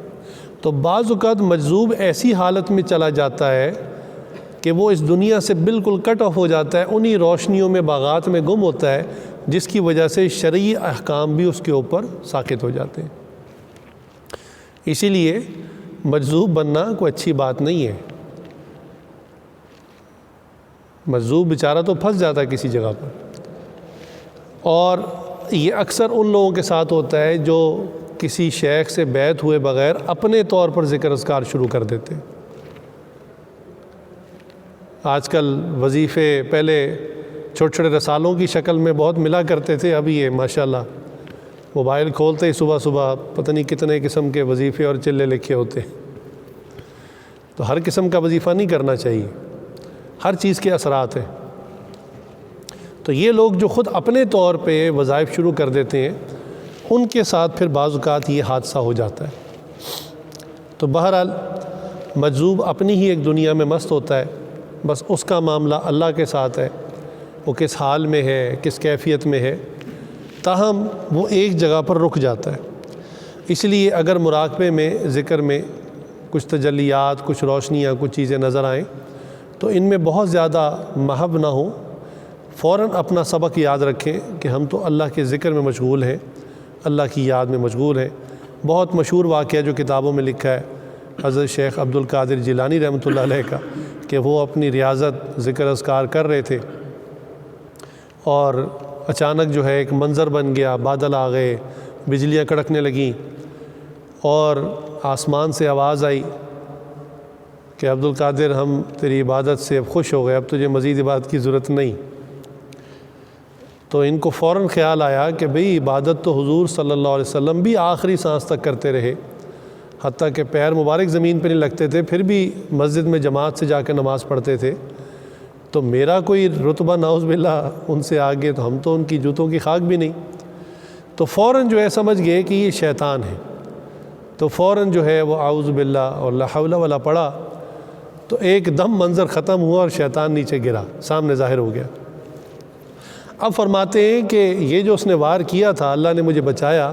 تو بعض اوقات مجذوب ایسی حالت میں چلا جاتا ہے کہ وہ اس دنیا سے بالکل کٹ آف ہو جاتا ہے، انہی روشنیوں میں، باغات میں گم ہوتا ہے، جس کی وجہ سے شرعی احکام بھی اس کے اوپر ساکت ہو جاتے ہیں۔ اسی لیے مجذوب بننا کوئی اچھی بات نہیں ہے۔ مجذوب بیچارہ تو پھنس جاتا ہے کسی جگہ پر، اور یہ اکثر ان لوگوں کے ساتھ ہوتا ہے جو کسی شیخ سے بیعت ہوئے بغیر اپنے طور پر ذکر اذکار شروع کر دیتے ہیں۔ آج کل وظیفے پہلے چھوٹے چھوٹے رسالوں کی شکل میں بہت ملا کرتے تھے، ابھی یہ ماشاءاللہ موبائل کھولتے ہی صبح صبح پتہ نہیں کتنے قسم کے وظیفے اور چلے لکھے ہوتے ہیں. تو ہر قسم کا وظیفہ نہیں کرنا چاہیے، ہر چیز کے اثرات ہیں. تو یہ لوگ جو خود اپنے طور پہ وظائف شروع کر دیتے ہیں، ان کے ساتھ پھر بعض اوقات یہ حادثہ ہو جاتا ہے. تو بہرحال مجذوب اپنی ہی ایک دنیا میں مست ہوتا ہے، بس اس کا معاملہ اللہ کے ساتھ ہے، وہ کس حال میں ہے، کس کیفیت میں ہے، تاہم وہ ایک جگہ پر رک جاتا ہے. اس لیے اگر مراقبے میں، ذکر میں کچھ تجلیات، کچھ روشنیاں، کچھ چیزیں نظر آئیں تو ان میں بہت زیادہ محو نہ ہوں، فوراً اپنا سبق یاد رکھیں کہ ہم تو اللہ کے ذکر میں مشغول ہیں، اللہ کی یاد میں مشغول ہیں. بہت مشہور واقعہ جو کتابوں میں لکھا ہے حضرت شیخ عبد القادر جیلانی رحمۃ اللہ علیہ کا، کہ وہ اپنی ریاضت، ذکر اذکار کر رہے تھے اور اچانک جو ہے ایک منظر بن گیا، بادل آ گئے، بجلیاں کڑکنے لگیں اور آسمان سے آواز آئی کہ عبد القادر ہم تیری عبادت سے اب خوش ہو گئے، اب تجھے مزید عبادت کی ضرورت نہیں. تو ان کو فوراً خیال آیا کہ بھئی عبادت تو حضور صلی اللہ علیہ وسلم بھی آخری سانس تک کرتے رہے، حتیٰ کہ پیر مبارک زمین پہ نہیں لگتے تھے، پھر بھی مسجد میں جماعت سے جا کے نماز پڑھتے تھے. تو میرا کوئی رتبہ نعوذ باللہ ان سے آگے، تو ہم تو ان کی جوتوں کی خاک بھی نہیں. تو فوراً جو ہے سمجھ گئے کہ یہ شیطان ہے. تو فوراً جو ہے وہ اعوذ باللہ اور لا حول ولا پڑھا، تو ایک دم منظر ختم ہوا اور شیطان نیچے گرا، سامنے ظاہر ہو گیا. اب فرماتے ہیں کہ یہ جو اس نے وار کیا تھا، اللہ نے مجھے بچایا،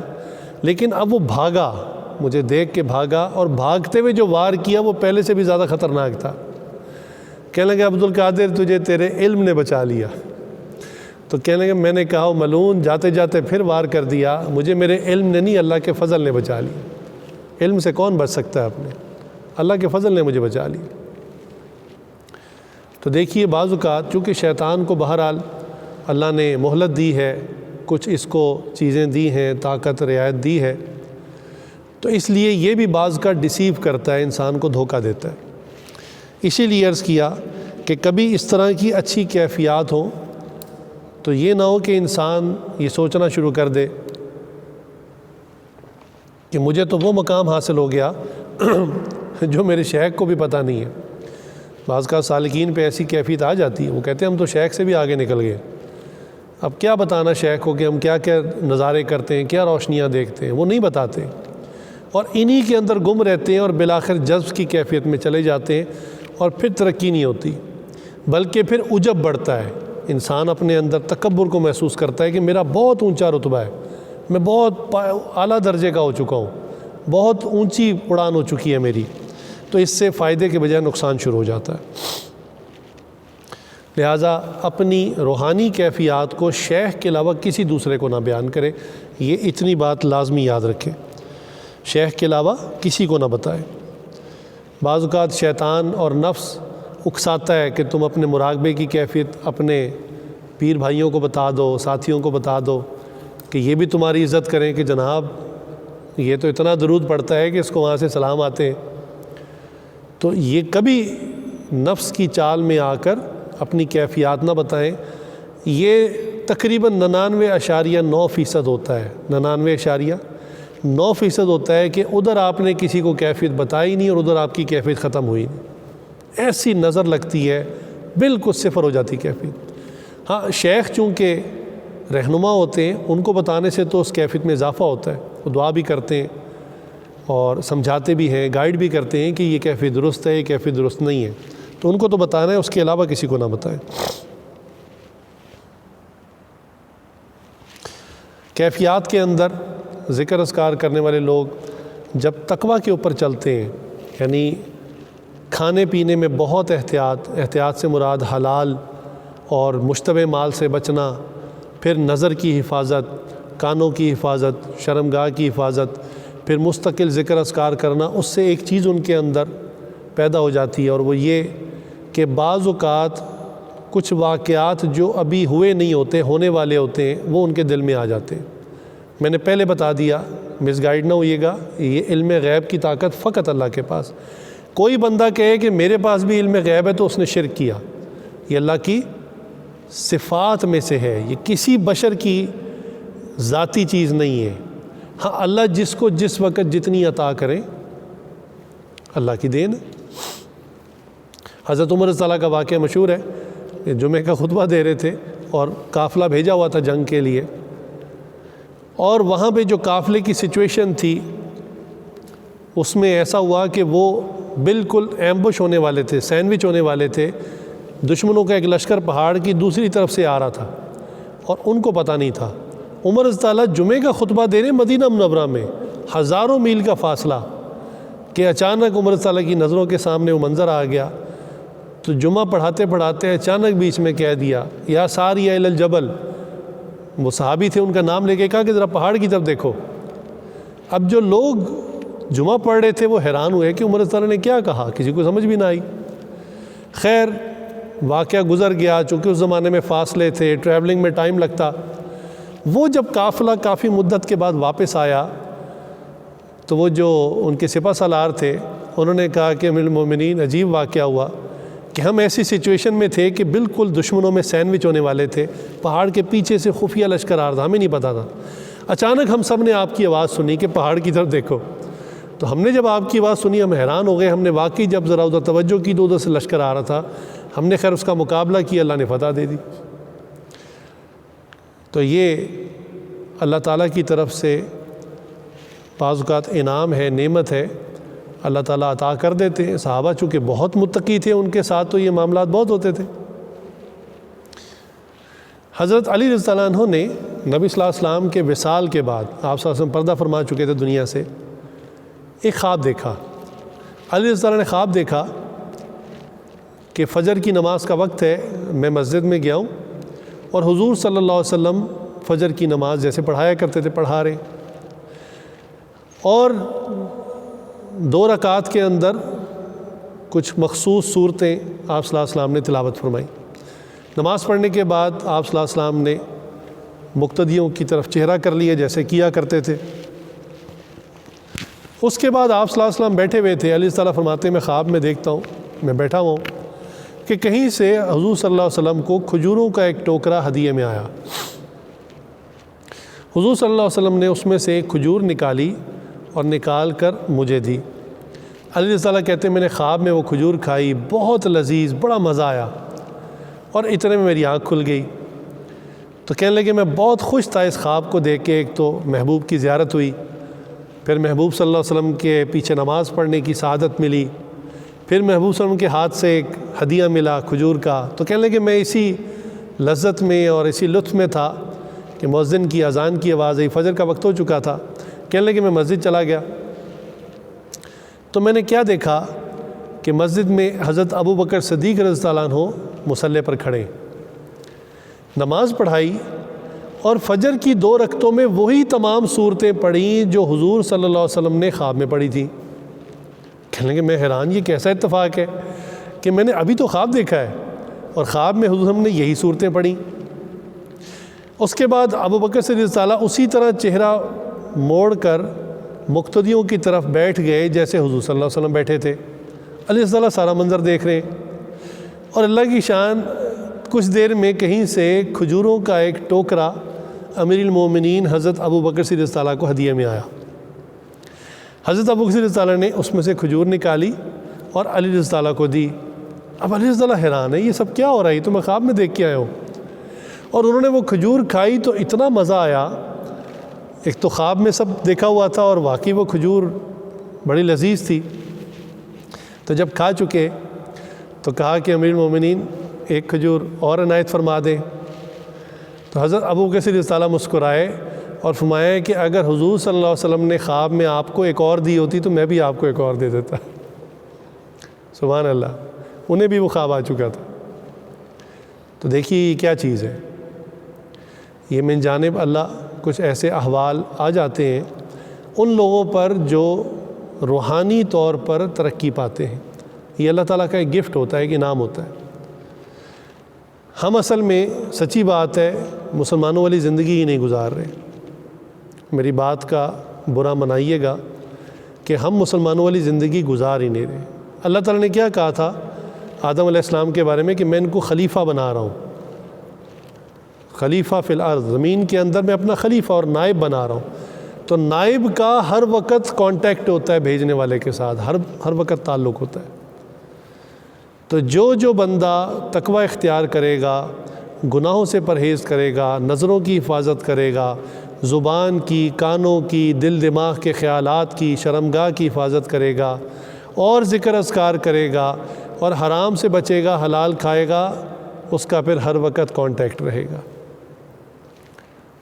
لیکن اب وہ بھاگا، مجھے دیکھ کے بھاگا، اور بھاگتے ہوئے جو وار کیا وہ پہلے سے بھی زیادہ خطرناک تھا. کہنے لگے عبد القادر تجھے تیرے علم نے بچا لیا. تو کہنے لگے میں نے کہا ملعون، جاتے جاتے پھر وار کر دیا، مجھے میرے علم نے نہیں اللہ کے فضل نے بچا لیا. علم سے کون بچ سکتا ہے اپنے؟ اللہ کے فضل نے مجھے بچا لیا. تو دیکھیے بعض اوقات چونکہ شیطان کو بہرحال اللہ نے مہلت دی ہے، کچھ اس کو چیزیں دی ہیں، طاقت رعایت دی ہے، تو اس لیے یہ بھی بعض کا ڈیسیو کرتا ہے، انسان کو دھوکہ دیتا ہے. اسی لیے عرض کیا کہ کبھی اس طرح کی اچھی کیفیات ہوں تو یہ نہ ہو کہ انسان یہ سوچنا شروع کر دے کہ مجھے تو وہ مقام حاصل ہو گیا جو میرے شیخ کو بھی پتہ نہیں ہے. بعض کا سالکین پہ ایسی کیفیت آ جاتی ہے، وہ کہتے ہیں ہم تو شیخ سے بھی آگے نکل گئے. اب کیا بتانا شیخ کو کہ ہم کیا کیا نظارے کرتے ہیں، کیا روشنیاں دیکھتے ہیں، وہ نہیں بتاتے، اور انہی کے اندر گم رہتے ہیں اور بالآخر جذب کی کیفیت میں چلے جاتے ہیں، اور پھر ترقی نہیں ہوتی بلکہ پھر عجب بڑھتا ہے. انسان اپنے اندر تکبر کو محسوس کرتا ہے کہ میرا بہت اونچا رتبہ ہے، میں بہت اعلیٰ درجے کا ہو چکا ہوں، بہت اونچی اڑان ہو چکی ہے میری. تو اس سے فائدے کے بجائے نقصان شروع ہو جاتا ہے. لہٰذا اپنی روحانی کیفیات کو شیخ کے علاوہ کسی دوسرے کو نہ بیان کرے، یہ اتنی بات لازمی یاد رکھے، شیخ کے علاوہ کسی کو نہ بتائے. بعض اوقات شیطان اور نفس اکساتا ہے کہ تم اپنے مراقبے کی کیفیت اپنے پیر بھائیوں کو بتا دو، ساتھیوں کو بتا دو، کہ یہ بھی تمہاری عزت کریں کہ جناب یہ تو اتنا درود پڑھتا ہے کہ اس کو وہاں سے سلام آتے ہیں. تو یہ کبھی نفس کی چال میں آ کر اپنی کیفیات نہ بتائیں. یہ تقریباً 99.9% ہوتا ہے، 99.9% ہوتا ہے کہ ادھر آپ نے کسی کو کیفیت بتائی نہیں اور ادھر آپ کی کیفیت ختم ہوئی نہیں. ایسی نظر لگتی ہے، بالکل صفر ہو جاتی کیفیت. ہاں شیخ چونکہ رہنما ہوتے ہیں، ان کو بتانے سے تو اس کیفیت میں اضافہ ہوتا ہے، وہ دعا بھی کرتے ہیں اور سمجھاتے بھی ہیں، گائیڈ بھی کرتے ہیں کہ یہ کیفیت درست ہے، یہ کیفیت درست نہیں ہے. تو ان کو تو بتانا ہے، اس کے علاوہ کسی کو نہ بتائیں. کیفیات کے اندر ذکر اذکار کرنے والے لوگ جب تقویٰ کے اوپر چلتے ہیں، یعنی کھانے پینے میں بہت احتیاط سے مراد حلال اور مشتبہ مال سے بچنا، پھر نظر کی حفاظت، کانوں کی حفاظت، شرمگاہ کی حفاظت، پھر مستقل ذکر اذکار کرنا، اس سے ایک چیز ان کے اندر پیدا ہو جاتی ہے، اور وہ یہ کہ بعض اوقات کچھ واقعات جو ابھی ہوئے نہیں ہوتے، ہونے والے ہوتے ہیں، وہ ان کے دل میں آ جاتے ہیں. میں نے پہلے بتا دیا، مس گائیڈ نہ ہوئیے گا، یہ علم غیب کی طاقت فقط اللہ کے پاس. کوئی بندہ کہے کہ میرے پاس بھی علم غیب ہے تو اس نے شرک کیا. یہ اللہ کی صفات میں سے ہے، یہ کسی بشر کی ذاتی چیز نہیں ہے. ہاں اللہ جس کو جس وقت جتنی عطا کرے اللہ کی دین ہے۔ حضرت عمر رضی اللہ کا واقعہ مشہور ہے کہ جمعہ کا خطبہ دے رہے تھے اور قافلہ بھیجا ہوا تھا جنگ کے لیے، اور وہاں پہ جو قافلے کی سچویشن تھی اس میں ایسا ہوا کہ وہ بالکل ایمبوش ہونے والے تھے، سینڈوچ ہونے والے تھے، دشمنوں کا ایک لشکر پہاڑ کی دوسری طرف سے آ رہا تھا اور ان کو پتہ نہیں تھا۔ عمر رضی اللہ جمعے کا خطبہ دے رہے مدینہ منورہ میں، ہزاروں میل کا فاصلہ، کہ اچانک عمر رضی اللہ کی نظروں کے سامنے وہ منظر آ گیا۔ تو جمعہ پڑھاتے پڑھاتے اچانک بیچ میں کہہ دیا یا ساری الی الجبل، وہ صحابی تھے، ان کا نام لے کے کہا کہ ذرا پہاڑ کی طرف دیکھو۔ اب جو لوگ جمعہ پڑھ رہے تھے وہ حیران ہوئے کہ عمر رضی اللہ نے کیا کہا، کسی کو سمجھ بھی نہ آئی۔ خیر واقعہ گزر گیا، چونکہ اس زمانے میں فاصلے تھے، ٹریولنگ میں ٹائم لگتا۔ وہ جب قافلہ کافی مدت کے بعد واپس آیا تو وہ جو ان کے سپہ سالار تھے انہوں نے کہا کہ امیر المومنین عجیب واقعہ ہوا کہ ہم ایسی سچویشن میں تھے کہ بالکل دشمنوں میں سینڈوچ ہونے والے تھے، پہاڑ کے پیچھے سے خفیہ لشکر آ رہا تھا، ہمیں نہیں پتا تھا۔ اچانک ہم سب نے آپ کی آواز سنی کہ پہاڑ کی طرف دیکھو، تو ہم نے جب آپ کی آواز سنی ہم حیران ہو گئے۔ ہم نے واقعی جب ذرا ادھر توجہ کی تو ادھر سے لشکر آ رہا تھا، ہم نے خیر اس کا مقابلہ کیا، اللہ نے فتح دے دی۔ تو یہ اللہ تعالیٰ کی طرف سے بعض اوقات انعام ہے، نعمت ہے، اللہ تعالیٰ عطا کر دیتے ہیں۔ صحابہ چونکہ بہت متقی تھے، ان کے ساتھ تو یہ معاملات بہت ہوتے تھے۔ حضرت علی رضی اللہ عنہ نے نبی صلی اللہ علیہ وسلم کے وصال کے بعد، آپ صلی اللہ علیہ وسلم پردہ فرما چکے تھے دنیا سے، ایک خواب دیکھا۔ علی رضی اللہ نے خواب دیکھا کہ فجر کی نماز کا وقت ہے، میں مسجد میں گیا ہوں اور حضور صلی اللہ علیہ وسلم فجر کی نماز جیسے پڑھایا کرتے تھے پڑھا رہے، اور 2 رکعات کے اندر کچھ مخصوص صورتیں آپ صلی اللہ علیہ وسلم نے تلاوت فرمائی۔ نماز پڑھنے کے بعد آپ صلی اللہ علیہ وسلم نے مقتدیوں کی طرف چہرہ کر لیا جیسے کیا کرتے تھے۔ اس کے بعد آپ صلی اللہ علیہ وسلم بیٹھے ہوئے تھے، علی تعالیٰ فرماتے ہیں میں خواب میں دیکھتا ہوں، میں بیٹھا ہوں کہ کہیں سے حضور صلی اللہ علیہ وسلم کو کھجوروں کا ایک ٹوکرا ہدیے میں آیا۔ حضور صلی اللہ علیہ وسلم نے اس میں سے ایک کھجور نکالی اور نکال کر مجھے دی۔ علی رضی اللہ کہتے ہیں میں نے خواب میں وہ کھجور کھائی، بہت لذیذ، بڑا مزہ آیا، اور اتنے میں میری آنکھ کھل گئی۔ تو کہنے لگے میں بہت خوش تھا اس خواب کو دیکھ کے۔ ایک تو محبوب کی زیارت ہوئی، پھر محبوب صلی اللہ علیہ وسلم کے پیچھے نماز پڑھنے کی سعادت ملی، پھر محبوب صلی اللہ علیہ وسلم کے ہاتھ سے ایک ہدیہ ملا کھجور کا۔ تو کہنے لگے میں اسی لذت میں اور اسی لطف میں تھا کہ مؤذن کی اذان کی آواز آئی، فجر کا وقت ہو چکا تھا۔ کہنے لگے میں مسجد چلا گیا تو میں نے کیا دیکھا کہ مسجد میں حضرت ابو بکر صدیق رضی اللہ عنہ مصلی پر کھڑے، نماز پڑھائی اور فجر کی 2 رکعتوں میں وہی تمام صورتیں پڑھیں جو حضور صلی اللہ علیہ وسلم نے خواب میں پڑھی تھی۔ کہنے لگے میں حیران، یہ کیسا اتفاق ہے کہ میں نے ابھی تو خواب دیکھا ہے اور خواب میں حضور ہم نے یہی صورتیں پڑھیں۔ اس کے بعد ابو بکر صدیق رضی اللہ اسی طرح چہرہ موڑ کر مقتدیوں کی طرف بیٹھ گئے جیسے حضور صلی اللہ علیہ وسلم بیٹھے تھے۔ علی رضی اللہ سارا منظر دیکھ رہے ہیں، اور اللہ کی شان کچھ دیر میں کہیں سے کھجوروں کا ایک ٹوکرا امیر المومنین حضرت ابو بکر صدیق رضی اللہ کو ہدیے میں آیا۔ حضرت ابو بکر رضی اللہ نے اس میں سے کھجور نکالی اور علی رضی اللہ کو دی۔ اب علی رضی اللہ حیران ہے، یہ سب کیا ہو رہا ہے، یہ تو میں خواب میں دیکھ کے آیا ہوں۔ اور انہوں نے وہ کھجور کھائی تو اتنا مزہ آیا، ایک تو خواب میں سب دیکھا ہوا تھا اور واقعی وہ کھجور بڑی لذیذ تھی۔ تو جب کھا چکے تو کہا کہ امیر المومنین ایک کھجور اور عنایت فرما دیں۔ تو حضرت ابو بکر صدیق رضی اللہ مسکرائے اور فرمایا کہ اگر حضور صلی اللہ علیہ وسلم نے خواب میں آپ کو ایک اور دی ہوتی تو میں بھی آپ کو ایک اور دے دیتا۔ سبحان اللہ، انہیں بھی وہ خواب آ چکا تھا۔ تو دیکھیے یہ کیا چیز ہے، یہ من جانب اللہ کچھ ایسے احوال آ جاتے ہیں ان لوگوں پر جو روحانی طور پر ترقی پاتے ہیں۔ یہ اللہ تعالیٰ کا ایک گفٹ ہوتا ہے، ایک انعام ہوتا ہے۔ ہم اصل میں سچی بات ہے مسلمانوں والی زندگی ہی نہیں گزار رہے۔ میری بات کا برا منائیے گا کہ ہم مسلمانوں والی زندگی گزار ہی نہیں رہے۔ اللہ تعالیٰ نے کیا کہا تھا آدم علیہ السلام کے بارے میں کہ میں ان کو خلیفہ بنا رہا ہوں، خلیفہ فی الارض، زمین کے اندر میں اپنا خلیفہ اور نائب بنا رہا ہوں۔ تو تو نائب کا ہر وقت کانٹیکٹ ہوتا ہے بھیجنے والے کے ساتھ، ہر وقت تعلق ہوتا ہے۔ تو جو بندہ تقوی اختیار کرے گا، گناہوں سے پرہیز کرے گا، نظروں کی حفاظت کرے گا، زبان کی، کانوں کی، دل دماغ کے خیالات کی، شرمگاہ کی حفاظت کرے گا، اور ذکر اذکار کرے گا، اور حرام سے بچے گا، حلال کھائے گا، اس کا پھر ہر وقت کانٹیکٹ رہے گا۔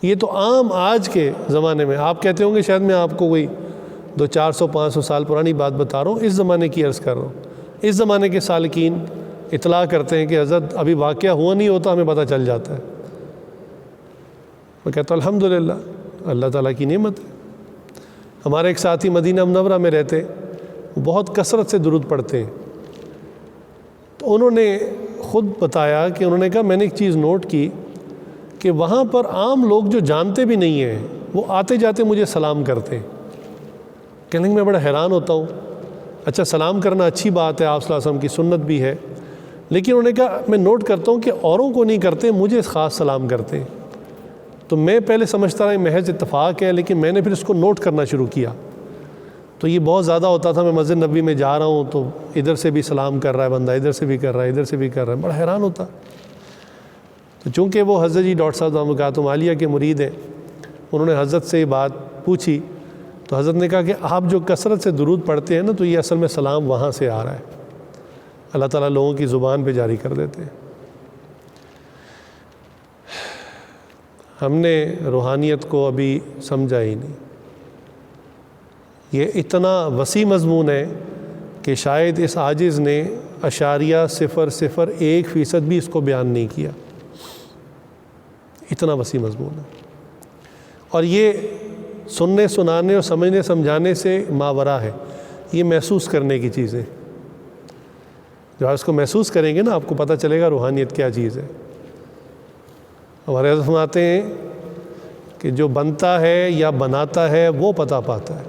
یہ تو عام آج کے زمانے میں، آپ کہتے ہوں گے شاید میں آپ کو کوئی 400-500 سال پرانی بات بتا رہا ہوں، اس زمانے کی عرض کر رہا ہوں۔ اس زمانے کے سالکین اطلاع کرتے ہیں کہ حضرت ابھی واقعہ ہوا نہیں ہوتا ہمیں پتہ چل جاتا ہے۔ میں کہتا ہوں الحمدللہ، اللہ تعالیٰ کی نعمت ہے۔ ہمارے ایک ساتھی مدینہ منورہ میں رہتے، وہ بہت کثرت سے درود پڑھتے ہیں، تو انہوں نے خود بتایا کہ انہوں نے کہا میں نے ایک چیز نوٹ کی کہ وہاں پر عام لوگ جو جانتے بھی نہیں ہیں وہ آتے جاتے مجھے سلام کرتے ہیں۔ کہنے میں بڑا حیران ہوتا ہوں، اچھا سلام کرنا اچھی بات ہے، آپ صلی اللہ علیہ وسلم کی سنت بھی ہے، لیکن انہوں نے کہا میں نوٹ کرتا ہوں کہ اوروں کو نہیں کرتے، مجھے خاص سلام کرتے ہیں۔ تو میں پہلے سمجھتا رہا محض اتفاق ہے، لیکن میں نے پھر اس کو نوٹ کرنا شروع کیا، تو یہ بہت زیادہ ہوتا تھا۔ میں مسجد نبوی میں جا رہا ہوں تو ادھر سے بھی سلام کر رہا ہے بندہ، ادھر سے بھی کر رہا ہے، ادھر سے بھی کر رہا ہے، بڑا حیران ہوتا۔ تو چونکہ وہ حضرت جی ڈاکٹر صاحب برکاتہم عالیہ کے مرید ہیں، انہوں نے حضرت سے یہ بات پوچھی، تو حضرت نے کہا کہ آپ جو کثرت سے درود پڑھتے ہیں نا، تو یہ اصل میں سلام وہاں سے آ رہا ہے، اللہ تعالیٰ لوگوں کی زبان پہ جاری کر دیتے ہیں۔ ہم نے روحانیت کو ابھی سمجھا ہی نہیں۔ یہ اتنا وسیع مضمون ہے کہ شاید اس عاجز نے 0.001% بھی اس کو بیان نہیں کیا، اتنا وسیع مضمون ہے۔ اور یہ سننے سنانے اور سمجھنے سمجھانے سے ماورا ہے، یہ محسوس کرنے کی چیزیں، جو آپ اس کو محسوس کریں گے نا آپ کو پتہ چلے گا روحانیت کیا چیز ہے۔ ہمارے حضرت فرماتے ہیں کہ جو بنتا ہے یا بناتا ہے وہ پتہ پاتا ہے،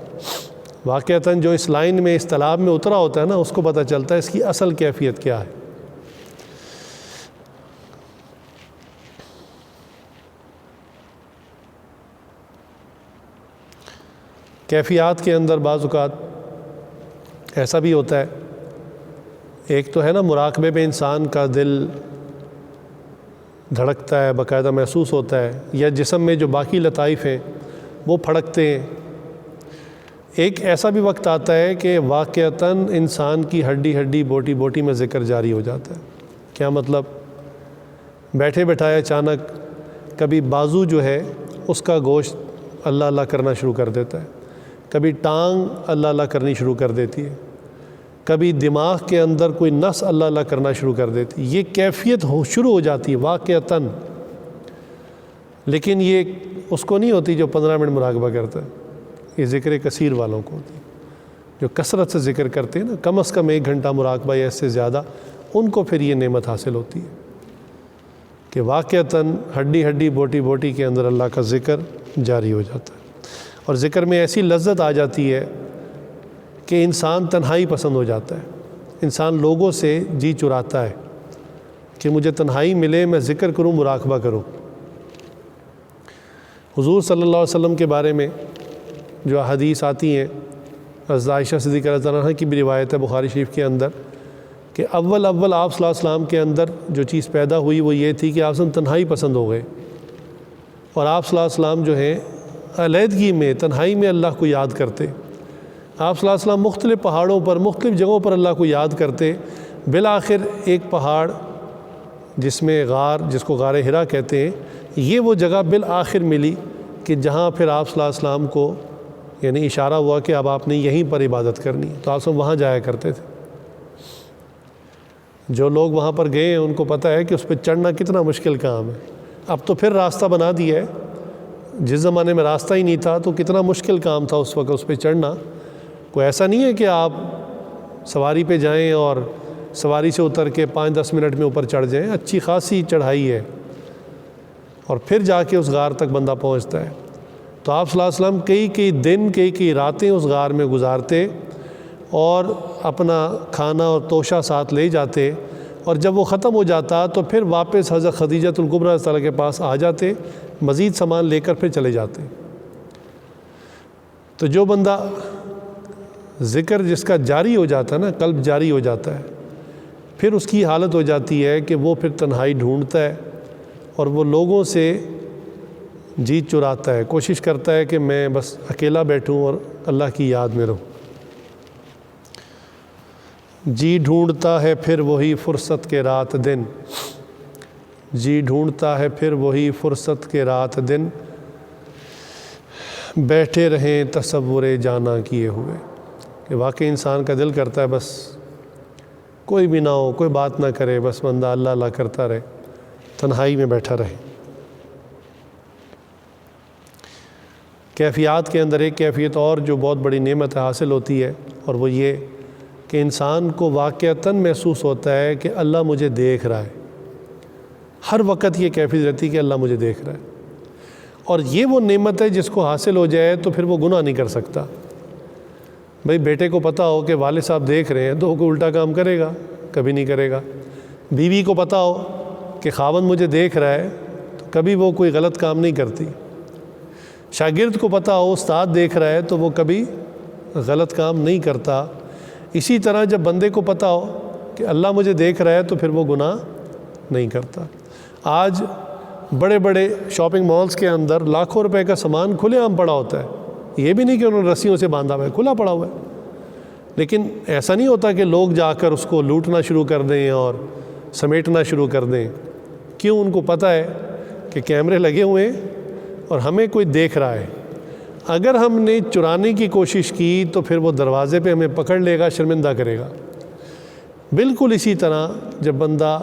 واقعتاً جو اس لائن میں اس تالاب میں اترا ہوتا ہے نا اس کو پتہ چلتا ہے اس کی اصل کیفیت کیا ہے۔ کیفیات کے اندر بعض اوقات ایسا بھی ہوتا ہے، ایک تو ہے نا مراقبے میں انسان کا دل دھڑکتا ہے، باقاعدہ محسوس ہوتا ہے، یا جسم میں جو باقی لطائف ہیں وہ پھڑکتے ہیں۔ ایک ایسا بھی وقت آتا ہے کہ واقعتاً انسان کی ہڈی ہڈی بوٹی بوٹی میں ذکر جاری ہو جاتا ہے۔ کیا مطلب؟ بیٹھے بیٹھائے اچانک کبھی بازو جو ہے اس کا گوشت اللہ اللہ کرنا شروع کر دیتا ہے، کبھی ٹانگ اللہ اللہ کرنی شروع کر دیتی ہے، کبھی دماغ کے اندر کوئی نس اللہ اللہ کرنا شروع کر دیتی ہے۔ یہ کیفیت شروع ہو جاتی ہے واقعتاً، لیکن یہ اس کو نہیں ہوتی جو 15 منٹ مراقبہ کرتا ہے، یہ ذکر کثیر والوں کو ہوتی ہے، جو کثرت سے ذکر کرتے ہیں نا، کم از کم 1 گھنٹہ مراقبہ یا اس سے زیادہ، ان کو پھر یہ نعمت حاصل ہوتی ہے کہ واقعتاً ہڈی ہڈی بوٹی بوٹی کے اندر اللہ کا ذکر جاری ہو جاتا ہے، اور ذکر میں ایسی لذت آ جاتی ہے کہ انسان تنہائی پسند ہو جاتا ہے، انسان لوگوں سے جی چراتا ہے کہ مجھے تنہائی ملے، میں ذکر کروں، مراقبہ کروں۔ حضور صلی اللہ علیہ وسلم کے بارے میں جو حدیث آتی ہیں، حضرت عائشہ صدیقہ رضی اللہ عنہا کی بھی روایت ہے بخاری شریف کے اندر، کہ اول آپ صلی اللہ علیہ وسلم کے اندر جو چیز پیدا ہوئی وہ یہ تھی کہ آپ سے تنہائی پسند ہو گئے، اور آپ صلی اللہ علیہ وسلم جو ہیں علیحدگی میں، تنہائی میں اللہ کو یاد کرتے۔ آپ صلی اللہ علیہ وسلم مختلف پہاڑوں پر، مختلف جگہوں پر اللہ کو یاد کرتے، بالآخر ایک پہاڑ جس میں غار، جس کو غار حرا کہتے ہیں، یہ وہ جگہ بالآخر ملی کہ جہاں پھر آپ صلی اللہ علیہ وسلم کو یعنی اشارہ ہوا کہ اب آپ نے یہیں پر عبادت کرنی، تو آپ سب وہاں جایا کرتے تھے۔ جو لوگ وہاں پر گئے ہیں ان کو پتہ ہے کہ اس پہ چڑھنا کتنا مشکل کام ہے۔ اب تو پھر راستہ بنا دیا ہے، جس زمانے میں راستہ ہی نہیں تھا تو کتنا مشکل کام تھا اس وقت اس پہ چڑھنا۔ کوئی ایسا نہیں ہے کہ آپ سواری پہ جائیں اور سواری سے اتر کے 5-10 منٹ میں اوپر چڑھ جائیں، اچھی خاصی چڑھائی ہے، اور پھر جا کے اس غار تک بندہ پہنچتا ہے۔ تو آپ صلی اللہ علیہ وسلم کئی دن کئی راتیں اس غار میں گزارتے، اور اپنا کھانا اور توشہ ساتھ لے جاتے، اور جب وہ ختم ہو جاتا تو پھر واپس حضرت خدیجۃ الکبریٰ رضی اللہ عنہا کے پاس آ جاتے، مزید سامان لے کر پھر چلے جاتے۔ تو جو بندہ ذکر جس کا جاری ہو جاتا ہے نا، قلب جاری ہو جاتا ہے، پھر اس کی حالت ہو جاتی ہے کہ وہ پھر تنہائی ڈھونڈتا ہے اور وہ لوگوں سے جی چراتا ہے، کوشش کرتا ہے کہ میں بس اکیلا بیٹھوں اور اللہ کی یاد میں رہوں۔ جی ڈھونڈتا ہے پھر وہی فرصت کے رات دن، جی ڈھونڈتا ہے پھر وہی فرصت کے رات دن، بیٹھے رہیں تصور جانا کیے ہوئے۔ کہ واقعی انسان کا دل کرتا ہے بس کوئی بھی نہ ہو، کوئی بات نہ کرے، بس بندہ اللہ اللہ کرتا رہے، تنہائی میں بیٹھا رہے۔ کیفیات کے اندر ایک کیفیت اور جو بہت بڑی نعمت حاصل ہوتی ہے، اور وہ یہ کہ انسان کو واقعتاً محسوس ہوتا ہے کہ اللہ مجھے دیکھ رہا ہے۔ ہر وقت یہ کیفیت رہتی ہے کہ اللہ مجھے دیکھ رہا ہے، اور یہ وہ نعمت ہے جس کو حاصل ہو جائے تو پھر وہ گناہ نہیں کر سکتا۔ بھئی بیٹے کو پتہ ہو کہ والد صاحب دیکھ رہے ہیں تو وہ کوئی الٹا کام کرے گا؟ کبھی نہیں کرے گا۔ بیوی کو پتہ ہو کہ خاوند مجھے دیکھ رہا ہے تو کبھی وہ کوئی غلط کام نہیں کرتی۔ شاگرد کو پتہ ہو استاد دیکھ رہا ہے تو وہ کبھی غلط کام نہیں کرتا۔ اسی طرح جب بندے کو پتہ ہو کہ اللہ مجھے دیکھ رہا ہے تو پھر وہ گناہ نہیں کرتا۔ آج بڑے بڑے شاپنگ مالز کے اندر لاکھوں روپے کا سامان کھلے عام پڑا ہوتا ہے، یہ بھی نہیں کہ انہوں نے رسیوں سے باندھا ہوا ہے، کھلا پڑا ہوا ہے، لیکن ایسا نہیں ہوتا کہ لوگ جا کر اس کو لوٹنا شروع کر دیں اور سمیٹنا شروع کر دیں۔ کیوں؟ ان کو پتہ ہے کہ کیمرے لگے ہوئے ہیں اور ہمیں کوئی دیکھ رہا ہے۔ اگر ہم نے چرانے کی کوشش کی تو پھر وہ دروازے پہ ہمیں پکڑ لے گا، شرمندہ کرے گا۔ بالکل اسی طرح جب بندہ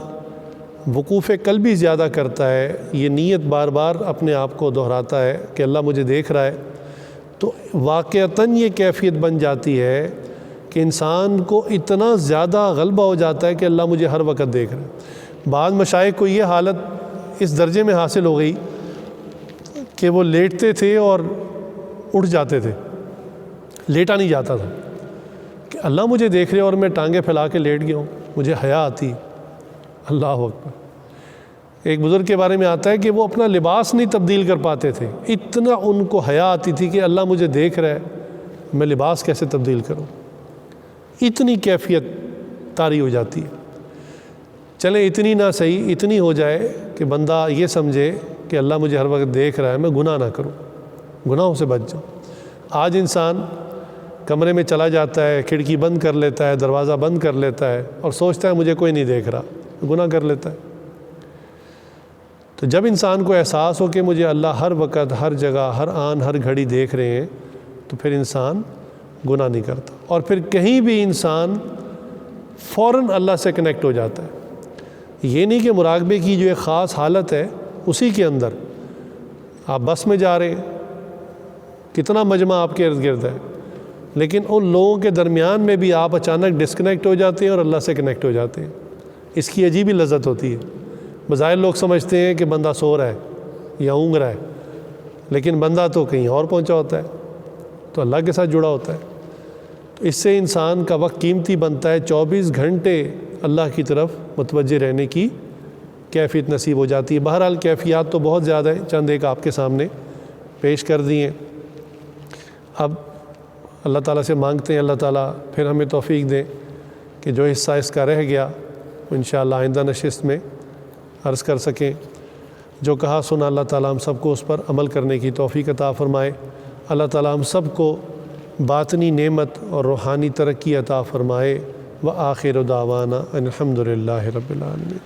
وقوف قلبی زیادہ کرتا ہے، یہ نیت بار بار اپنے آپ کو دہراتا ہے کہ اللہ مجھے دیکھ رہا ہے، تو واقعتاً یہ کیفیت بن جاتی ہے کہ انسان کو اتنا زیادہ غلبہ ہو جاتا ہے کہ اللہ مجھے ہر وقت دیکھ رہا ہے۔ بعض مشائخ کو یہ حالت اس درجے میں حاصل ہو گئی کہ وہ لیٹتے تھے اور اٹھ جاتے تھے، لیٹا نہیں جاتا تھا کہ اللہ مجھے دیکھ رہے اور میں ٹانگیں پھیلا کے لیٹ گیا ہوں، مجھے حیا آتی۔ اللہ اکبر۔ ایک بزرگ کے بارے میں آتا ہے کہ وہ اپنا لباس نہیں تبدیل کر پاتے تھے، اتنا ان کو حیا آتی تھی کہ اللہ مجھے دیکھ رہا ہے، میں لباس کیسے تبدیل کروں، اتنی کیفیت طاری ہو جاتی ہے۔ چلیں اتنی نہ صحیح، اتنی ہو جائے کہ بندہ یہ سمجھے کہ اللہ مجھے ہر وقت دیکھ رہا ہے، میں گناہ نہ کروں، گناہوں سے بچ جاؤں۔ آج انسان کمرے میں چلا جاتا ہے، کھڑکی بند کر لیتا ہے، دروازہ بند کر لیتا ہے اور سوچتا ہے مجھے کوئی نہیں دیکھ رہا، گناہ کر لیتا ہے۔ تو جب انسان کو احساس ہو کہ مجھے اللہ ہر وقت، ہر جگہ، ہر آن، ہر گھڑی دیکھ رہے ہیں، تو پھر انسان گناہ نہیں کرتا، اور پھر کہیں بھی انسان فوراً اللہ سے کنیکٹ ہو جاتا ہے۔ یہ نہیں کہ مراقبے کی جو ایک خاص حالت ہے اسی کے اندر آپ بس میں جا رہے ہیں، کتنا مجمع آپ کے ارد گرد ہے، لیکن ان لوگوں کے درمیان میں بھی آپ اچانک ڈسکنیکٹ ہو جاتے ہیں اور اللہ سے کنیکٹ ہو جاتے ہیں۔ اس کی عجیب ہی لذت ہوتی ہے۔ بظاہر لوگ سمجھتے ہیں کہ بندہ سو رہا ہے یا اونگ رہا ہے، لیکن بندہ تو کہیں اور پہنچا ہوتا ہے، تو اللہ کے ساتھ جڑا ہوتا ہے۔ تو اس سے انسان کا وقت قیمتی بنتا ہے، 24 گھنٹے اللہ کی طرف متوجہ رہنے کی کیفیت نصیب ہو جاتی ہے۔ بہرحال کیفیات تو بہت زیادہ ہیں، چند ایک آپ کے سامنے پیش کر دی ہیں۔ اب اللہ تعالیٰ سے مانگتے ہیں اللہ تعالیٰ پھر ہمیں توفیق دیں کہ جو حصہ اس کا رہ گیا وہ انشاءاللہ آئندہ نشست میں عرض کر سکیں۔ جو کہا سنا اللہ تعالیٰ ہم سب کو اس پر عمل کرنے کی توفیق عطا فرمائے۔ اللہ تعالیٰ ہم سب کو باطنی نعمت اور روحانی ترقی عطا فرمائے۔ وآخر دعوانا ان الحمد للہ رب العالمین۔